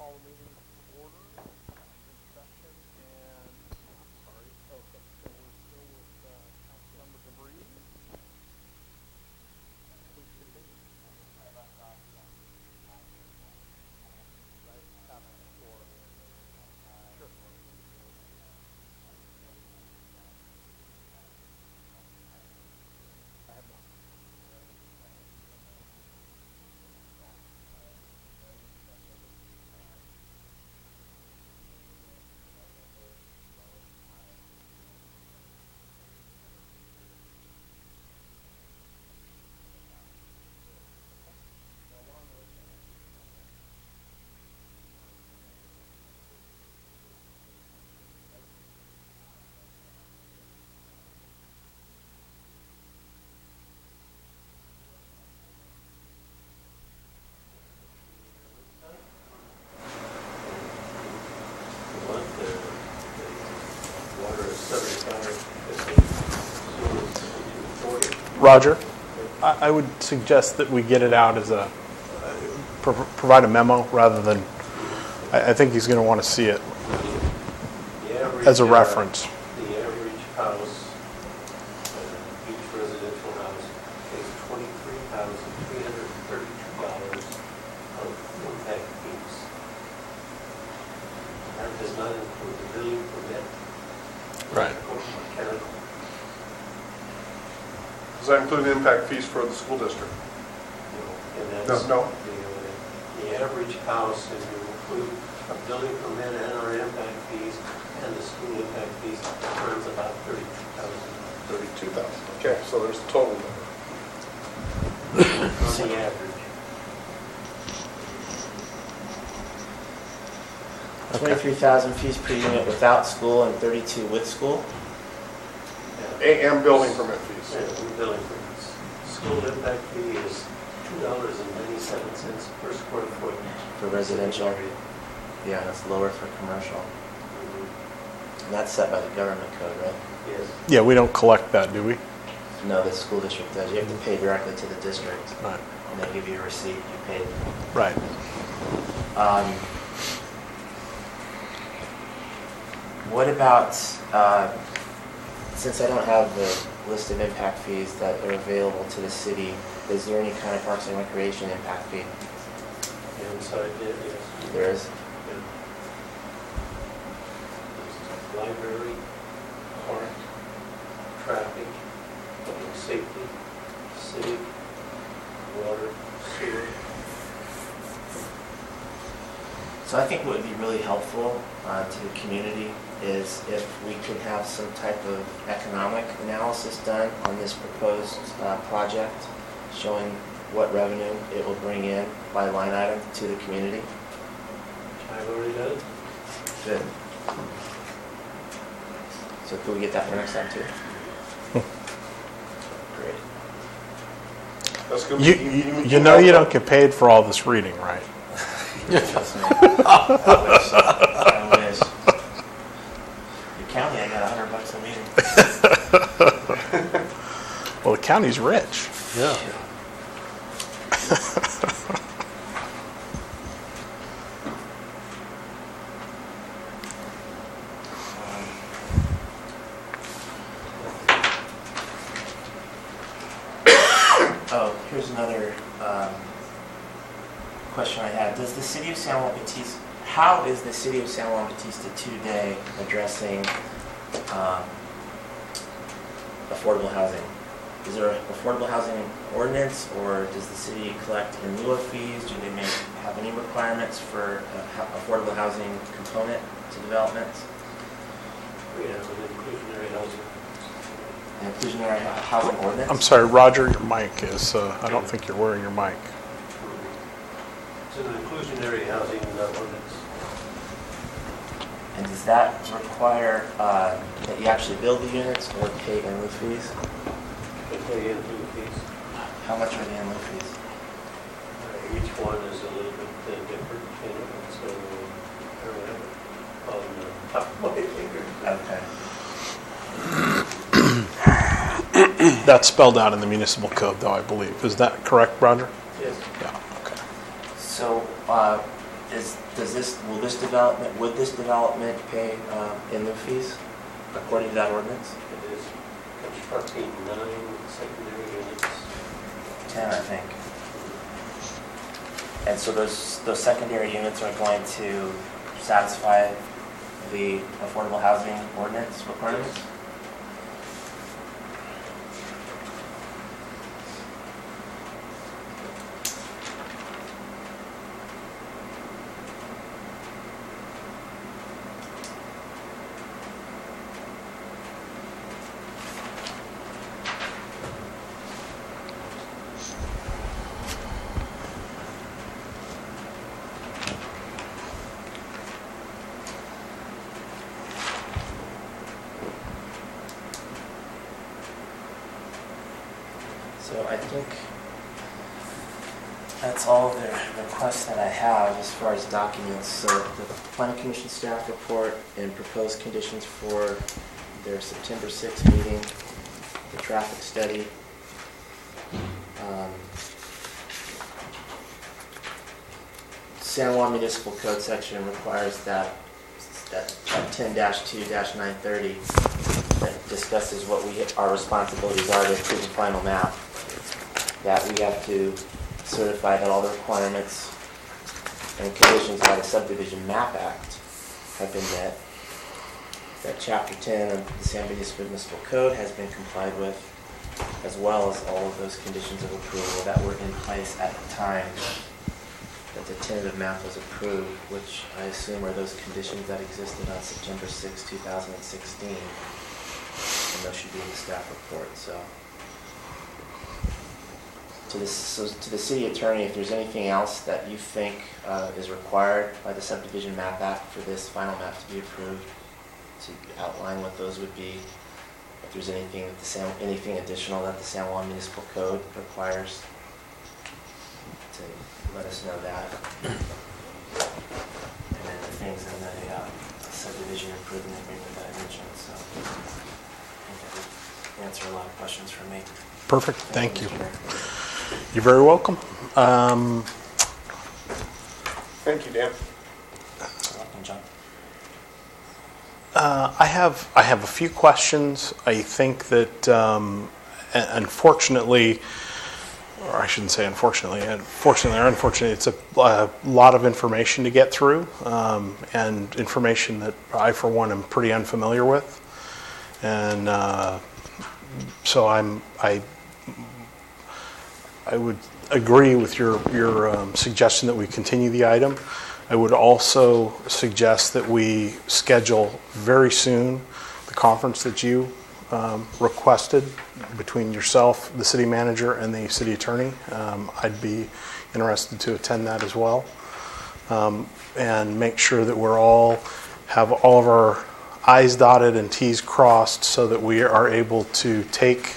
call the meeting to order. In session, and I'm sorry. Okay, so we're still with Councilmember DeVries. Please continue. Right, tap the floor. Sure. I have not. Roger, I would suggest that we get it out as a, provide a memo rather than, I think he's going to want to see it as a reference. The average house, each residential house, pays $23,332 of impact fees. That does not include the building permit. Right. Or mechanical. Does that include impact fees for the school district? And that's No. the average house, if you include a building permit and our impact fees and the school impact fees, runs about $32,000. 32,000. Okay, so there's the total number. On the average. 23,000 fees per unit without school and 32 with school. And building permit fees. And building permits. School impact fee is $2.97 per square foot. For residential. Yeah, that's lower for commercial. And that's set by the government code, right? Yes. Yeah, we don't collect that, do we? No, the school district does. You have to pay directly to the district. Right. And they give you a receipt, you paid. Right. What about, since I don't have the list of impact fees that are available to the city, is there any kind of Parks and Recreation impact fee? Inside there, yes. There is? Library, park, traffic, public safety, civic, water, sewer. So I think what would be really helpful to the community is if we could have some type of economic analysis done on this proposed project, showing what revenue it will bring in by line item to the community. I've already done it. Good. So could we get that for next time too? Great. That's gonna be You know you don't get paid for all this reading, right? Trust me. I wish. The county, I got $100 a meeting. Well, the county's rich. Yeah. Oh, here's another question I have. Does the city of San Juan Bautista, how is the city of San Juan Bautista today addressing affordable housing? Is there an affordable housing ordinance, or does the city collect in lieu of fees? Do they have any requirements for affordable housing component to developments? We have an inclusionary housing. An inclusionary housing ordinance? I'm sorry, Roger, your mic is, I don't think you're wearing your mic. It's an inclusionary housing ordinance. And does that require that you actually build the units or pay in lieu fees? They pay in lieu fees. How much are the in lieu fees? Each one is a little bit different, so I don't have it on the top of my finger. Okay. That's spelled out in the municipal code, though, I believe. Is that correct, Roger? Yes. Yeah, okay. So would this development pay in lieu fees according to that ordinance? It is constructing 9 secondary units. 10, I think. And so those secondary units are going to satisfy the affordable housing ordinance requirements? So I think that's all the requests that I have as far as documents. So the Planning Commission staff report and proposed conditions for their September 6th meeting, the traffic study, San Juan Municipal Code section requires that 10-2-930 that discusses what our responsibilities are to approve the final map. That we have to certify that all the requirements and conditions by the Subdivision Map Act have been met. That Chapter 10 of the San Luis Municipal Code has been complied with, as well as all of those conditions of approval that were in place at the time that the tentative map was approved, which I assume are those conditions that existed on September 6, 2016. And those should be in the staff report. So to the city attorney, if there's anything else that you think is required by the Subdivision Map Act for this final map to be approved, to outline what those would be. If there's anything anything additional that the San Juan Municipal Code requires, to let us know that. And then the things in the subdivision improvement agreement that I mentioned. So I think that would answer a lot of questions for me. Perfect, thank you. You're very welcome. Thank you, Dan. Welcome, John. I have a few questions. I think that unfortunately, or I shouldn't say unfortunately, fortunately or unfortunately, it's a lot of information to get through, and information that I, for one, am pretty unfamiliar with. And so I would agree with your suggestion that we continue the item. I would also suggest that we schedule very soon the conference that you requested between yourself, the city manager, and the city attorney. I'd be interested to attend that as well, and make sure that we're have all of our I's dotted and T's crossed so that we are able to take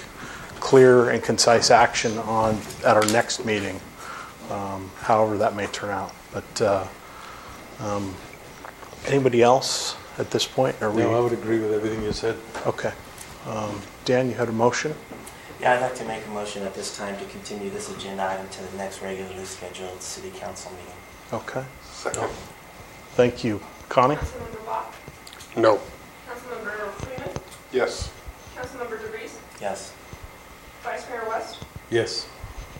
clear and concise action at our next meeting, however that may turn out. But anybody else at this point? No, I would agree with everything you said. Okay. Dan, you had a motion? Yeah, I'd like to make a motion at this time to continue this agenda item to the next regularly scheduled city council meeting. Okay. Second. Thank you. Connie? Councilmember Bach. No. Councilmember Freeman. Yes. Councilmember DeVries. Yes. Vice Mayor West. Yes.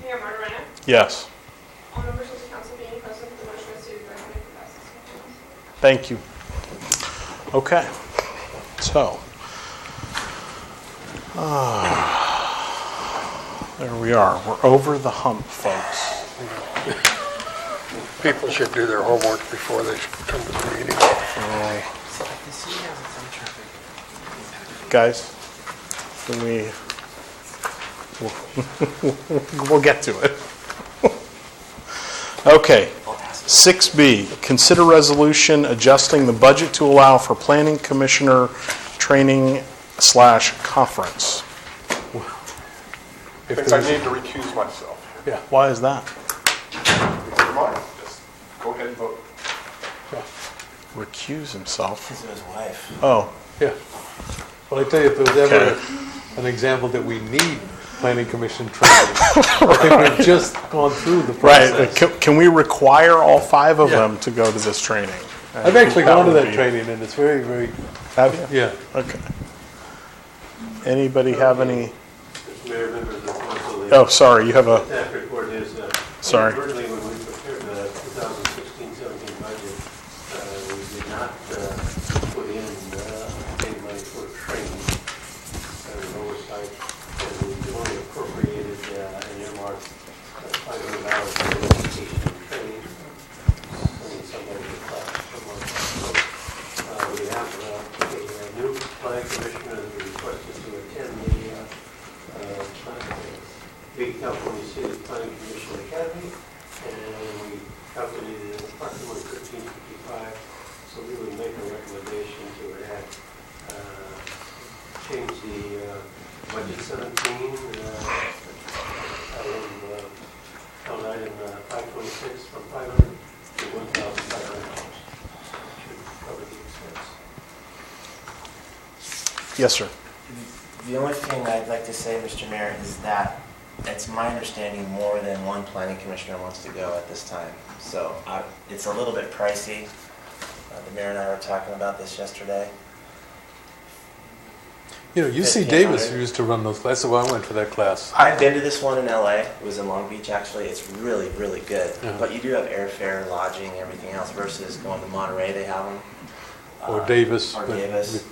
Mayor Martirena. Yes. All members of the council being present, the motion is to recommend the passes. Thank you. Okay. So, there we are. We're over the hump, folks. People should do their homework before they come to the meeting. Guys, we'll get to it. Okay. 6B, consider resolution adjusting the budget to allow for planning commissioner training /conference. I think I need to recuse myself. Yeah. Why is that? Never mind. Just go ahead and vote. Recuse himself. Because of his wife. Oh. Yeah. Well, I tell you, if there was ever an example that we need planning commission training. I think we've just gone through the process. Right, can we require all 5 of them to go to this training? I've actually gone to would that be- training, and it's very, very, Have you? yeah. Okay. Anybody have any, Mr. Mayor, members of the council. oh, sorry, you have a, Staff report is, Sorry. originally when we prepared the 2016-17 budget, we did not put in any money for training. An oversight, and we only appropriated and earmarked $500 for education and training. And somebody we have a new planning commissioner that we requested to attend the Big California City Planning Commission Academy, and we calculated approximately 1355. So we would make a recommendation to add, change the budget 17 on item 526 from 500 to $1,500. Should cover the expense. yes, sir. The only thing I'd like to say, Mr. Mayor, is that it's my understanding more than one planning commissioner wants to go at this time. So it's a little bit pricey. The mayor and I were talking about this yesterday. You know, UC Davis used to run those classes, well, I went to that class. I've been to this one in LA. It was in Long Beach, actually. It's really, really good. But you do have airfare, lodging, everything else versus going to Monterey. They have them. Or Davis. Or Davis.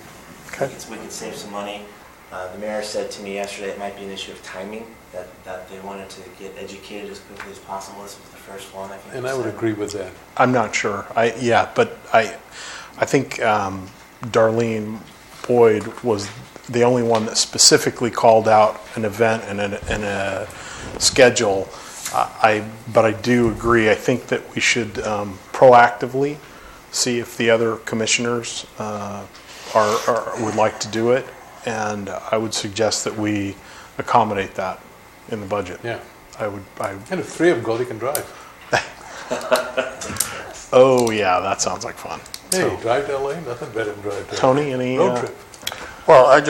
Okay. We could save some money. The mayor said to me yesterday it might be an issue of timing, that they wanted to get educated as quickly as possible. This was the first one, I think. And I would agree with that. I'm not sure. But I think Darlene Boyd was the only one that specifically called out an event and a schedule. But I do agree. I think that we should proactively see if the other commissioners would like to do it, and I would suggest that we accommodate that in the budget. Yeah. And if 3 of them go, they can drive. Oh, yeah, that sounds like fun. Hey, drive to LA, nothing better than drive to Tony, any road trip. Well, I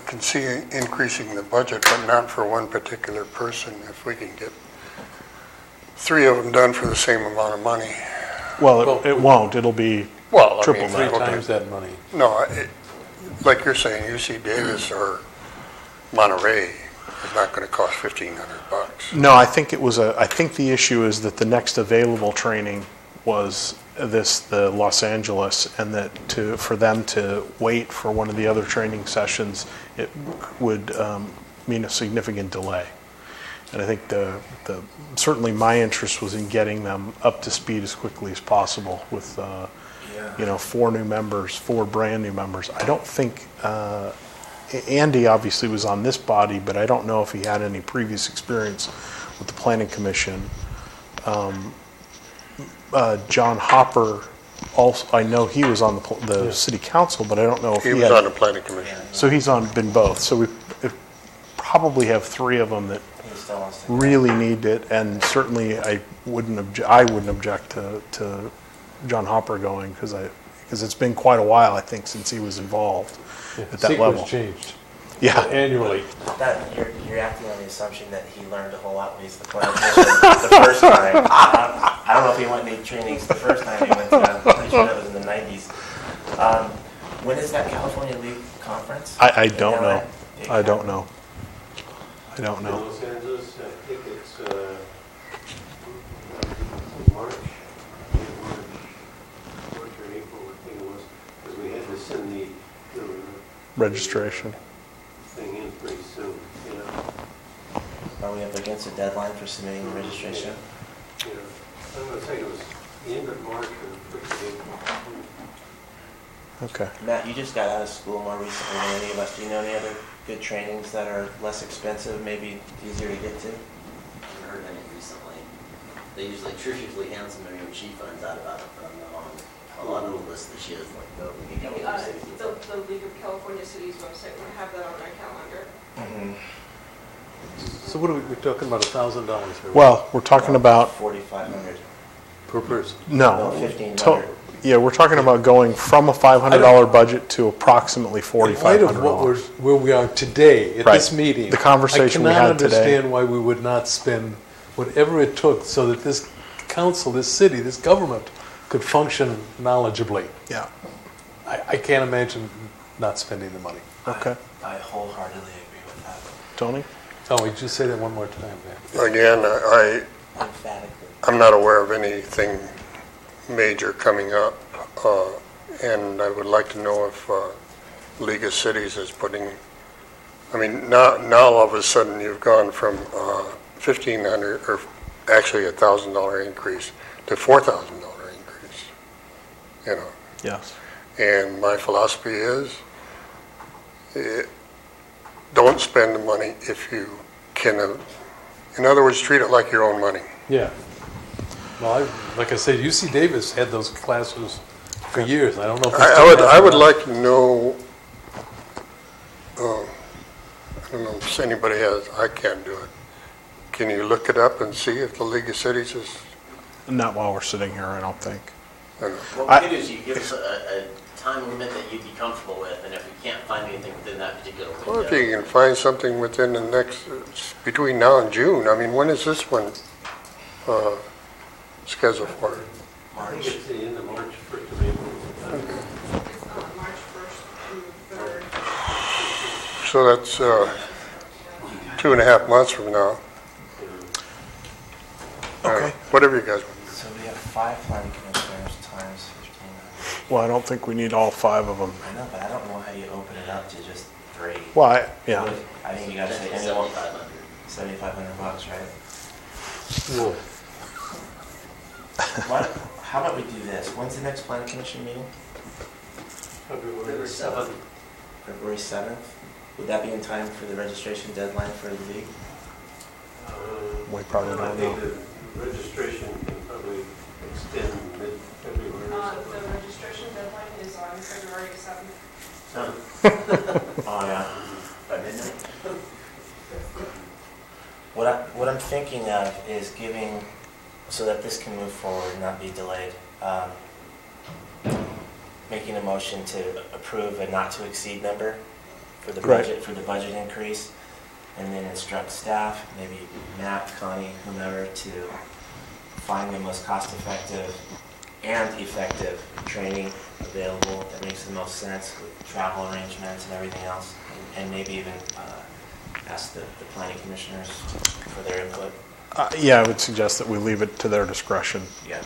can see increasing the budget, but not for one particular person. If we can get 3 of them done for the same amount of money. Well, it won't. It'll be triple three that. times that money. No, like you're saying, UC Davis or Monterey is not going to cost $1,500. No, I think I think the issue is that the next available training was the Los Angeles, and that for them to wait for one of the other training sessions, it would mean a significant delay. And I think certainly my interest was in getting them up to speed as quickly as possible with 4 new members, 4 brand new members. I don't think Andy obviously was on this body, but I don't know if he had any previous experience with the Planning Commission. John Hopper, also, I know he was on the City Council, but I don't know if he was on the Planning Commission. So he's been both. So we probably have 3 of them that really need it, and certainly I wouldn't object to John Hopper going, because it's been quite a while, I think, since he was involved at that level. Sequence changed. Yeah. Annually. You're acting on the assumption that he learned a whole lot when he's the planning commissioner the first time. I don't know if he went any trainings the first time he went to. I'm pretty sure that was in the 90s. When is that California League conference? I don't know. I don't know. In Los Angeles, I think it's March or April, I think it was, because we had to send the Registration. thing in pretty soon, Are we up against a deadline for submitting the registration? I'm going to say it was the end of March or first of April. Okay. Matt, you just got out of school more recently than any of us. Do you know any other good trainings that are less expensive, maybe easier to get to? I haven't heard any recently. Trish usually hands them when she finds out about it, but I'm not on a lot of the list that she has, like the League of California Cities. The League of California Cities website, we have that on our calendar. Mm-hmm. So what are we're talking about $1,000 here? Well, we're talking about 4,500 per person. no. 1,500. Yeah, we're talking about going from a $500 budget to approximately In light of $4,500. where we are today at Right. this meeting. The conversation we had I cannot today. understand why we would not spend whatever it took so that this council, this city, this government could function knowledgeably. Yeah, I can't imagine not spending the money. okay. I wholeheartedly agree with that. Tony? Oh, you just say that one more time, man. Again, Emphatically. I'm not aware of anything major coming up, and I would like to know if League of Cities is putting, I mean, now all of a sudden you've gone from $1,500, or actually $1,000 increase to $4,000 increase, you know. Yes. And my philosophy is, don't spend the money if you can, in other words, treat it like your own money. Yeah. Well, like I said, UC Davis had those classes for years. I don't know if they still have I would them. like to know, I don't know if anybody has, I can't do it. Can you look it up and see if the League of Cities is, Not while we're sitting here, I don't think. I don't know. What we could do is you give us a time limit that you'd be comfortable with, and if we can't find anything within that particular window. Well, if you can find something within the next, between now and June, I mean, when is this one scheduled for? I think it's the end of March, 1st of April. It's March 1st through 3rd. So that's 2.5 months from now. Okay. Whatever you guys want. So we have 5 planning commissioners times 1,500. Well, I don't think we need all 5 of them. I know, but I don't know how you open it up to just 3. Well, yeah. I think you gotta say That's anyone, $7,500. $7,500, right? How about we do this? When's the next planning commission meeting? February 7th. February 7th? Would that be in time for the registration deadline for the league? We probably I don't think know. the registration can probably extend mid-February. The registration deadline is on February 7th. Oh, yeah. By midnight? What I'm thinking of is giving, so that this can move forward and not be delayed, making a motion to approve a not-to-exceed number for the Right. budget, for the budget increase, and then instruct staff, maybe Matt, Connie, whomever, to find the most cost-effective and effective training available that makes the most sense with travel arrangements and everything else, and maybe even ask the planning commissioners for their input. Yeah, I would suggest that we leave it to their discretion. Yeah.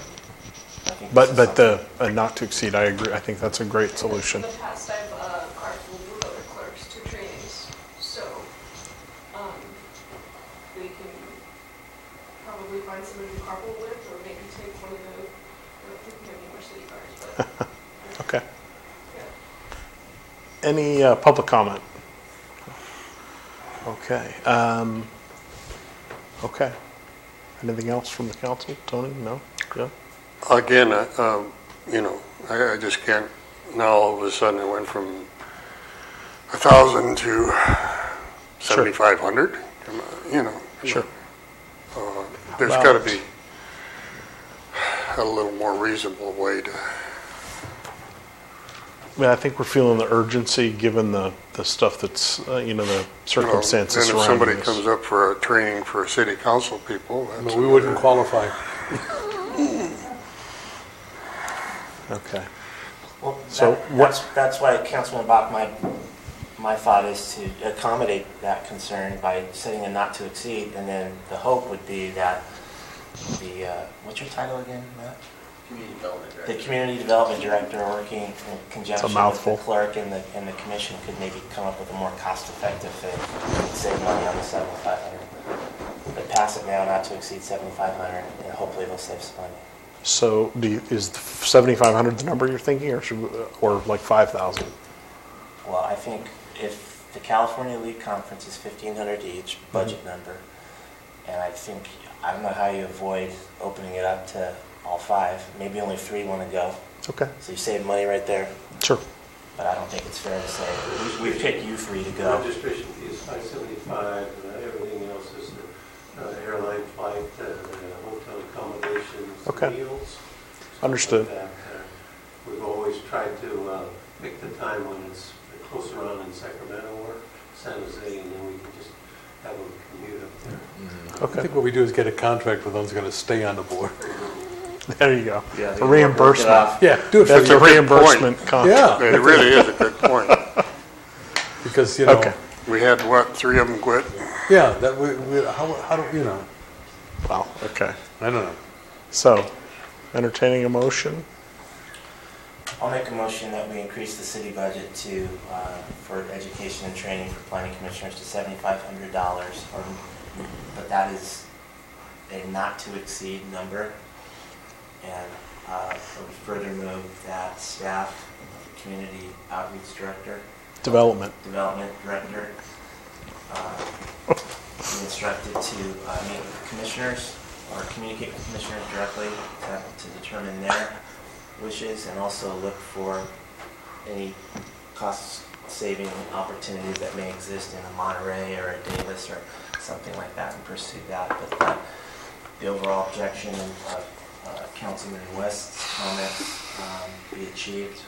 I think But this is the not to exceed, I agree. I think that's a great solution. In the past, I've carpooled with other clerks to trainings, so we can probably find somebody to carpool with, or maybe take one of the, I don't think we have any more city cars, but Okay. yeah. Any public comment? Okay. Okay. Anything else from the council? Tony? No? Joe? Again, you know, I just can't, now all of a sudden it went from 1,000 to 7,500, you know. Sure. There's got to be a little more reasonable way to, I mean, I think we're feeling the urgency given the stuff that's, the circumstances and if surrounding somebody this. comes up for a training for city council people, that's No, we wouldn't qualify. Okay. Well, So that's why, Councilman Bach, my thought is to accommodate that concern by setting a not to exceed, and then the hope would be that what's your title again, Matt? Community Development The Director. Community Development Director, working in conjunction with the mouthful. clerk and the commission, could maybe come up with a more cost-effective fit and save money on the 7,500. But pass it now, not to exceed 7,500, and hopefully they'll save some money. So is 7,500 the number you're thinking, or like 5,000? Well, I think if the California League Conference is 1,500 each, budget number, and I don't know how you avoid opening it up to all 5. Maybe only 3 want to go. Okay. So you save money right there. Sure. But I don't think it's fair to say, we pick you 3 to The go. registration fee is $575, everything else is the airline flight, the hotel accommodations, Okay. meals. Understood. Like that. we've always tried to pick the time when it's closer on in Sacramento or San Jose, and then we can just have them commute up there. I Okay, think what we do is get a contract with those who's going to stay on the board. there you go. Yeah, A reimbursement. Yeah, do it for That's a the reimbursement contract. Yeah, It really is a good point. because, you know, Okay. We had, what, 3 of them quit? yeah, that how do, you know, Wow, okay. I don't know. So, entertaining a motion? I'll make a motion that we increase the city budget to, for education and training for planning commissioners to $7,500, but that is a not to exceed number. And I would further move that staff, community outreach director, Development. development director, be instructed to meet with commissioners or communicate with commissioners directly to determine their wishes and also look for any cost-saving opportunities that may exist in a Monterey or a Davis or something like that and pursue that. But the overall objection of Councilman West's comments be achieved,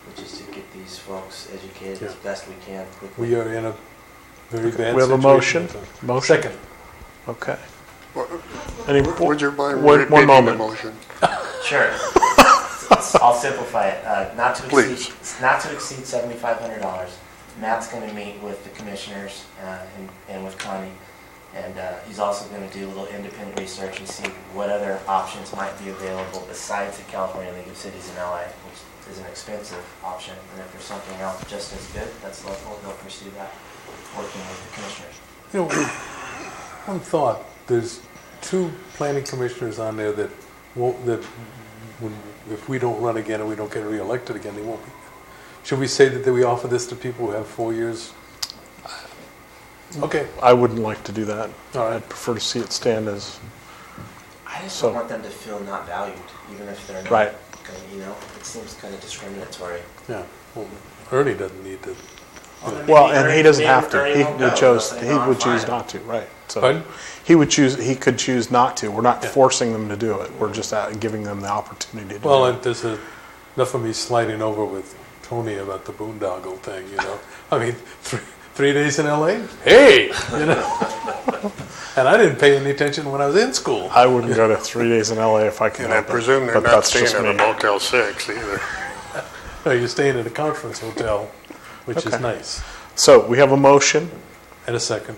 which is to get these folks educated as best we can quickly. We are in a very bad situation. We have a motion? Motion? Second. Okay. Any, Would you mind one repeating the moment. motion? Sure. I'll simplify it. Not to Please. exceed $7,500. Matt's going to meet with the commissioners and with Connie, and he's also going to do a little independent research and see what other options might be available besides the California League of Cities in LA, which is an expensive option. And if there's something else just as good that's local, they'll pursue that, working with the commissioners. You know, one thought, there's 2 planning commissioners on there that won't, that if we don't run again and we don't get reelected again, they won't be. Should we say that we offer this to people who have 4 years? Okay. I wouldn't like to do that. All right. I'd prefer to see it stand as, I just So- don't want them to feel not valued, even if they're not. Right. You know, it seems kind of discriminatory. Yeah, well, Ernie doesn't need to. well, and he doesn't have to. He won't would go, choose, but he I'm would choose fine. not to, right. So Pardon? he could choose not to. We're not forcing them to do it. We're just giving them the opportunity to do Well, it. and there's enough of me sliding over with Tony about the boondoggle thing, you know. I mean, 3 days in LA? Hey! You know? And I didn't pay any attention when I was in school. I wouldn't go to 3 days in LA if I could And I help it, presume they're but not that's staying just at a me. Motel 6 either. No, you're staying at a conference hotel, which is Okay. nice. So we have a motion. And a second.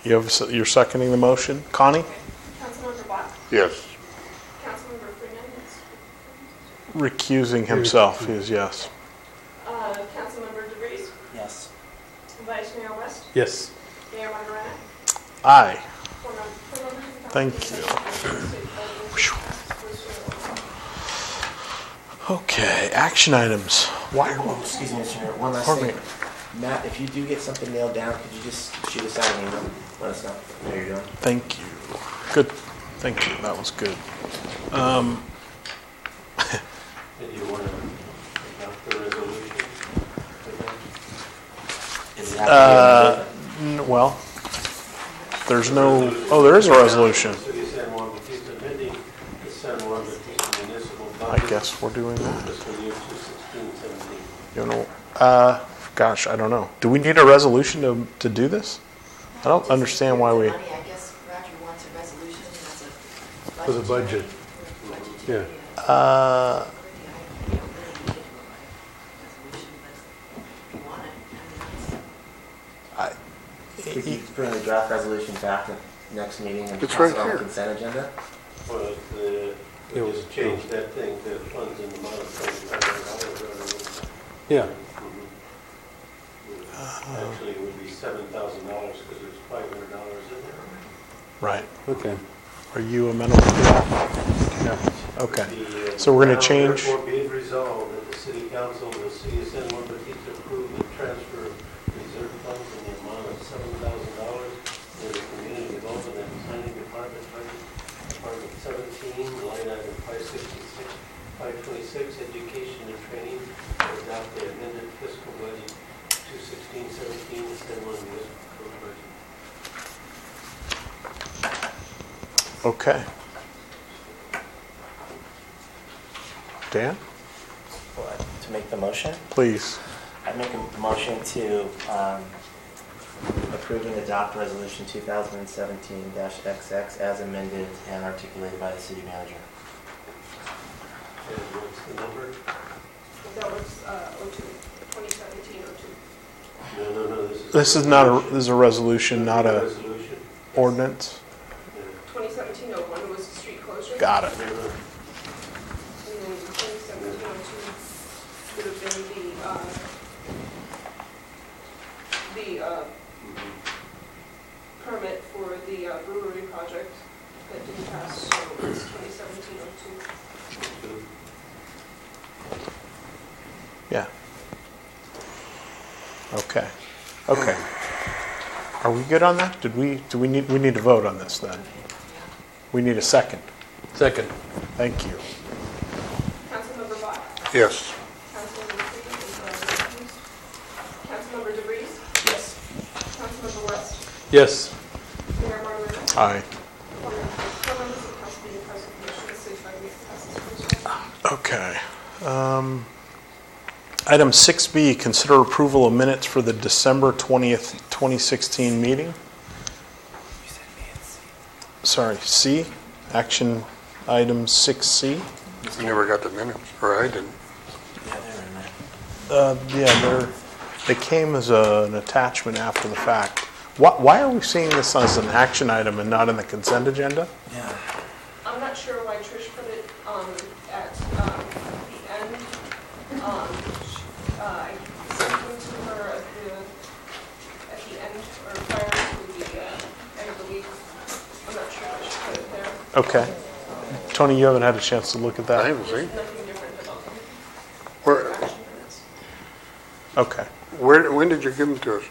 You're seconding the motion. Connie? Councilmember Bach, Yes. Councilmember Freeman, Recusing himself, he is yes. Councilmember DeVries, Yes. Vice Mayor West, Yes. Mayor Margareta, Aye. four members of the Thank council. Okay, action items. Why? Oh, excuse me, Mr. Mayor, one last Pardon thing. Matt, if you do get something nailed down, could you just shoot us out an email? Let us know how you're doing. Thank you. Good. Thank you. That was good. And you want to adopt the resolution? Is it have to be amended? Well, there's no, there is a resolution. City of San Juan Bautista amending the San Juan Bautista municipal I budget. guess we're doing that. Fiscal year 2016-17. You know, gosh, I don't know. Do we need a resolution to do this? I don't understand why we, I guess Roger wants a resolution as a For the budget. Yeah. We can bring the draft resolution back to next meeting and It's pass right it on the here. consent agenda. But we just changed that thing to funds in the amount of $7,500. Yeah. Actually, it would be $7,000 because there's $500 in there. right. Okay. Are you amenable to that? Yeah. Okay. The, So we're gonna now change- Therefore, be it resolved that the city council of the city of San Juan Bautista approve the transfer of reserve funds in the amount of $7,000 in the community development and planning department budget, Department 17, line item 566, 526, education and training, to adopt the amended fiscal budget 2016-17 San Juan Municipal Code budget. Okay. Dan? make the motion. Please. I make a motion to approve and adopt Resolution 2017-XX as amended and articulated by the city manager. And what's the number? That was 02, 2017-02. No, This is not a, this is a resolution, not a resolution. ordinance. 2017-01 was the street closure. Got it. And then 2017-02 would have been the permit for the brewery project that didn't pass, so it's 2017-02. Yeah. Okay. Okay. Are we good on that? Do we need to vote on this then? We need a second. Second. Thank you. Councilmember Bott. Yes. Councilmember Freeman is recused. Councilmember DeVries. Yes. Councilmember West. Yes. Mayor Marlena. Aye. Four members of the council being present, motion is stated by the passes first reading. Okay. Item 6B, consider approval of minutes for the December 20th, 2016 meeting. Sorry, C, action item 6C. I never got the minutes, or I didn't. Yeah, they're in there. Yeah, they came as an attachment after the fact. Why are we seeing this as an action item and not in the consent agenda? Yeah. I'm not sure why Trish put it at the end. I sent them to her at the end or prior to the end of the week. I'm not sure why she put it there. Okay. Tony, you haven't had a chance to look at I that? haven't seen. There's nothing different about them. Where, Action minutes. Okay. when did you give them to us?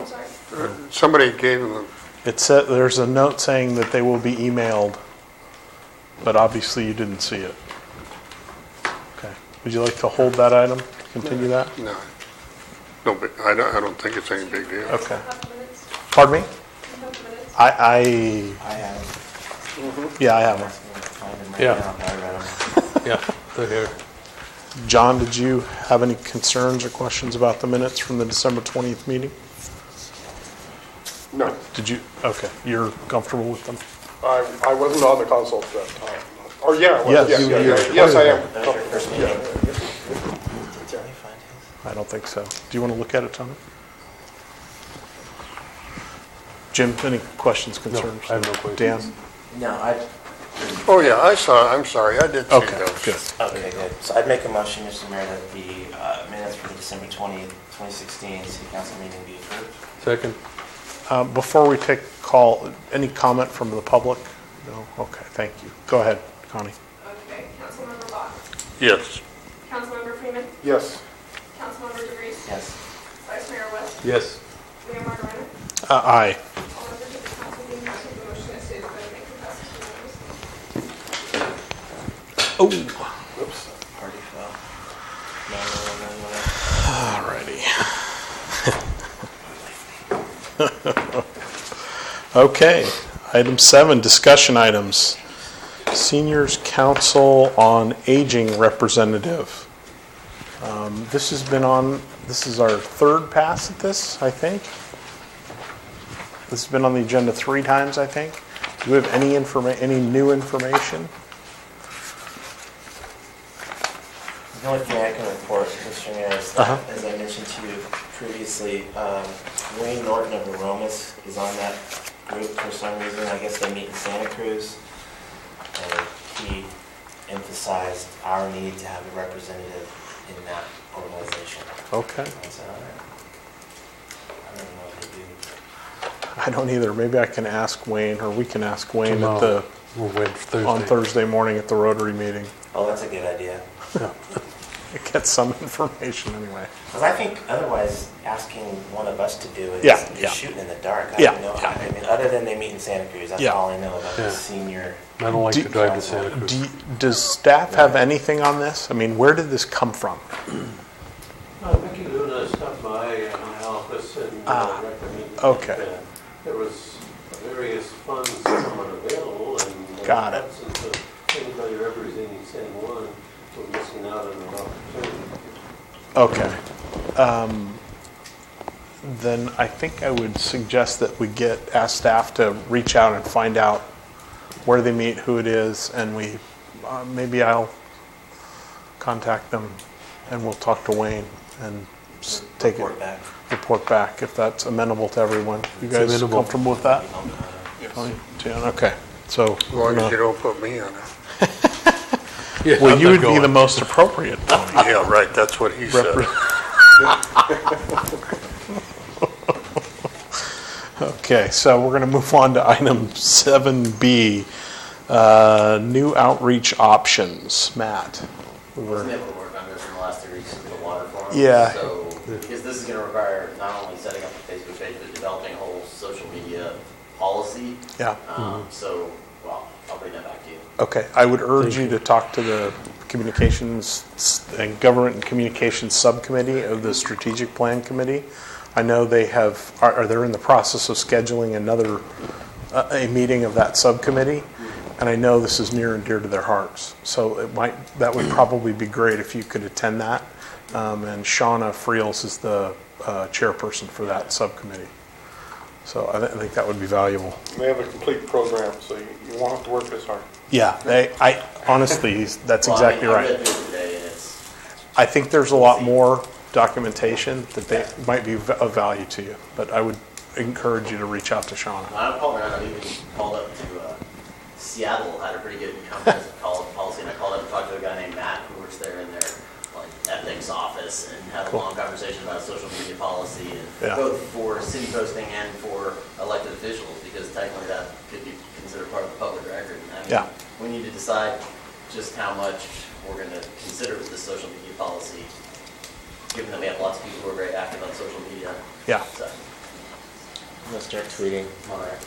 I'm sorry. Somebody gave them, It said, there's a note saying that they will be emailed, but obviously you didn't see it. Okay. Would you like to hold that item? Continue that? no. No, but I don't think it's any big deal. Okay. Have the minutes? Pardon me? You have the minutes? I have. Yeah, I have them. Yeah. Yeah, they're here. John, did you have any concerns or questions about the minutes from the December 20th meeting? No, Did you? Okay. You're comfortable with them? I wasn't on the console at that time. Or yeah, I was. Yes, Yes, you- yeah, you- yeah. Yes, I am. That was your first meeting? Yeah. Did you find his? I don't think so. Do you want to look at it, Tony? Jim, any questions, concerns? I have no questions. Dan? No, I, Oh, yeah, I saw, I'm sorry, I did see Okay, those. good. okay, good. So I'd make a motion, Mr. Mayor, that the minutes for the December 20th, 2016 city council meeting be approved. Second. Before we take call, any comment from the public? No? Okay, thank you. Go ahead, Connie. Okay. Councilmember Bott. Yes. Councilmember Freeman. Yes. Councilmember DeVries. Yes. Vice Mayor West. Yes. Mayor Marlena. Aye. All members of the council being present, the motion is stated by the maker passes unanimously. Oh, Whoops. Party foul. No. alrighty. Okay, item 7, discussion items. Seniors Council on Aging representative. This has been on, this is our third pass at this, I think. This has been on the agenda 3 times, I think. Do we have any new information? The only thing I can report, Mr. Mayor, is that, as I mentioned to you previously, Wayne Norton of Aromas is on that group for some reason. I guess they meet in Santa Cruz. And he emphasized our need to have a representative in that organization. Okay. I said, all right. I don't know what they do. I don't either. Maybe I can ask Wayne, or we can ask Wayne at Tomorrow. the, We'll wait for Thursday. on Thursday morning at the Rotary meeting. Oh, that's a good idea. Get some information anyway. Because I think otherwise asking one of us to do it Yeah, is yeah. shooting in the dark. I Yeah, don't know. yeah. I mean, other than they meet in Santa Cruz, that's Yeah. all I know about Yeah. the senior. I don't like Do- to drive to Santa Cruz. Does staff have anything on this? I mean, where did this come from? Mickey Luna stopped by my office and recommended okay. that there was various funds somewhat available, and Got it. absence of anybody representing San Juan, we're missing out on an opportunity. Okay. Then I think I would suggest that we ask staff to reach out and find out where they meet, who it is, and maybe I'll contact them and we'll talk to Wayne and report back if that's amenable to everyone. You guys amenable. comfortable with that? Yes. Okay. So, As long as you don't put me on it. Yeah, well, I'm you not would be going. the most appropriate. Yeah, right, that's what he said. Okay, so we're going to move on to item 7B, new outreach options. Matt? I wasn't able to work on this in the last 3 weeks of the water forum. Yeah. So, because this is going to require not only setting up a Facebook page, but developing a whole social media policy. Yeah. So, well, I'll bring that back to you. Okay, I would urge you to talk to the Communications and Government and Communications Subcommittee of the Strategic Plan Committee. I know they're in the process of scheduling a meeting of that subcommittee, and I know this is near and dear to their hearts. So that would probably be great if you could attend that. And Shauna Friels is the chairperson for that subcommittee. So I think that would be valuable. They have a complete program, so you won't have to work as hard. Yeah, I honestly, that's exactly I right. read through it today, and it's I think there's a lot more documentation that they might be of value to you, but I would encourage you to reach out to Shauna. I'm calling around. I've even called up to Seattle, had a pretty good comprehensive policy, and I called up and talked to a guy named Matt who works there in their ethics office, and had a long conversation about social media policy, and both for city posting and for elected officials, because technically that could be considered part of the public record. And I mean, we need to decide just how much we're going to consider with this social media policy, given that we have lots of people who are very active on social media. Yeah. So, I'm gonna start tweeting. all right.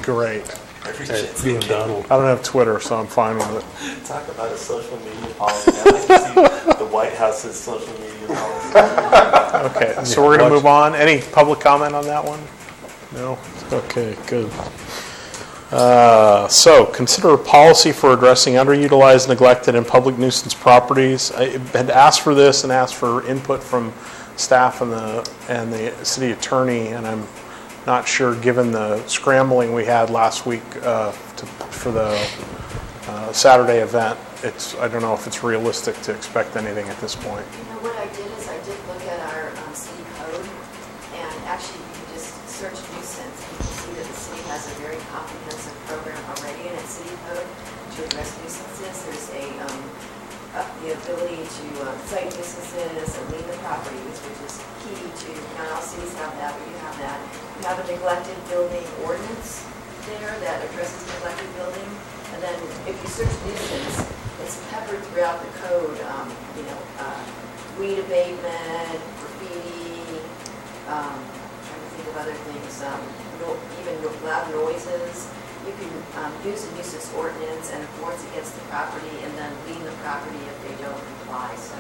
Great. Being Donald. I don't have Twitter, so I'm fine with it. Talk about a social media policy. I'd like to see the White House's social media policy. Okay, so we're going to move on. Any public comment on that one? No? Okay, good. So, consider a policy for addressing underutilized, neglected, and public nuisance properties. I had asked for this and asked for input from staff and the city attorney, and I'm not sure, given the scrambling we had last week for the Saturday event, I don't know if it's realistic to expect anything at this point. You know, what I did is I did look at our city code, and actually you can just search nuisance. You can see that the city has a very comprehensive program already in its city code to address nuisances. There's the ability to cite nuisances and lien the properties, which is key to, not all cities have that, but you have that. You have a neglected building ordinance there that addresses neglected building. And then if you search nuisance, it's peppered throughout the code, weed abatement, graffiti, trying to think of other things, even loud noises. You can use a nuisance ordinance and enforce against the property and then lien the property if they don't comply. So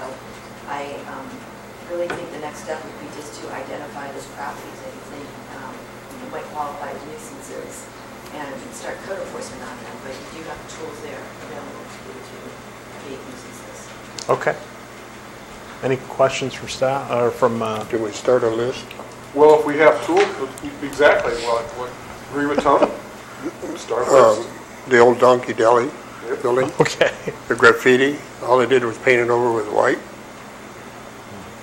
I really think the next step would be just to identify those properties that you think might qualify as nuisances and start code enforcement on them, but you do have the tools there available to you to create nuisances. Okay. Any questions from staff, or from... Do we start a list? Well, if we have tools, exactly, well, I agree with Tony. Start with The old Donkey Deli building, Okay. the graffiti, all they did was paint it over with white.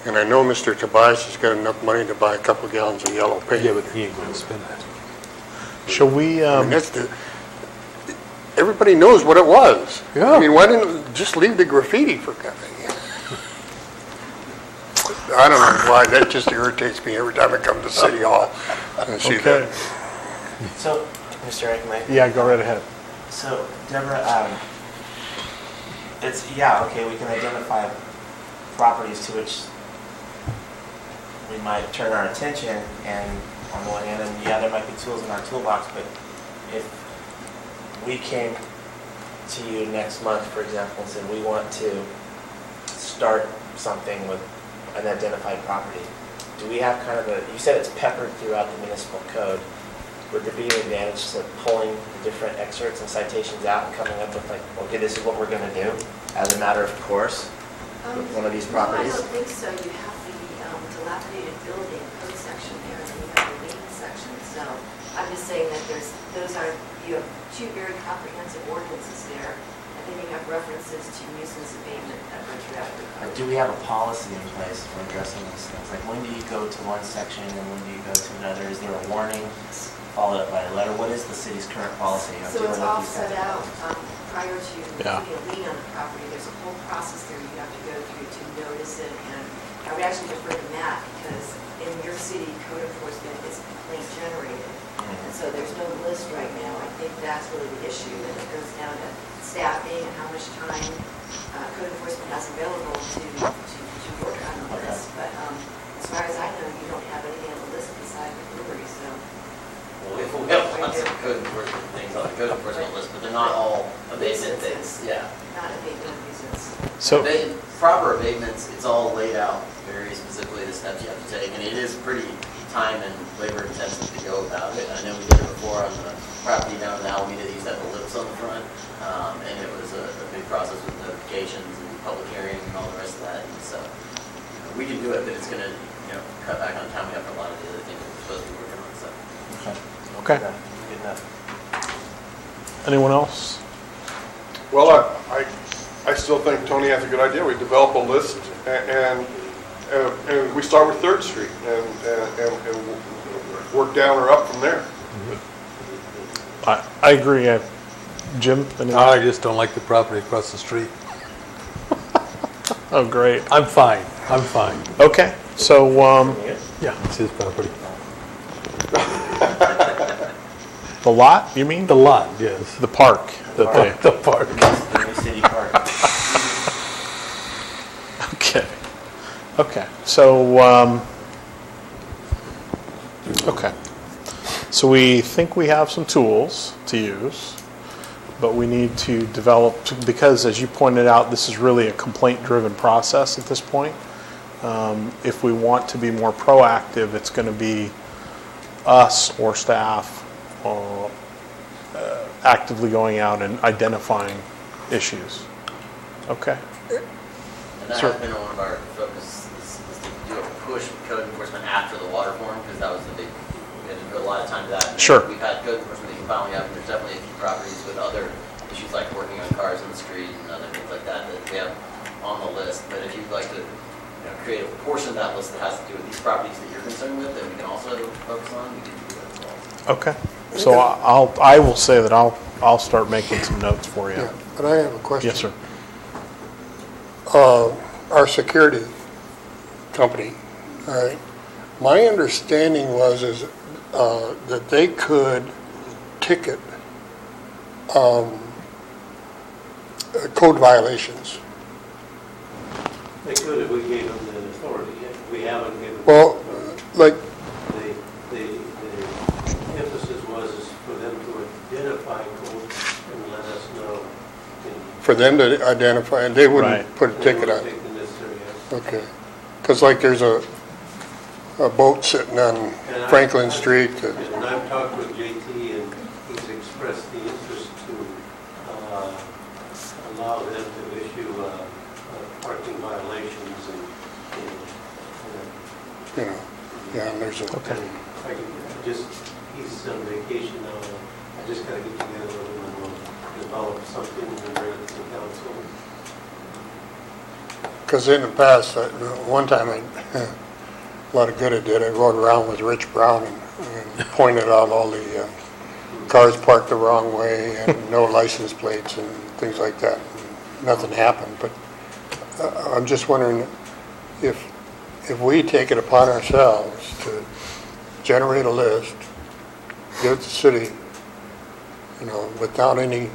And I know Mr. Tobias has got enough money to buy a couple of gallons of yellow paint. Yeah, but he ain't going to spend that. Shall we... I mean, everybody knows what it was. Yeah. I mean, why didn't just leave the graffiti for God's sake? I don't know why, that just irritates me every time I come to City Hall and see Okay. that. So, Mr. Eckman. Yeah, go right ahead. So, Deborah, we can identify properties to which we might turn our attention, and on the one hand, and there might be tools in our toolbox, but if we came to you next month, for example, and said we want to start something with an identified property, do we have kind of you said it's peppered throughout the municipal code. Would there be an advantage to pulling the different excerpts and citations out and coming up with okay, this is what we're going to do as a matter of course? with one of these No, I properties? don't think so. You have the dilapidated building code section there, and then you have the maintenance section. So I'm just saying that you have two very comprehensive ordinances there, and then you have references to nuisance abatement that run throughout the code. Do we have a policy in place for addressing these things? Like, when do you go to one section and when do you go to another? Is there a warning followed up by a letter? What is the city's current policy on So dealing it's with all these set kinds of out problems? prior to Yeah. putting a lien on the property. There's a whole process there you have to go through to notice it, and I would actually defer to Matt, because in your city, code enforcement is complaint generated. And so there's no list right now. I think that's really the issue, and it goes down to staffing and how much time code enforcement has available to work on the list. But as far as I know, you don't have anything on the list besides delivery, so. Well, we have lots of code enforcement things on the code enforcement list, but they're not all abatement things, yeah. Not abatement nuisance. So, Proper abatements, it's all laid out very specifically the steps you have to take, and it is pretty time and labor intensive to go about it. I know we did it before on the property down in Alameda that used to have the lips on the front, and it was a big process with notifications and public hearings and all the rest of that. And so we can do it, but it's going to cut back on time we have for a lot of the other things we're supposed to be working on. So. okay. Good enough. Anyone else? Well, I still think Tony has a good idea. We develop a list and we start with 3rd Street and work down or up from there. I agree. Jim? anyone? I just don't like the property across the street. Oh, great. I'm fine. Okay, so, Yeah, it's his property. the lot, you mean? The lot, yes. The park that they... The park. The new city park. Okay, so, okay. So we think we have some tools to use, but we need to develop, because as you pointed out, this is really a complaint-driven process at this point. If we want to be more proactive, it's going to be us or staff actively going out and identifying issues. Okay. And that has been one of our focus is to do a push with code enforcement after the water forum, because that was the big, we had to devote a lot of time to that. And Sure. We've had code enforcement meetings finally up, and there's definitely a few properties with other issues like working on cars in the street and other things like that that we have on the list. But if you'd like to create a portion of that list that has to do with these properties that you're concerned with, that we can also focus on, we can do that as well. Okay. So I will say that I'll start making some notes for you. Yeah, but I have a question. Yes, sir. Our security company, all right, my understanding is that they could ticket code violations. They could if we gave them the authority. We haven't given them. Well, like, the emphasis was for them to identify code and let us know. for them to identify, and they wouldn't Right. put a ticket on. Take the necessary action. Okay. Because like there's a boat sitting on Franklin Street that, And I've talked with JT, and he's expressed the interest to allow them to issue parking violations and you know, yeah, and there's a, Okay. I can just, he's on vacation now, I just gotta get together with him and we'll develop something and bring it to the council. because in the past, one time, a lot of good it did, I rode around with Rich Brown and pointed out all the cars parked the wrong way and no license plates and things like that. Nothing happened, but I'm just wondering if we take it upon ourselves to generate a list, give it to the city, without any,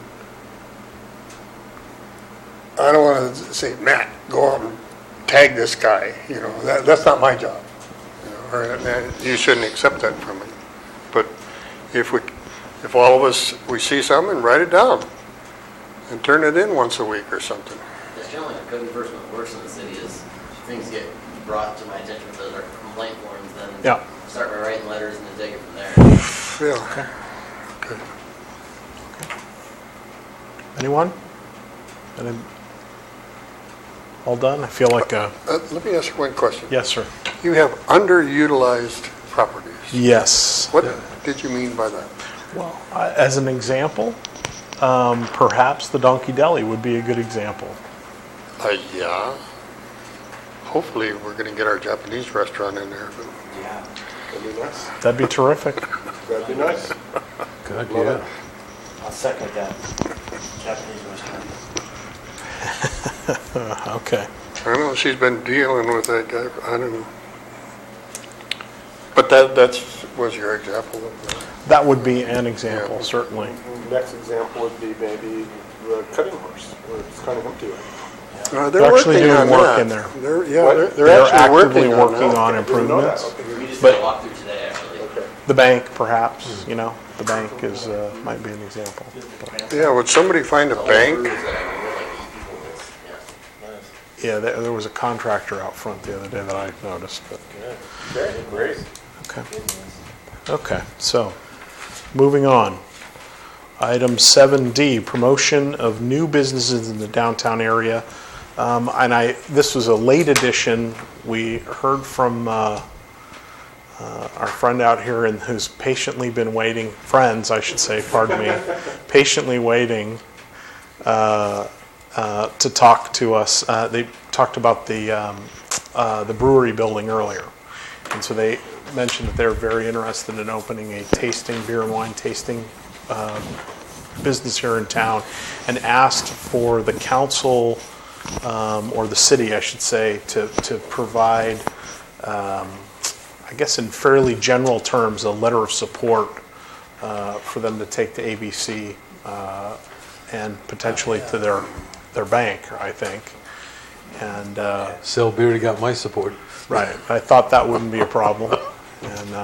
I don't want to say, Matt, go out and tag this guy, that's not my job. Or you shouldn't accept that from me. But if all of us, we see something, write it down and turn it in once a week or something. That's generally how code enforcement works in the city is things get brought to my attention with those are complaint forms, then start by writing letters and then take it from there. Yeah. Okay. Anyone? all done? I feel like Let me ask you one question. yes, sir. You have underutilized properties. Yes. What did you mean by that? Well, as an example, perhaps the Donkey Deli would be a good example. Yeah. Hopefully, we're going to get our Japanese restaurant in there. But Yeah. That'd be nice. That'd be terrific. That'd be nice. Good, Love yeah. it. I'll second that. Japanese restaurant. Okay. I don't know, she's been dealing with that guy, I don't know. But that was your example of that. That would be an example, certainly. Next example would be maybe the cutting horse, where it's kind of empty. They're actually working doing on work that. in there. They're actually actively working on working that. on I didn't know that. improvements. Okay. We just But- did a walkthrough today, actually. Okay. The bank, perhaps, you know, the bank is, might be an example. Yeah, would somebody find a bank? Yeah, there was a contractor out front the other day that I noticed, but, Okay, great. okay. Okay, so, moving on. Item 7D, promotion of new businesses in the downtown area. And this was a late addition. We heard from our friend out here who's patiently been waiting, friends, I should say, pardon me, patiently waiting to talk to us. They talked about the brewery building earlier. And so they mentioned that they're very interested in opening a beer and wine tasting business here in town, and asked for the council, or the city, I should say, to provide, I guess in fairly general terms, a letter of support for them to take to ABC and potentially to their bank, I think. And Sell beer, you got my support. right, I thought that wouldn't be a problem. And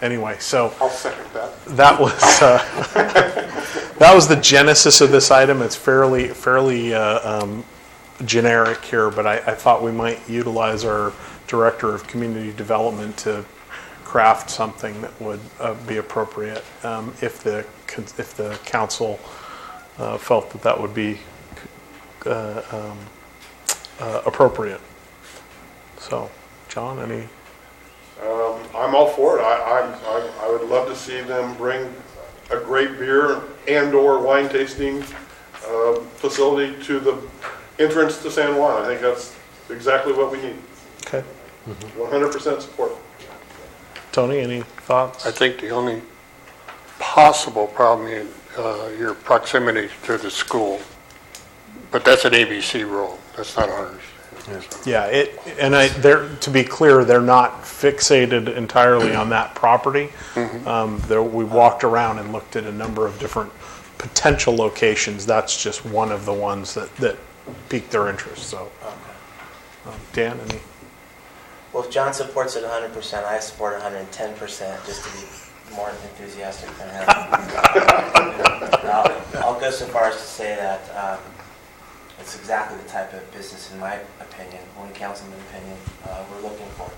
anyway, so I'll second that. that was the genesis of this item. It's fairly generic here, but I thought we might utilize our director of community development to craft something that would be appropriate if the council felt that would be appropriate. So, John, any? I'm all for it. I would love to see them bring a great beer and/or wine tasting facility to the entrance to San Juan. I think that's exactly what we need. Okay. 100% support. Tony, any thoughts? I think the only possible problem is your proximity to the school. But that's an ABC rule, that's not ours. Yeah, to be clear, they're not fixated entirely on that property. We walked around and looked at a number of different potential locations. That's just one of the ones that piqued their interest. So, Dan, any? Well, if John supports it 100%, I support 110%, just to be more enthusiastic than him. I'll go so far as to say that it's exactly the type of business, in my opinion, one councilman's opinion, we're looking for.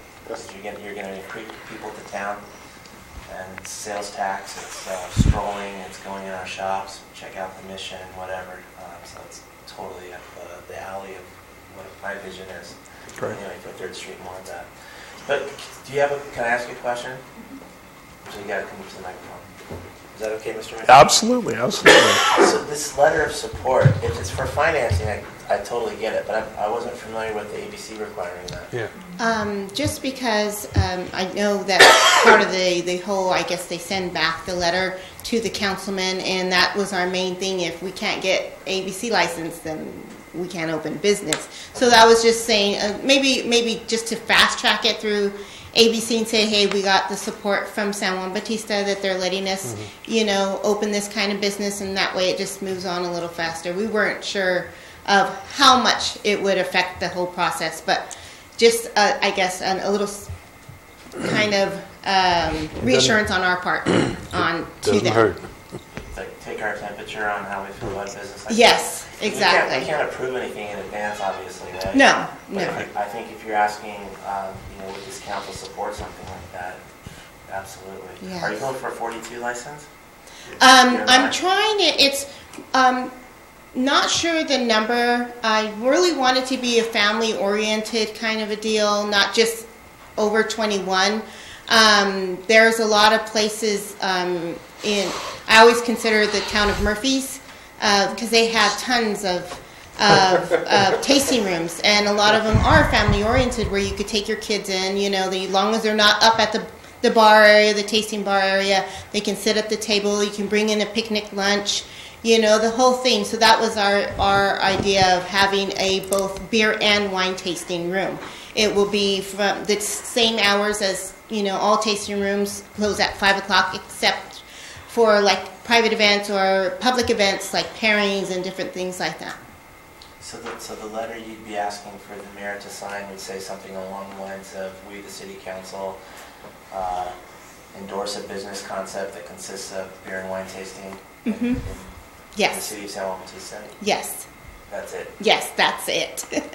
You're going to recruit people to town, and it's sales tax, it's strolling, it's going in our shops, check out the mission, whatever. So it's totally up the alley of what my vision is. Great. Anyway, for 3rd Street, more of that. But can I ask you a question? So you got to come up to the microphone. Is that okay, Mr. Mayor? Absolutely, absolutely. So this letter of support, if it's for financing, I totally get it, but I wasn't familiar with the ABC requiring that. Yeah. Just because I know that part of the whole, I guess they send back the letter to the councilman, and that was our main thing. If we can't get ABC license, then we can't open business. So that was just saying, maybe just to fast track it through ABC and say, hey, we got the support from San Juan Bautista that they're letting us, open this kind of business, and that way it just moves on a little faster. We weren't sure of how much it would affect the whole process, but just, I guess, a little kind of reassurance on our part to them. Doesn't hurt. Like take our temperature on how we feel about business. Like Yes, exactly. We can't approve anything in advance, obviously, right? No. I think if you're asking, would this council support something like that? Absolutely. Yes. Are you going for a 42 license? I'm trying it. It's Not sure the number. I really want it to be a family-oriented kind of a deal, not just over 21. There's a lot of places I always consider the town of Murphy's because they have tons of tasting rooms, and a lot of them are family-oriented where you could take your kids in, as long as they're not up at the bar area, the tasting bar area, they can sit at the table, you can bring in a picnic lunch, the whole thing. So that was our idea of having a both beer and wine tasting room. It will be from the same hours as, all tasting rooms close at 5 o'clock except for like private events or public events like pairings and different things like that. So the letter you'd be asking for the mayor to sign would say something along the lines of, we, the city council, endorse a business concept that consists of beer and wine tasting in Yes. the city of San Juan Bautista? Yes. That's it? Yes, that's it. Seems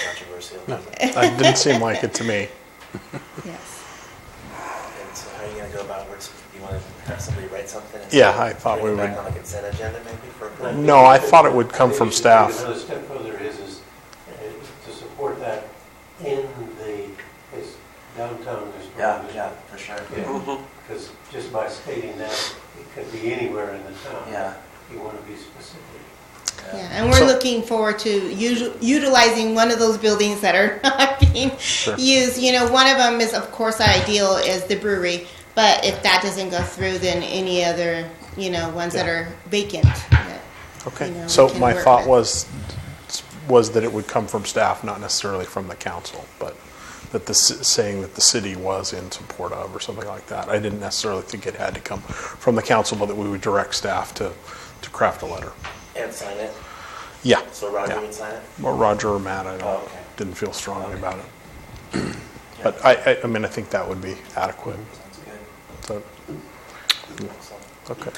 controversial. It didn't seem like it to me. Yes. And so how are you going to go about it? You want to have somebody write something? And Yeah, I thought bring we it would. back on the consent agenda maybe for approval? No, I thought it would come from staff. Another step further is to support that in the downtown. Yeah, for sure. Because just by stating that, it could be anywhere in the town. Yeah. You want to be specific. Yeah, and we're looking forward to utilizing one of those buildings that are not being used. One of them is, of course, ideal is the brewery, but if that doesn't go through, then any other, ones that are vacant. Okay. we So can my work thought with. was that it would come from staff, not necessarily from the council, but that saying that the city was in support of or something like that. I didn't necessarily think it had to come from the council, but that we would direct staff to craft a letter. And sign it? Yeah. So Roger Yeah. would sign it? Or Roger or Matt, I didn't feel strongly about it. But I think that would be adequate. Sounds good. So, okay.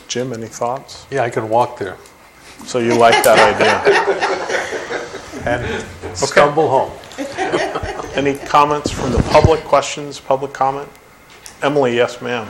Jim, any thoughts? Yeah, I can walk there So you like that idea? and stumble home. Any comments from the public? Questions, public comment? Emily, yes, ma'am.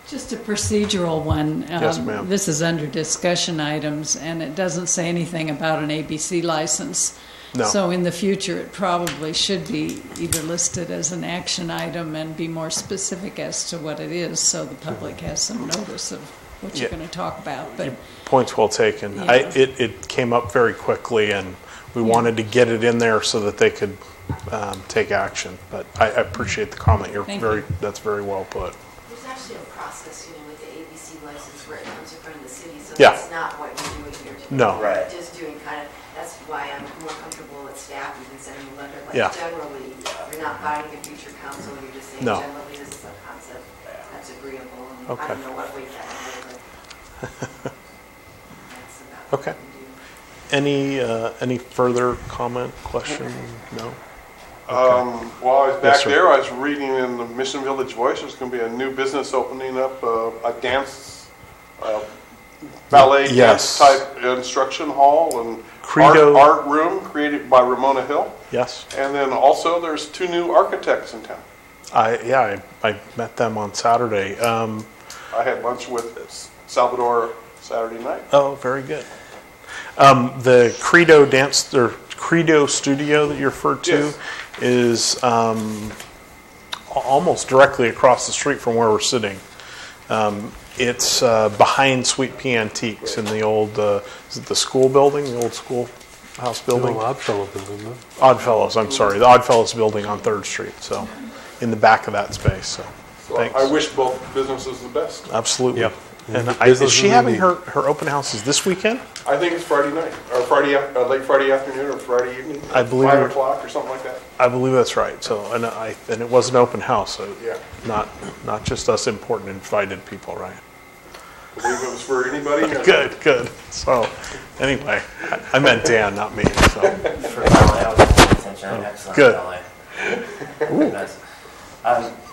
Just a procedural one. Yes, ma'am. This is under discussion items, and it doesn't say anything about an ABC license. No. So in the future, it probably should be either listed as an action item and be more specific as to what it is, so the public has some notice of what you're going to talk about. But Point's well taken. Yeah. It came up very quickly, and we wanted to get it in there so that they could take action. But I appreciate the comment. That's very well put. There's actually a process, with the ABC license where it comes in front of the city, so Yeah. that's not what you're doing here today. No. Right. Just doing that's why I'm more comfortable with staff even sending a letter, Yeah. generally, you're not binding a future council, you're just saying No. generally this is a concept that's agreeable, and Okay. I don't know what weight that has, but that's about Okay. what we do. Any further comment, question? No? While I was Yes, back sir. there, I was reading in the Mission Village Voice, there's going to be a new business opening up, a dance, ballet Yes. dance type instruction hall and Credo. art room created by Ramona Hill. Yes. And then also there's 2 new architects in town. I met them on Saturday. I had lunch with Salvador Saturday night. Oh, very good. The Credo dance, or Credo studio that you referred to Yes. is almost directly across the street from where we're sitting. It's behind Sweet Pea Antiques in the old, is it the school building, the old schoolhouse building? No, Oddfellow building, no? Oddfellows, I'm sorry, the Oddfellows building on 3rd Street, so in the back of that space, so So thanks. I wish both businesses the best. Absolutely. Yep. And The is business she is having neat. her open houses this weekend? I think it's Friday night, or late Friday afternoon, or Friday evening. I believe 5 it. o'clock or something like that. I believe that's right. So, and it was an open house, so Yeah. not just us important invited people, right? I believe it was for anybody. Good. So, anyway, I meant Dan, not me. So, For ballet, I was paying attention. Excellent good. ballet. Very nice.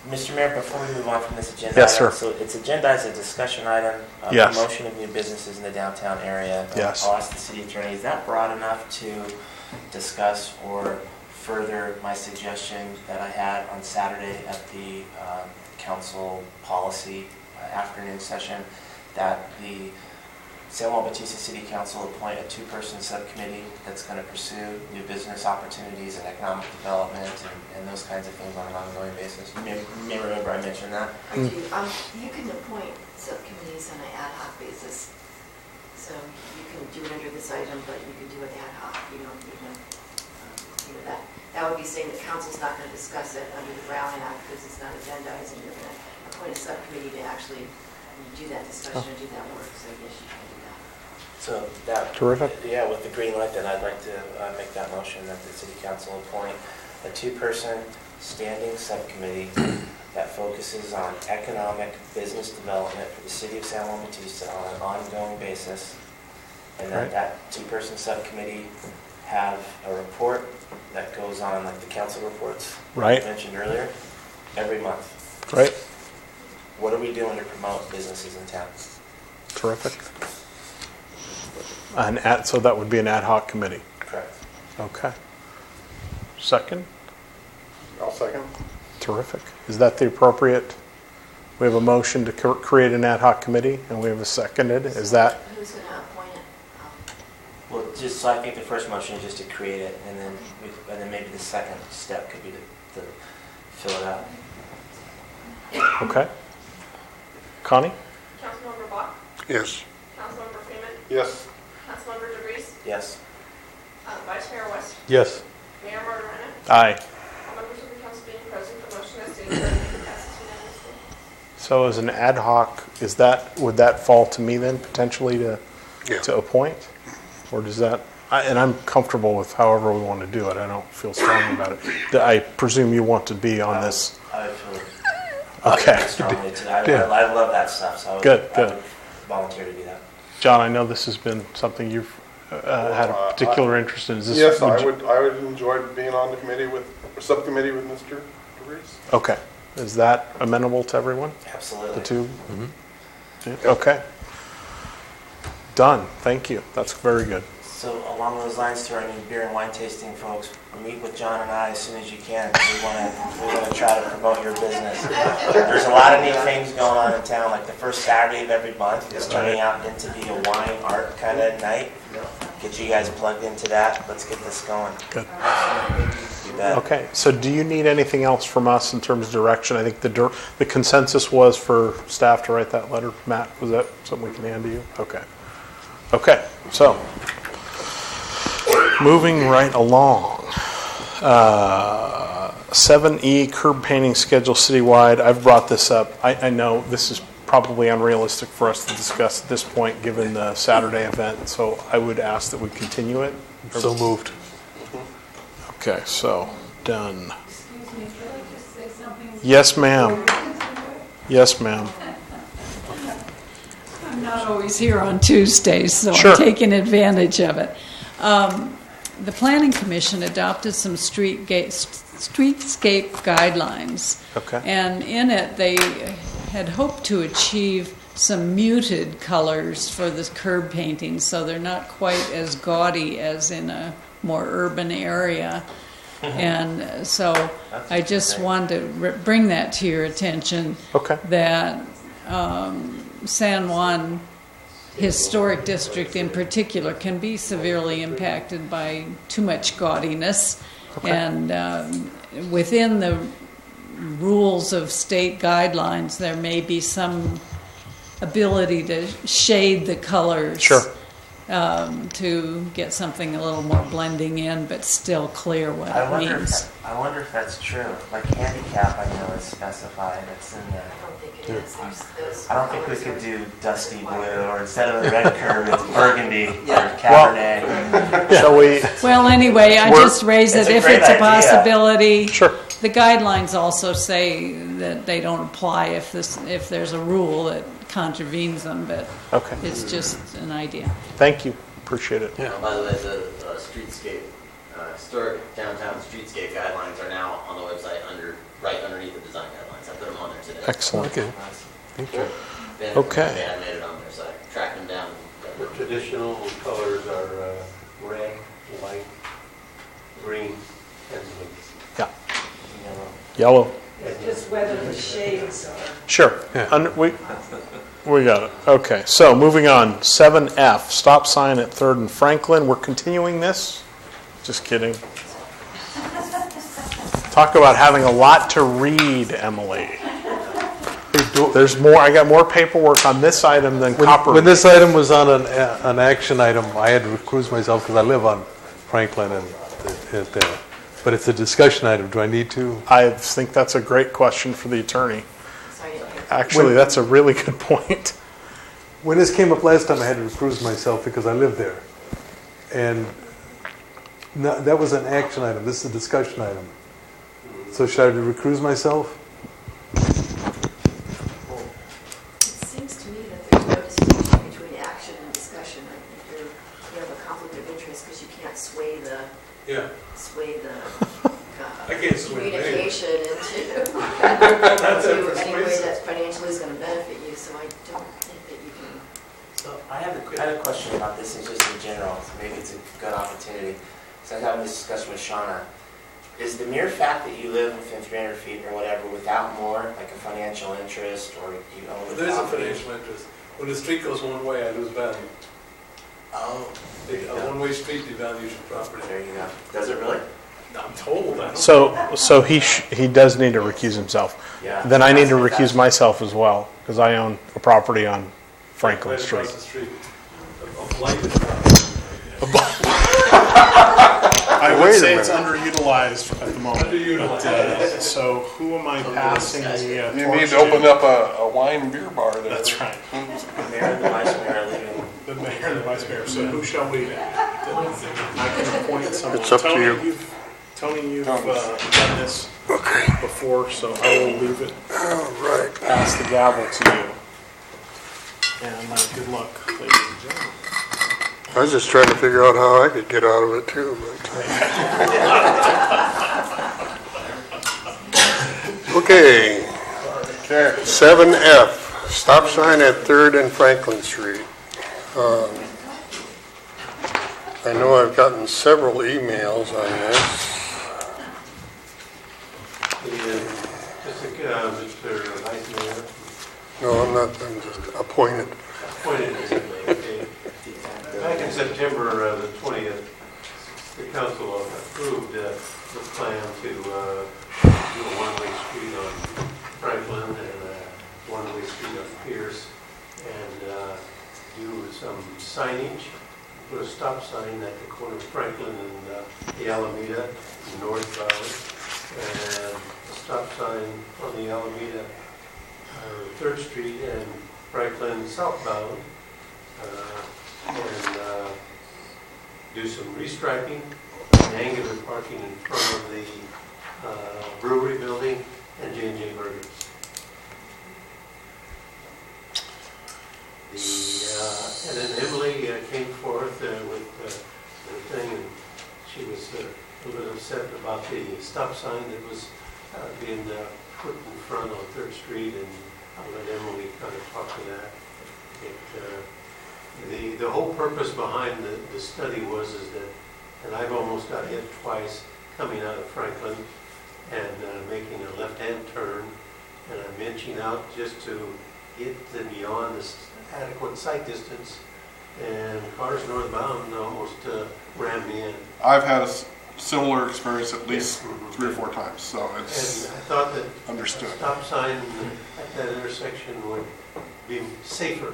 Mr. Mayor, before we move on from this agenda Yes, item, sir. so it's agendized as a discussion item, Yes. promotion of new businesses in the downtown area. Yes. I'll ask the city attorney, is that broad enough to discuss or further my suggestion that I had on Saturday at the council policy afternoon session, that the San Juan Bautista City Council appoint a two-person subcommittee that's going to pursue new business opportunities and economic development and those kinds of things on an ongoing basis. You may remember I mentioned that. I do. You can appoint subcommittees on an ad hoc basis. So you can do it under this item, but you can do it ad hoc. You don't even, that would be saying the council's not going to discuss it under the Brown Act because it's not agendized, and you're going to appoint a subcommittee to actually do that discussion and do that work. So yes, you can do that. So that, Terrific. Yeah, with the green light, then I'd like to make that motion that the city council appoint a two-person standing subcommittee that focuses on economic business development for the city of San Juan Bautista on an ongoing basis. And then that two-person subcommittee have a report that goes on, like the council reports Right. I mentioned earlier, every month. Right. What are we doing to promote businesses in town? Terrific. So that would be an ad hoc committee. Correct. Okay. Second? I'll second. Terrific. Is that the appropriate? We have a motion to create an ad hoc committee, and we have a seconded. Is that? Who's going to appoint it? Well, just so I think the first motion is just to create it, and then maybe the second step could be to fill it out. Okay. Connie? Councilmember Bach? Yes. Councilmember Freeman? Yes. Councilmember DeVries? Yes. Vice Mayor West? Yes. Mayor Margarina? Aye. All members of the council being present, the motion as stated passes unanimously. So as an ad hoc, would that fall to me then potentially to appoint? Or does that, and I'm comfortable with however we want to do it. I don't feel strongly about it. I presume you want to be on this. I feel Okay. strongly to that. Good. I love that stuff, so I would volunteer to do that. John, I know this has been something you've had a particular interest in. Is this, Yes, I would enjoy being on the committee subcommittee with Mr. DeVries. Okay. Is that amenable to everyone? Absolutely. The two? Okay. Done. Thank you. That's very good. So along those lines, to our new beer and wine tasting folks, meet with John and I as soon as you can. We want to try to promote your business. There's a lot of neat things going on in town. Like the first Saturday of every month is turning out into be a wine art kind of night. Get you guys plugged into that. Let's get this going. Good. You bet. Okay. So do you need anything else from us in terms of direction? I think the consensus was for staff to write that letter. Matt, was that something we can hand to you? Okay. Okay. So moving right along. 7E curb painting schedule citywide. I've brought this up. I know this is probably unrealistic for us to discuss at this point given the Saturday event, so I would ask that we continue it. So moved. Okay, so done. Excuse me, could I just say something? Yes, ma'am. Yes, ma'am. I'm not always here on Tuesdays, so Sure. I'm taking advantage of it. The Planning Commission adopted some streetscape guidelines. Okay. And in it, they had hoped to achieve some muted colors for the curb painting, so they're not quite as gaudy as in a more urban area. And so I just wanted to bring that to your attention. Okay. That San Juan Historic District in particular can be severely impacted by too much gaudiness. Okay. And within the rules of state guidelines, there may be some ability to shade the colors. Sure. To get something a little more blending in, but still clear what I it wonder means. if that's true. Like handicap, I know is specified. It's in there. I don't think it is. Those I don't think we colors could are do dusty blue, or instead of the red curve, it's burgundy or Yeah. Cabernet. Shall we? Well, anyway, I just raise It's it a if great it's a idea. possibility. Sure. The guidelines also say that they don't apply if there's a rule that contravenes them, but Okay. it's just an idea. Thank you. Appreciate it. By the way, the streetscape, historic downtown streetscape guidelines are now on the website right underneath the design guidelines. I put them on there today. Excellent. Okay. Thank you. Okay. They had made it on there, so I tracked them down. The traditional colors are red, white, green, and blue. Yeah. Yellow. It's just whether the shades are. Sure. Yeah. We got it. Okay, so moving on. 7F, stop sign at 3rd and Franklin. We're continuing this? Just kidding. Talk about having a lot to read, Emily. There's more. I got more paperwork on this item than copper. When this item was on an action item, I had to recuse myself because I live on Franklin, but it's a discussion item. Do I need to? I think that's a great question for the attorney. Sorry, I didn't hear. Actually, that's a really good point. When this came up last time, I had to recuse myself because I live there. And that was an action item. This is a discussion item. So should I recuse myself? It seems to me that there's no distinction between action and discussion. I think you have a conflict of interest because you can't sway the I can't sway it anyway. communication into any way that financially is going to benefit you. So I don't think that you can. So I have a question about this, and just in general. So maybe it's a good opportunity. So I was having this discussion with Shauna. Is the mere fact that you live within 300 feet or whatever without more, like a financial interest, or you own the There is a property? financial interest. When the street goes one way, I lose value. Oh, there you A go. one-way street devalues your property. There you go. Does it really? I'm told. I don't So he does need to recuse himself. Yeah. Then I need to recuse myself as well because I own a property on Franklin Right Street. across the street. A blighted property. I would Wait a say it's minute. underutilized at the moment. Underutilized. But, so who am I passing the You torch need to open up a wine beer bar there. That's right. The mayor and the vice mayor are leaving. The mayor and the vice mayor. So who shall we? I can appoint someone. It's up to you. Tony, you've done this before, so I will leave it. All right. Pass the gavel to you. And good luck, ladies and gentlemen. I was just trying to figure out how I could get out of it too. Okay. 7F, stop sign at 3rd and Franklin Street. I know I've gotten several emails on this. Mr. Vice Mayor, No, I'm not, I'm just appointed. appointed okay. Back in September the 20th, the council approved the plan to do a one-way street on Franklin and a one-way street on Pierce, and do some signage, put a stop sign at the corner of Franklin and the Alameda northbound, and a stop sign on the Alameda 3rd Street and Franklin southbound, and do some restriping and angular parking in front of the brewery building and J&J Burgers. And then Emily came forth with the thing, and she was a little upset about the stop sign that was being put in front on 3rd Street, and I'll let Emily kind of talk to that. The whole purpose behind the study was that, and I've almost got hit twice coming out of Franklin and making a left-hand turn, and I'm inching out just to get beyond this adequate sight distance, and cars northbound almost rammed me in. I've had a similar experience at least 3 or 4 times, so And it's I thought that understood. a stop sign at that intersection would be safer.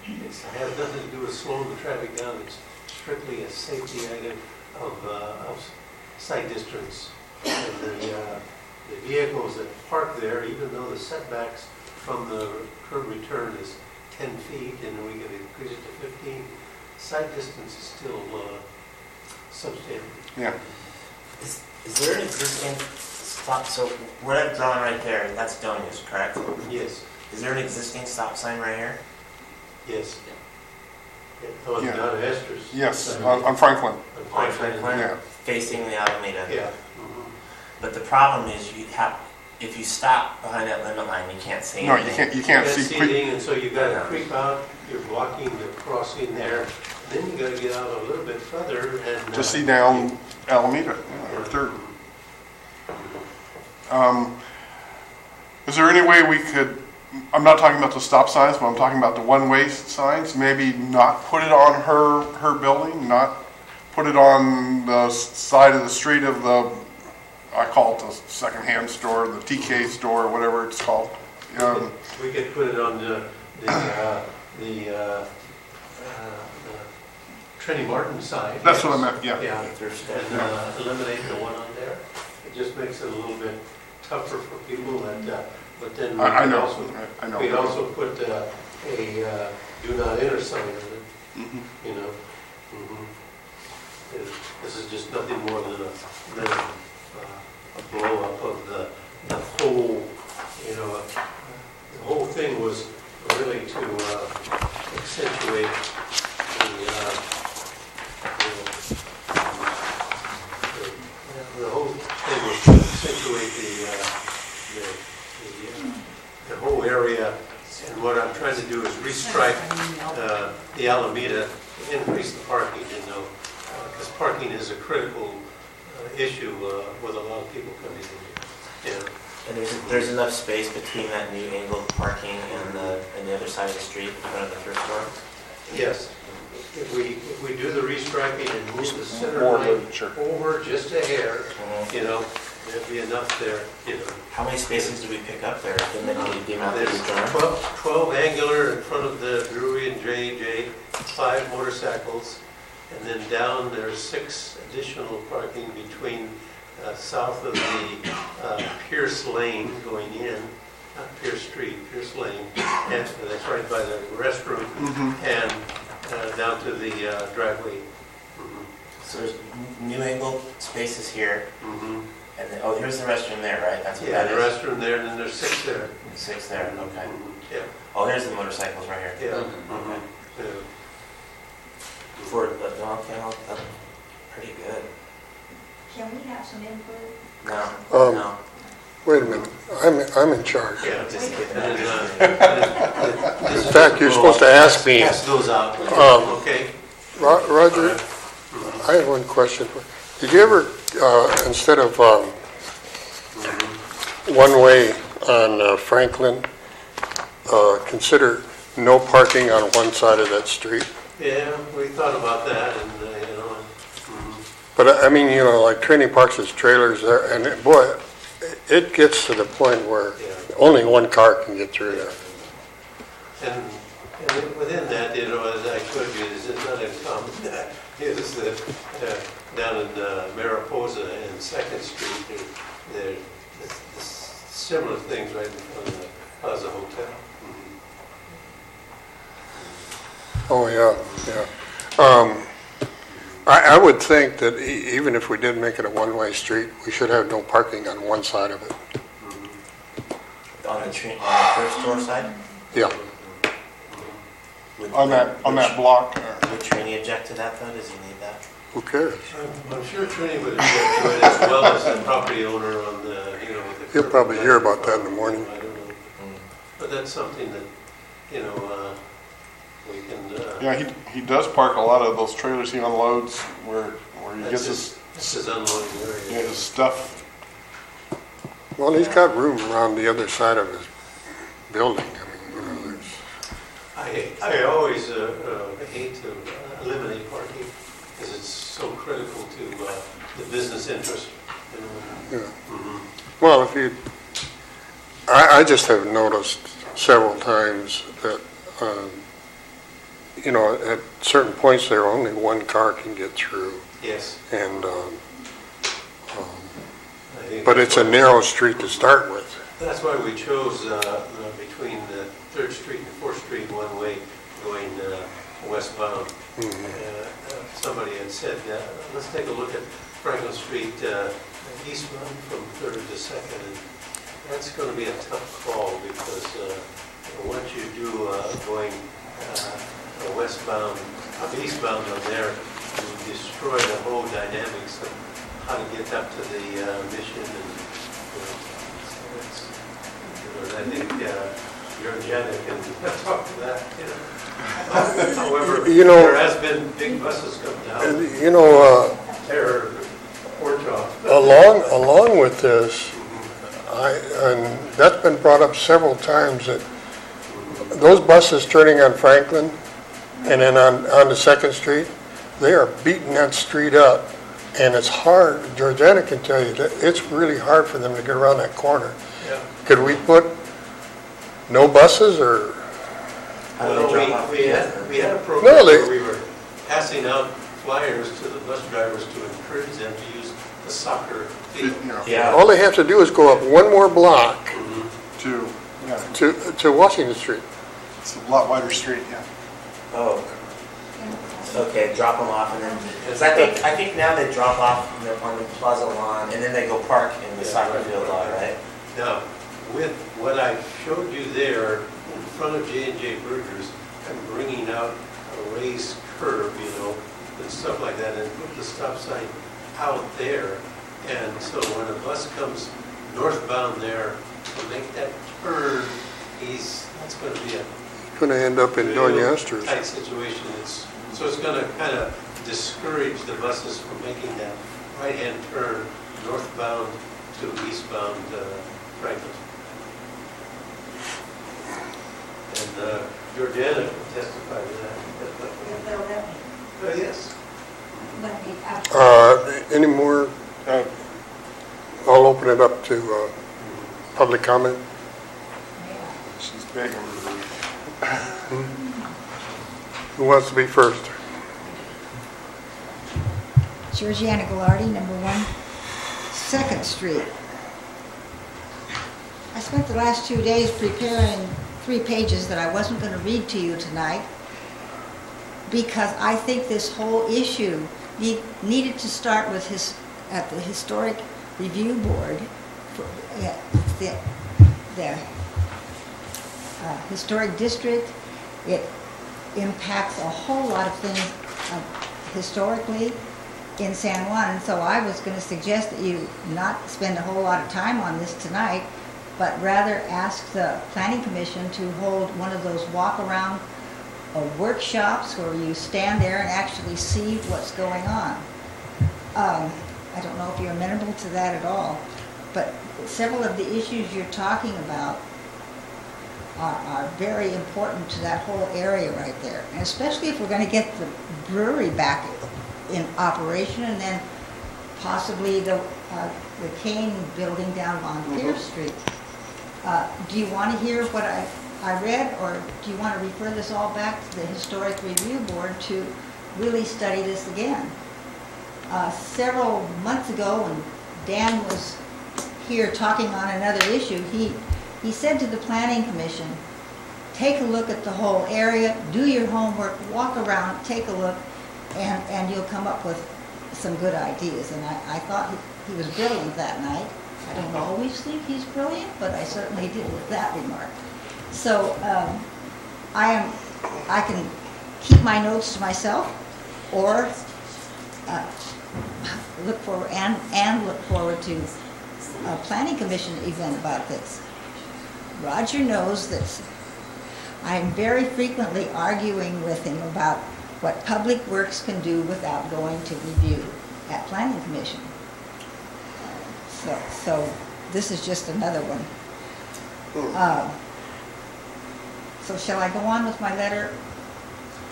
It has nothing to do with slowing the traffic down. It's strictly a safety item of sight distance. And the vehicles that park there, even though the setbacks from the curb return is 10 feet and we can increase it to 15, sight distance is still substandard. Yeah. Is there an existing stop, so what I've drawn right there, that's Donia's, correct? Yes. Is there an existing stop sign right here? Yes. Oh, Yeah. down at Esther's. Yes, on Franklin. On Franklin? Yeah. Facing the Alameda? Yeah. But the problem is if you stop behind that limit line, you can't see No, anything. you can't see. anything, and so you got to creep out. You're blocking the crossing there. Then you got to get out a little bit further and Just see down Alameda, or 3rd. Is there any way we could I'm not talking about the stop signs, but I'm talking about the one-way signs. Maybe not put it on her building, not put it on the side of the street of the, I call it the secondhand store, the TK store, whatever it's called. We could put it on the Trinity Martin side. That's what I meant, yeah. Yeah, and eliminate the one on there. It just makes it a little bit tougher for people that, but then I know. We'd also put a do not enter sign on it, you know. This is just nothing more than a blow up of the whole, you know, the whole thing was really to accentuate the whole thing was to accentuate the whole area. And what I'm trying to do is restripe the Alameda, increase the parking, you know, because parking is a critical issue with a lot of people coming in here. Yeah. And there's enough space between that new angled parking and the other side of the street in front of the thrift store? Yes. If we do the restriping and move the center line over just a hair, you know, there'd be enough there, you know. How many spaces do we pick up there? Didn't they only do not There's 12 angular in front of the brewery and J&J, 5 motorcycles, and then down there's 6 additional parking between south of the Pierce Lane going in, not Pierce Street, Pierce Lane, and that's right by the restroom, and down to the driveway. So there's new angled spaces here, and then, oh, here's the restroom there, right? That's what that is? Yeah, the restroom there, and then there's 6 there. 6 there, okay. Yeah. Oh, here's the motorcycles right here. Yeah. Okay. For the dog kennel, that's pretty good. Can we have some input? No. Wait a minute, I'm in charge. Yeah, just In fact, you're supposed to ask me. Pass those out, okay? Roger, I have one question. Did you ever, instead of one way on Franklin, consider no parking on one side of that street? Yeah, we thought about that, and, you know. But I mean, you know, like Trinity Parks has trailers there, and boy, it gets to the point where only one car can get through there. And within that, you know, as I told you, is not uncommon, is that down in Mariposa and 2nd Street, there's similar things right in front of the Plaza Hotel. Oh, yeah. I would think that even if we did make it a one-way street, we should have no parking on one side of it. On the thrift store side? Yeah. On that block. Would Trini object to that though? Does he need that? Who cares? I'm sure Trini would object to it as well as the property owner on the, you know. He'll probably hear about that in the morning. I don't know. But that's something that, you know, we can. Yeah, he does park a lot of those trailers he unloads where he gets this is unloading area. his stuff. Well, he's got room around the other side of his building. I mean, you know, there's. I always hate to eliminate parking because it's so critical to the business interest. You know? Yeah. Well, if you, I just have noticed several times that, you know, at certain points there, only one car can get through. Yes. And, but it's a narrow street to start with. That's why we chose between the 3rd Street and 4th Street one way going westbound. Somebody had said, let's take a look at Franklin Street eastbound from 3rd to 2nd. And that's going to be a tough call because once you do going westbound, eastbound on there, you destroy the whole dynamics of how to get up to the mission. And I think you're Janet can talk to that. You know. However, you know, there has been big buses come down. You know, Terror, Portoff. along with this, and that's been brought up several times, that those buses turning on Franklin and then on the Second Street, they are beating that street up. And it's hard, Georgiana can tell you, that it's really hard for them to get around that corner. Yeah. Could we put no buses or? Well, we had a No, program they- where we were passing out flyers to the bus drivers to encourage them to use the soccer field. Yeah. All they have to do is go up one more block To, yeah, to Washington Street. it's a lot wider street, yeah. Oh, okay, drop them off and then, because I think now they drop off on the plaza lawn and then they go park in the soccer field lot, right? Now, with what I showed you there in front of J&J Burgers, I'm bringing out a raised curb, and stuff like that, and put the stop sign out there. And so when a bus comes northbound there, to make that turn, that's going to be a Going to end up in real Dorchester. tight situation. So it's going to kind of discourage the buses from making that right-hand turn northbound to eastbound Franklin. And Georgiana can testify to that. Yes. Any more? I'll open it up to public comment. She's big. Who wants to be first? Georgiana Gallardi, number 1, 2nd Street. I spent the last 2 days preparing 3 pages that I wasn't going to read to you tonight because I think this whole issue needed to start with at the Historic Review Board, the Historic District. It impacts a whole lot of things historically in San Juan, and so I was going to suggest that you not spend a whole lot of time on this tonight, but rather ask the Planning Commission to hold one of those walk-around workshops where you stand there and actually see what's going on. I don't know if you're amenable to that at all, but several of the issues you're talking about are very important to that whole area right there, and especially if we're going to get the brewery back in operation, and then possibly the Kane building down on Pierce Street. Do you want to hear what I read, or do you want to refer this all back to the Historic Review Board to really study this again? Several months ago, when Dan was here talking on another issue, he said to the Planning Commission, take a look at the whole area, do your homework, walk around, take a look, and you'll come up with some good ideas. And I thought he was brilliant that night. I don't always think he's brilliant, but I certainly did with that remark. So I can keep my notes to myself, or look forward and look forward to a Planning Commission event about this. Roger knows that I'm very frequently arguing with him about what Public Works can do without going to review at Planning Commission. So this is just another one. So shall I go on with my letter,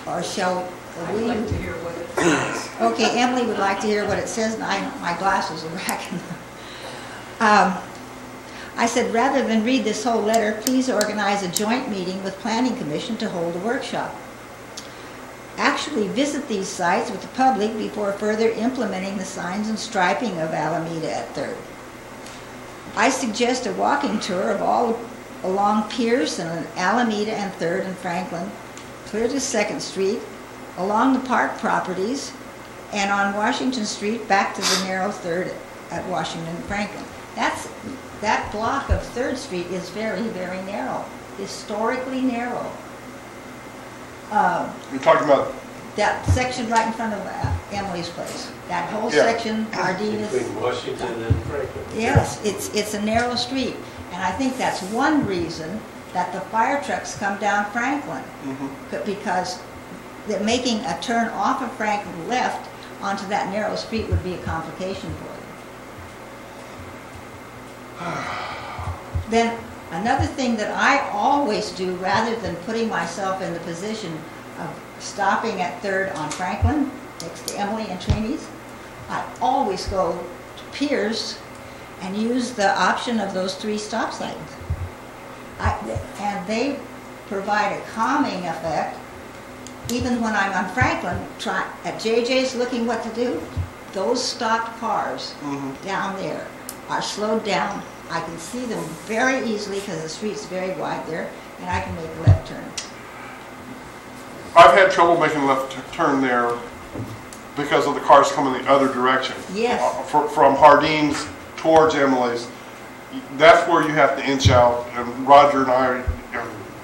or shall we? I'd like to hear what it says. Okay, Emily would like to hear what it says, and my glasses are back in I said, rather than read this whole letter, please organize a joint meeting with Planning Commission to hold a workshop. Actually visit these sites with the public before further implementing the signs and striping of Alameda at 3rd. I suggest a walking tour of all along Pierce and Alameda and 3rd and Franklin, clear to 2nd Street, along the park properties, and on Washington Street back to the narrow 3rd at Washington and Franklin. That block of 3rd Street is very, very narrow, historically narrow. You're talking about that section right in front of Emily's place. That whole section, Ardina's. Between Washington and Franklin. Yes, it's a narrow street. And I think that's one reason that the fire trucks come down Franklin. Because they're making a turn off of Franklin left onto that narrow street would be a complication for them. Then Another thing that I always do, rather than putting myself in the position of stopping at 3rd on Franklin, next to Emily and Trini's, I always go to Pierce and use the option of those 3 stop signs. And they provide a calming effect. Even when I'm on Franklin, at JJ's looking what to do, those stopped cars down there are slowed down. I can see them very easily because the street's very wide there, and I can make a left turn. I've had trouble making a left turn there because of the cars coming the other direction. Yes. From Hardeen's towards Emily's. That's where you have to inch out, and Roger and I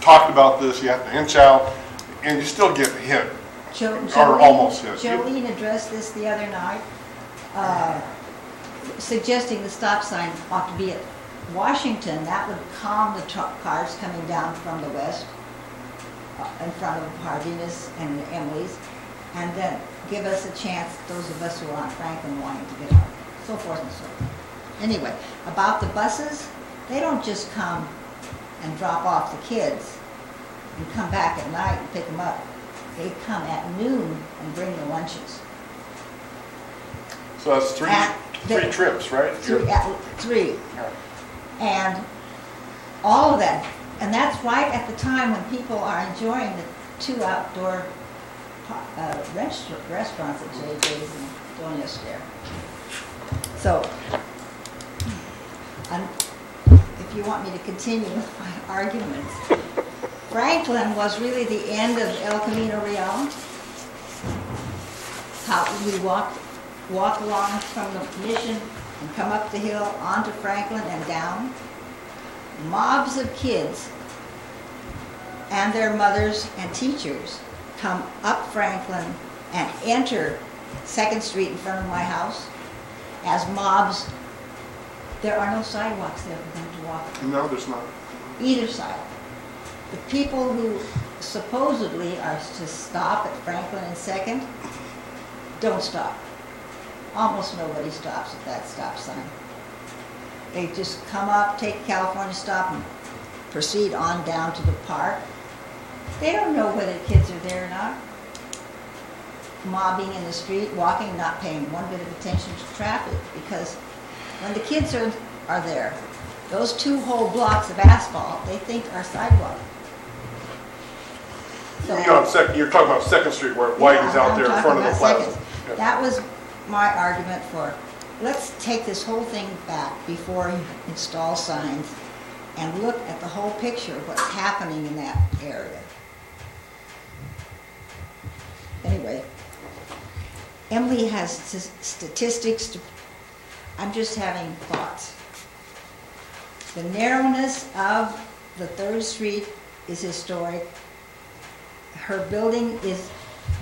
talked about this. You have to inch out, and you still get hit, or almost hit. Jolene addressed this the other night, suggesting the stop sign ought to be at Washington. That would calm the cars coming down from the west in front of Hardina's and Emily's, and then give us a chance, those of us who are on Franklin wanting to get out, so forth and so on. Anyway, about the buses, they don't just come and drop off the kids and come back at night and pick them up. They come at noon and bring the lunches. So that's three trips, right? Three. And all of that. And that's right at the time when people are enjoying the 2 outdoor restaurants at JJ's and Donia's there. So, if you want me to continue with my arguments, Franklin was really the end of El Camino Real. How we walk along from the Mission and come up the hill onto Franklin and down. Mobs of kids and their mothers and teachers come up Franklin and enter 2nd Street in front of my house as mobs. There are no sidewalks there for them to walk. No, there's not. Either side. The people who supposedly are to stop at Franklin and 2nd don't stop. Almost nobody stops at that stop sign. They just come up, take California stop, and proceed on down to the park. They don't know whether kids are there or not. Mobbing in the street, walking, not paying one bit of attention to traffic, because when the kids are there, those 2 whole blocks of asphalt, they think are sidewalk. So, you're talking about 2nd Street where it widens out there in front of the plaza. Yeah. That was my argument for, let's take this whole thing back before you install signs and look at the whole picture of what's happening in that area. Anyway, Emily has statistics. I'm just having thoughts. The narrowness of the 3rd Street is historic. Her building is,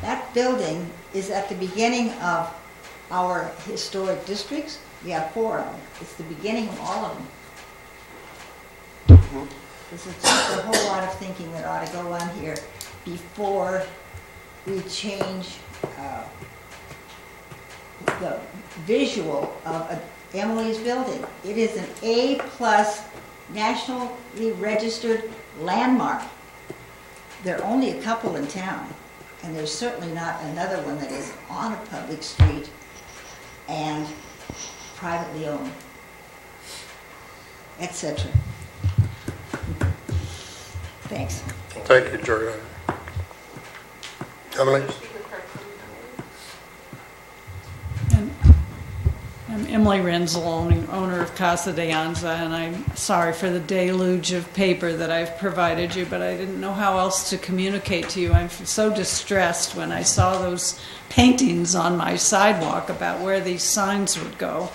that building is at the beginning of our historic districts. We have 4 of them. It's the beginning of all of them. This is just a whole lot of thinking that ought to go on here before we change the visual of Emily's building. It is an A+ nationally registered landmark. There are only a couple in town, and there's certainly not another one that is on a public street and privately owned, etc. Thanks. Thank you, Jordan. Emily? I'm Emily Renzel, owner of Casa de Anza, and I'm sorry for the deluge of paper that I've provided you, but I didn't know how else to communicate to you. I'm so distressed when I saw those paintings on my sidewalk about where these signs would go.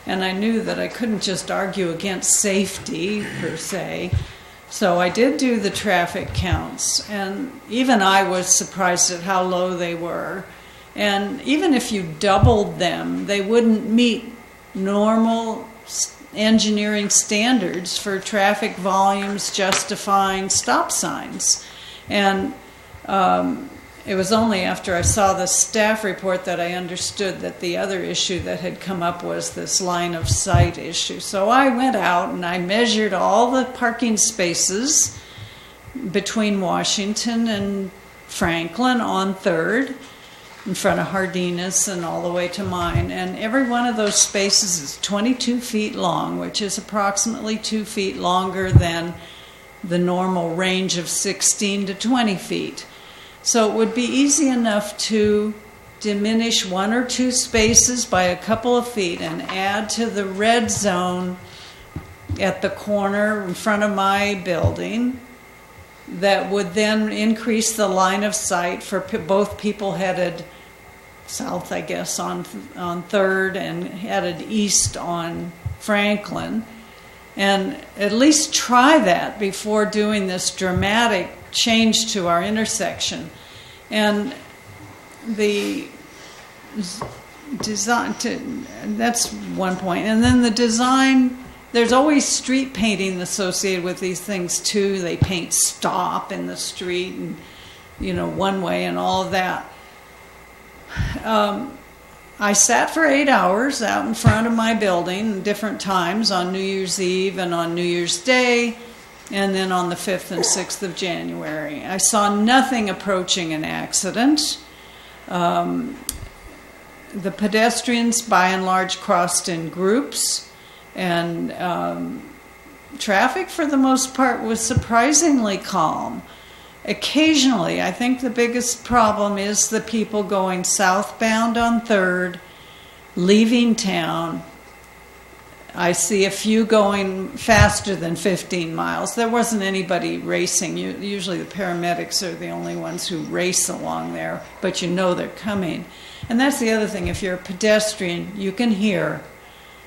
And I knew that I couldn't just argue against safety, per se. So I did do the traffic counts, and even I was surprised at how low they were. And even if you doubled them, they wouldn't meet normal engineering standards for traffic volumes justifying stop signs. And it was only after I saw the staff report that I understood that the other issue that had come up was this line of sight issue. So I went out and I measured all the parking spaces between Washington and Franklin on 3rd, in front of Hardina's and all the way to mine. And every one of those spaces is 22 feet long, which is approximately 2 feet longer than the normal range of 16 to 20 feet. So it would be easy enough to diminish 1 or 2 spaces by a couple of feet and add to the red zone at the corner in front of my building. That would then increase the line of sight for both people headed south, I guess, on 3rd and headed east on Franklin. And at least try that before doing this dramatic change to our intersection. And the design, that's one point. And then the design, there's always street painting associated with these things too. They paint stop in the street and, one way and all of that. I sat for 8 hours out in front of my building different times on New Year's Eve and on New Year's Day, and then on the 5th and 6th of January. I saw nothing approaching an accident. The pedestrians, by and large, crossed in groups, and traffic, for the most part, was surprisingly calm. Occasionally, I think the biggest problem is the people going southbound on 3rd, leaving town. I see a few going faster than 15 miles. There wasn't anybody racing. Usually the paramedics are the only ones who race along there, but they're coming. And that's the other thing. If you're a pedestrian, you can hear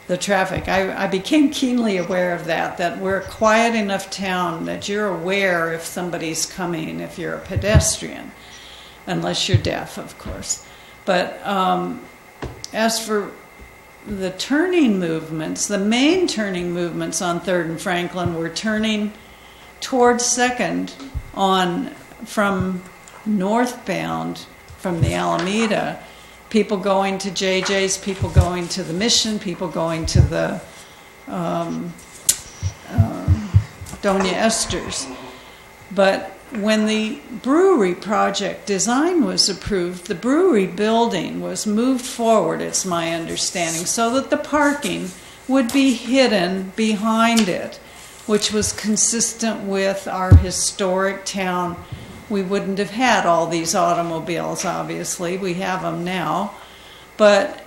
the traffic. I became keenly aware of that we're a quiet enough town that you're aware if somebody's coming, if you're a pedestrian, unless you're deaf, of course. But as for the turning movements, the main turning movements on 3rd and Franklin were turning towards 2nd from northbound from the Alameda. People going to JJ's, people going to the Mission, people going to the Doña Esther's. But when the brewery project design was approved, the brewery building was moved forward, it's my understanding, so that the parking would be hidden behind it, which was consistent with our historic town. We wouldn't have had all these automobiles, obviously. We have them now. But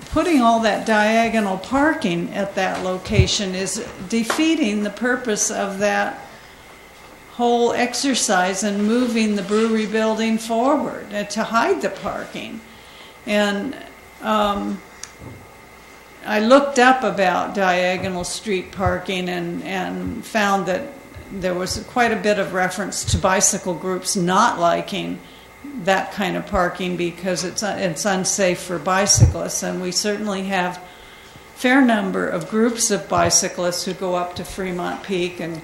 putting all that diagonal parking at that location is defeating the purpose of that whole exercise and moving the brewery building forward to hide the parking. And I looked up about diagonal street parking and found that there was quite a bit of reference to bicycle groups not liking that kind of parking because it's unsafe for bicyclists. And we certainly have a fair number of groups of bicyclists who go up to Fremont Peak and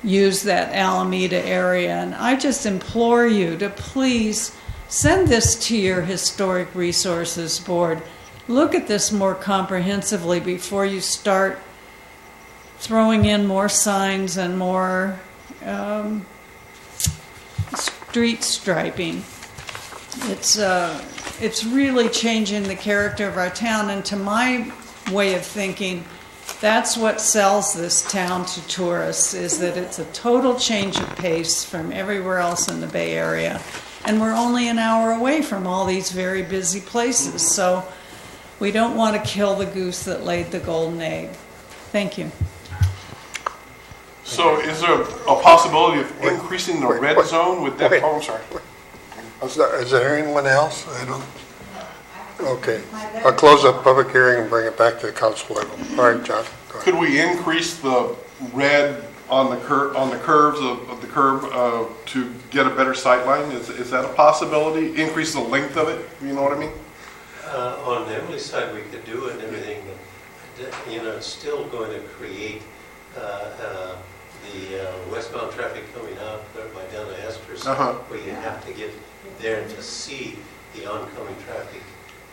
use that Alameda area. And I just implore you to please send this to your Historic Resources Board. Look at this more comprehensively before you start throwing in more signs and more street striping. It's really changing the character of our town, and to my way of thinking, that's what sells this town to tourists, is that it's a total change of pace from everywhere else in the Bay Area. And we're only an hour away from all these very busy places, so we don't want to kill the goose that laid the golden egg. Thank you. So is there a possibility of increasing the red zone with that? Oh, I'm sorry. Is there anyone else? I don't. Okay. I'll close the public hearing and bring it back to the council level. All right, John. Go ahead. Could we increase the red on the curves of the curb to get a better sight line? Is that a possibility? Increase the length of it? You know what I mean? On the Emily side, we could do it and everything, but it's still going to create the westbound traffic coming out there by Donna Esther's, Uh-huh. where you have to get there to see the oncoming traffic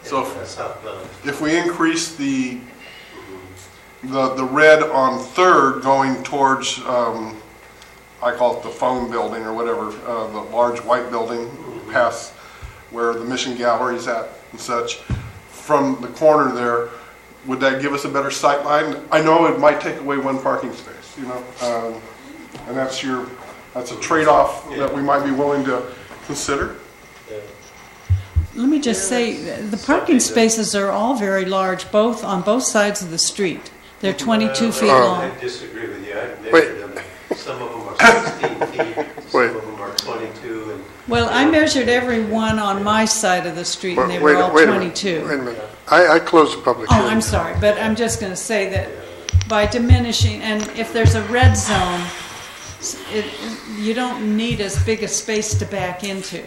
So southbound. if we increase the red on Third going towards, I call it the phone building or whatever, the large white building past where the Mission Gallery's at and such, from the corner there, would that give us a better sight line? I know it might take away one parking space, you know, and that's a trade-off that we might be willing to consider. Let me just say, the parking spaces are all very large, on both sides of the street. They're 22 feet long. I disagree with you. I've measured them. Some of them are 16 feet, some of them are 22. And Well, I measured every one on my side of the street, and they were all 22. Wait a minute. I closed the public hearing. Oh, I'm sorry, but I'm just going to say that by diminishing, and if there's a red zone, you don't need as big a space to back into.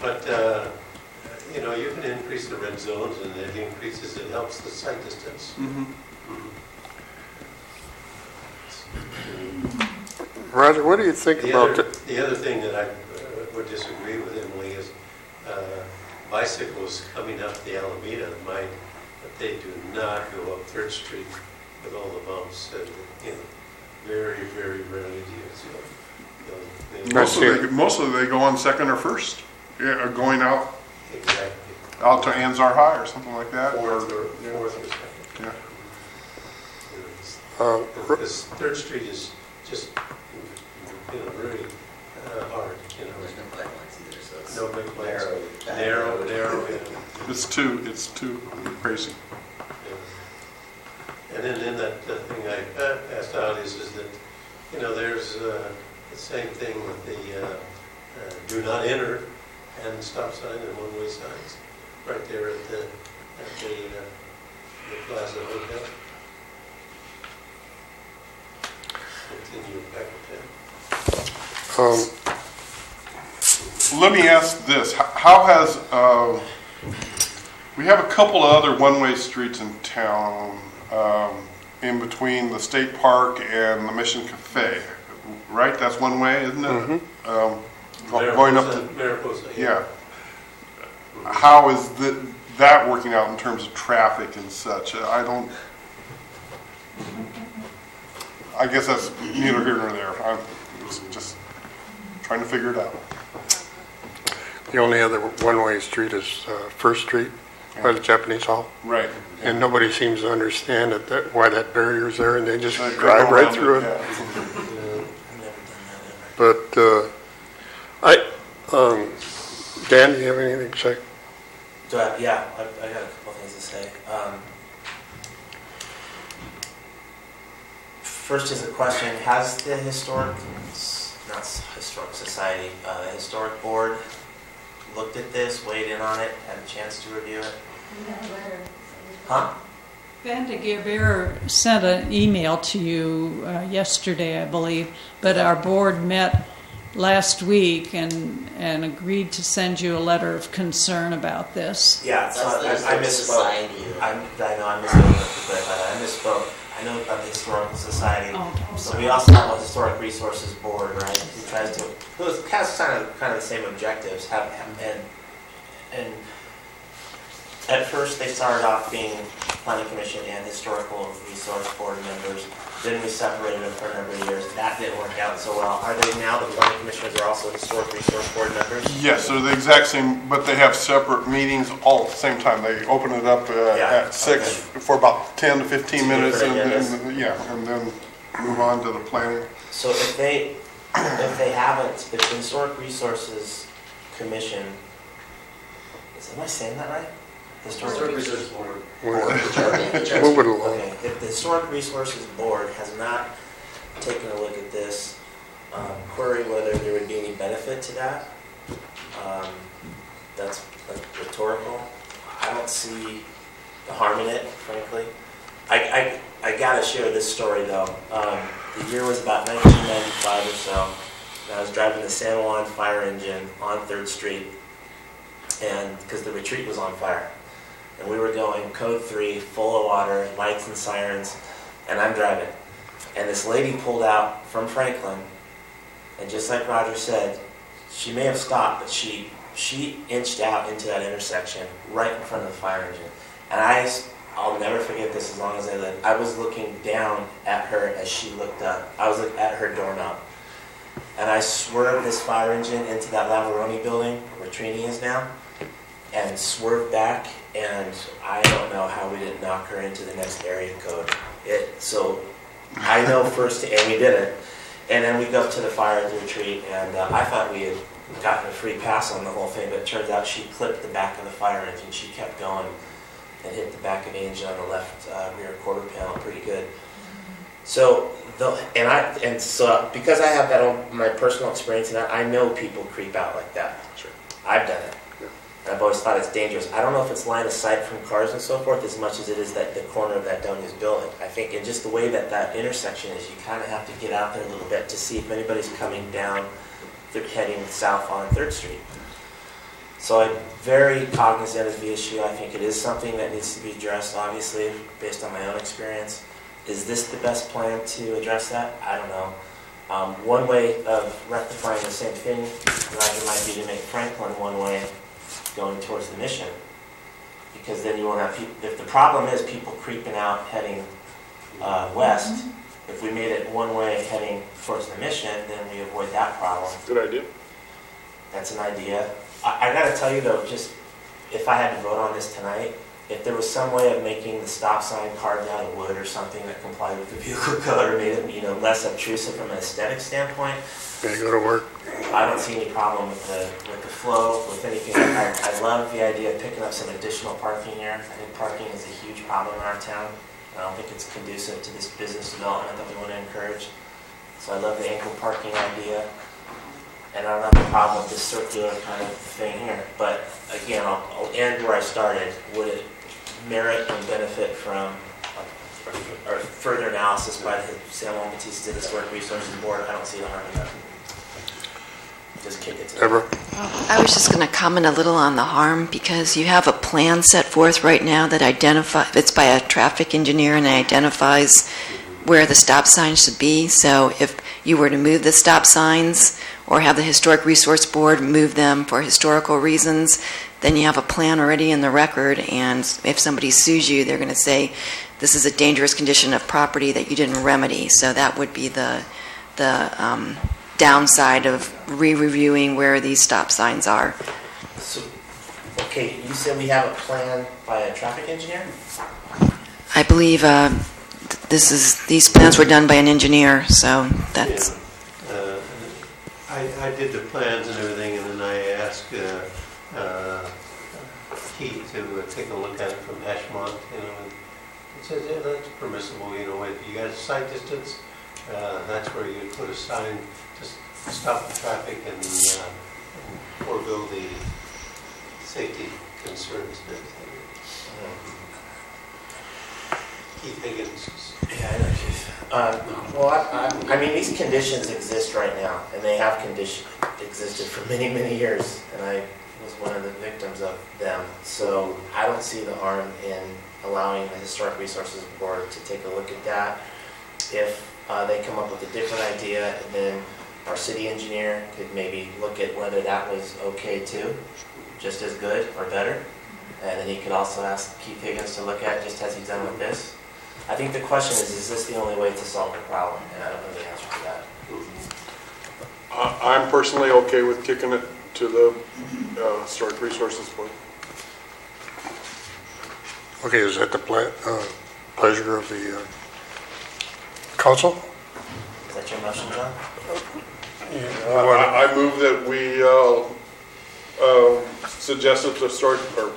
But you know, you can increase the red zones, and it helps the sight distance. Roger, what do you think about the other thing that I would disagree with Emily is bicycles coming up the Alameda, but they do not go up 3rd Street with all the bumps. You know, very, very rarely do you see them. Mostly they go on 2nd or 1st, yeah, going out. Exactly. Out to Anzar High or something like that. Fourth or 2nd. Yeah. Because 3rd Street is just, you know, really hard. You know, there's no bike lanes either, so it's no bike lanes. Narrow. Yeah. It's too crazy. Yeah. And then that thing I passed out is that, you know, there's the same thing with the do not enter and stop sign and one-way signs right there at the Plaza Hotel. Continue back to Let me ask this: how has we have a couple of other one-way streets in town, in between the State Park and the Mission Cafe, right? That's one way, isn't it? Going up to Mariposa. Yeah. How is that working out in terms of traffic and such? I guess that's neither here nor there. I'm just trying to figure it out. the only other one-way street is 1st Street by the Japanese Hall? Right. And nobody seems to understand why that barrier's there, and they just drive right through it. But Dan, do you have anything to say? Yeah, I got a couple things to say. First is a question: has the historic society, the historic board looked at this, weighed in on it, had a chance to review it? Huh? Van de Geer sent an email to you yesterday, I believe, but our board met last week and agreed to send you a letter of concern about this. Yeah, so I misspoke. I misspoke. I know about the Historical Society, but we also have a Historic Resources Board, right? Who tries to, who has kind of the same objectives. And at first they started off being Planning Commission and Historical Resource Board members. Then we separated them for a number of years. That didn't work out so well. Are they now the Planning Commissioners are also Historic Resource Board members? Yes, they're the exact same, but they have separate meetings all at the same time. They open it up at 6 for about 10 to 15 minutes, and then move on to the planning. So if they haven't, if the Historic Resources Commission, am I saying that right? Historic Resources Board. Move it along. Okay. If the Historic Resources Board has not taken a look at this, query whether there would be any benefit to that. That's rhetorical. I don't see the harm in it, frankly. I gotta share this story though. The year was about 1995 or so. And I was driving the San Juan fire engine on 3rd Street, and because the retreat was on fire. And we were going code 3, full of water, lights and sirens, and I'm driving. And this lady pulled out from Franklin, and just like Roger said, she may have stopped, but she inched out into that intersection right in front of the fire engine. And I'll never forget this as long as I live. I was looking down at her as she looked up. I was looking at her doorknob. And I swerved this fire engine into that Lavaroni building where Trini is now, and swerved back, and I don't know how we didn't knock her into the next area code. So I know first, and we did it. And then we go up to the fire retreat, and I thought we had gotten a free pass on the whole thing, but it turns out she clipped the back of the fire engine. She kept going and hit the back of the engine on the left rear quarter panel pretty good. So because I have that on my personal experience, and I know people creep out like that. Sure. I've done it. And I've always thought it's dangerous. I don't know if it's line of sight from cars and so forth as much as it is that the corner of that Dungas building. I think, and just the way that intersection is, you kind of have to get out there a little bit to see if anybody's coming down, heading south on 3rd Street. So I'm very cognizant of the issue. I think it is something that needs to be addressed, obviously, based on my own experience. Is this the best plan to address that? I don't know. One way of rectifying the same thing, Roger, might be to make Franklin one way going towards the Mission. Because then you won't have people, if the problem is people creeping out heading west, if we made it one way heading towards the Mission, then we avoid that problem. Good idea. That's an idea. I got to tell you though, just if I had to vote on this tonight, if there was some way of making the stop sign carved out of wood or something that complied with the vehicle code or made it, less obtrusive from an aesthetic standpoint, Gotta go to work. I don't see any problem with the flow, with anything. I love the idea of picking up some additional parking here. I think parking is a huge problem in our town. I don't think it's conducive to this business development that we want to encourage. So I love the ankle parking idea. And I don't have a problem with this circular kind of thing here. But again, I'll end where I started. Would it merit and benefit from or further analysis by the San Juan Bautista Historic Resources Board? I don't see the harm in that. Just kick it to Deborah? I was just going to comment a little on the harm, because you have a plan set forth right now that it's by a traffic engineer and it identifies where the stop signs should be. So if you were to move the stop signs or have the Historic Resource Board move them for historical reasons, then you have a plan already in the record, and if somebody sues you, they're going to say this is a dangerous condition of property that you didn't remedy. So that would be the downside of re-reviewing where these stop signs are. So, okay, you said we have a plan by a traffic engineer? I believe these plans were done by an engineer, so that's... Yeah. I did the plans and everything, and then I asked Keith to take a look at it from Ashmont, and it says, yeah, that's permissible, if you got a sight distance, that's where you put a sign to stop the traffic and forego the safety concerns and everything. Keith Higgins. Yeah, I know Keith. Well, I mean, these conditions exist right now, and they have existed for many, many years, and I was one of the victims of them. So I don't see the harm in allowing the Historic Resources Board to take a look at that. If they come up with a different idea, and then our city engineer could maybe look at whether that was okay too, just as good or better. And then he could also ask Keith Higgins to look at, just as he's done with this. I think the question is this the only way to solve the problem? And I don't know the answer to that. I'm personally okay with kicking it to the Historic Resources Board. Okay, is that the pleasure of the council? Is that your motion, John? I move that we suggest it to start, or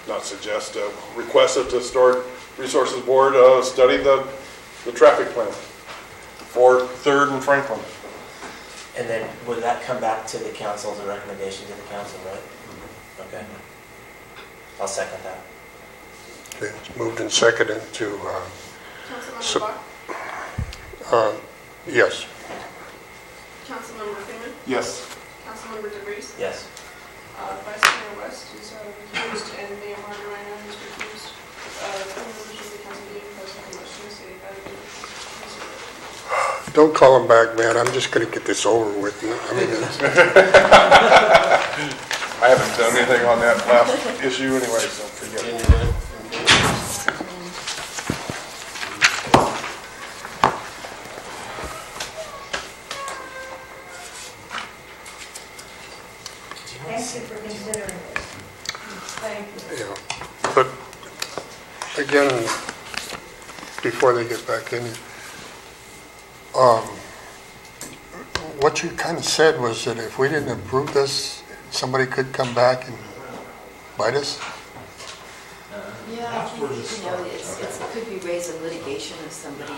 not suggest, request that the Historic Resources Board study the traffic plan for 3rd and Franklin. And then would that come back to the council as a recommendation to the council, right? Okay. I'll second that. Okay, it's moved and seconded to... Councilmember Bach? Yes. Councilmember Freeman? Yes. Councilmember DeVries? Yes. Vice Mayor West is recused, and Mayor Margarina is recused. Three members of the council being present, the motion is Don't call him back, man. I'm just gonna get this over with. I mean, I haven't done anything on that last issue anyway, so forget it. Thank you for considering this. Thank you. yeah. But again, before they get back in, what you kind of said was that if we didn't approve this, somebody could come back and bite us? Yeah, I think, it could be raised in litigation if somebody,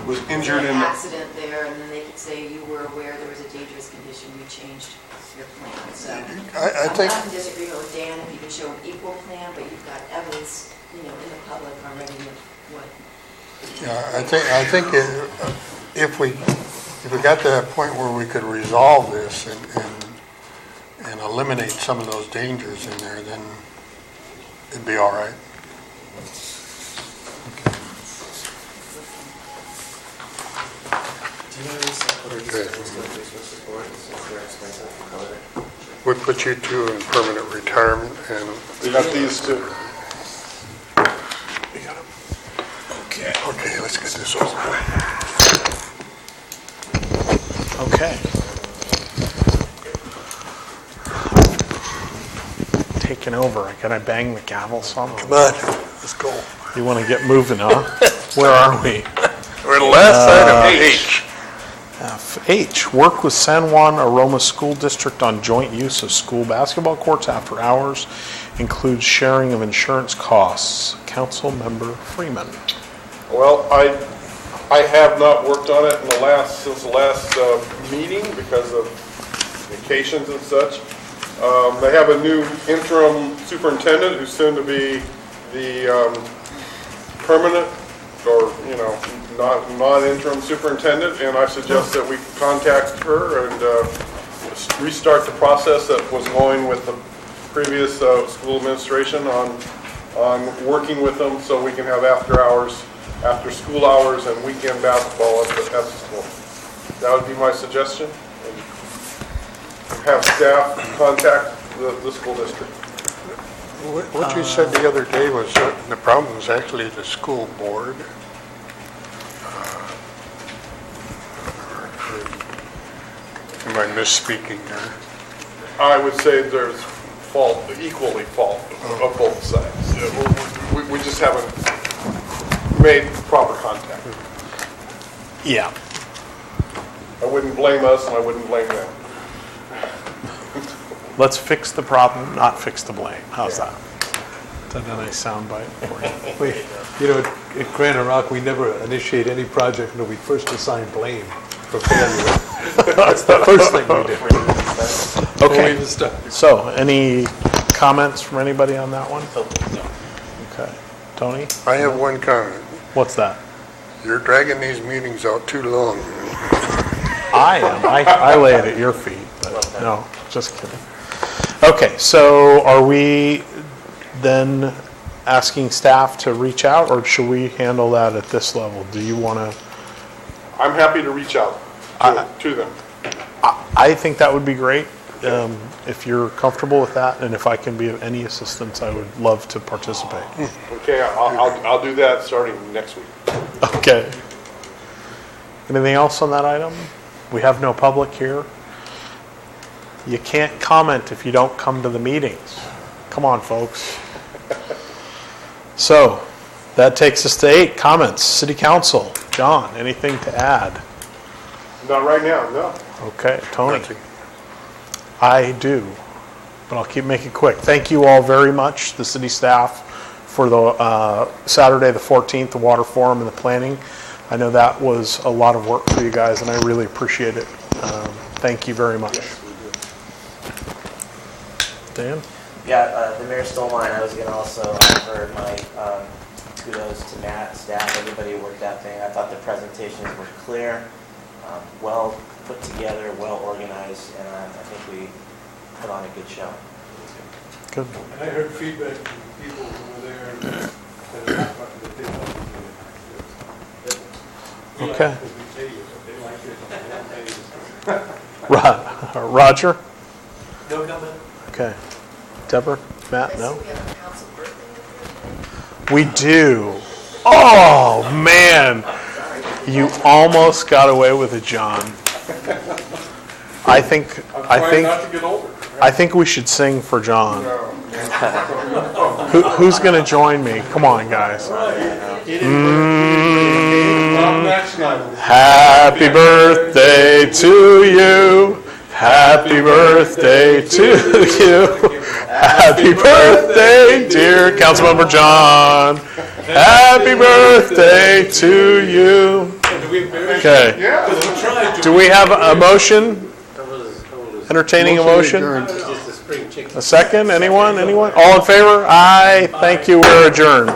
Was injured an in. accident there, and then they could say you were aware there was a dangerous condition, you changed your plan. So I think. I'm not in disagreement with Dan if you can show an equal plan, but you've got evidence, in the public already of what. Yeah, I think if we got to that point where we could resolve this and eliminate some of those dangers in there, then it'd be all right. Do you know any what are these schools going to be supposed to support since they're expensive for COVID? We put you two in permanent retirement, and We got these two. we got them. Okay, let's get this over with. Okay. Taking over. Can I bang the gavel some? Come on, let's go. You want to get moving, huh? Where are we? We're the last item, H. H, work with San Juan Aroma School District on joint use of school basketball courts after hours, includes sharing of insurance costs. Council Member Freeman. Well, I have not worked on it since the last meeting because of vacations and such. They have a new interim superintendent who's soon to be the permanent or, non-interim superintendent, and I suggest that we contact her and restart the process that was going with the previous school administration on working with them so we can have after school hours and weekend basketball at the school. That would be my suggestion. And have staff contact the school district. What you said the other day was that the problem was actually the school board. Am I misspeaking there? I would say there's equally fault of both sides. We just haven't made proper contact. Yeah. I wouldn't blame us and I wouldn't blame them. Let's fix the problem, not fix the blame. How's that? Is that a nice soundbite for you? At Granite Rock, we never initiate any project until we first assign blame for failure. That's the first thing we do. Okay. So, any comments from anybody on that one? Okay. Tony? I have one comment. What's that? You're dragging these meetings out too long. I am. I lay it at your feet. But no, just kidding. Okay, so are we then asking staff to reach out, or should we handle that at this level? Do you want to? I'm happy to reach out to them. I think that would be great if you're comfortable with that, and if I can be of any assistance, I would love to participate. Okay, I'll do that starting next week. Okay. Anything else on that item? We have no public here. You can't comment if you don't come to the meetings. Come on, folks. So, that takes us to 8, comments. City Council. John, anything to add? Not right now, no. Okay, Tony. I do, but I'll keep making it quick. Thank you all very much, the city staff, for the Saturday the 14th, the water forum and the planning. I know that was a lot of work for you guys, and I really appreciate it. Thank you very much. Dan? Yeah, the mayor stole mine. I was going to also offer my kudos to Matt, staff, everybody who worked that thing. I thought the presentations were clear, well put together, well organized, and I think we put on a good show. Good. And I heard feedback from people who were there that they Okay. we take Roger? No comment. Okay. Deborah? Matt? No? We have a council birthday. We do. Oh, man. You almost got away with it, John. I think not to get older. I think we should sing for John. Who's going to join me? Come on, guys. Happy birthday to you. Happy birthday to you. Happy birthday, dear Councilmember John. Happy birthday to you. Okay. Do we have a motion? Entertaining a motion? A second? Anyone? All in favor? Aye. Thank you. We're adjourned.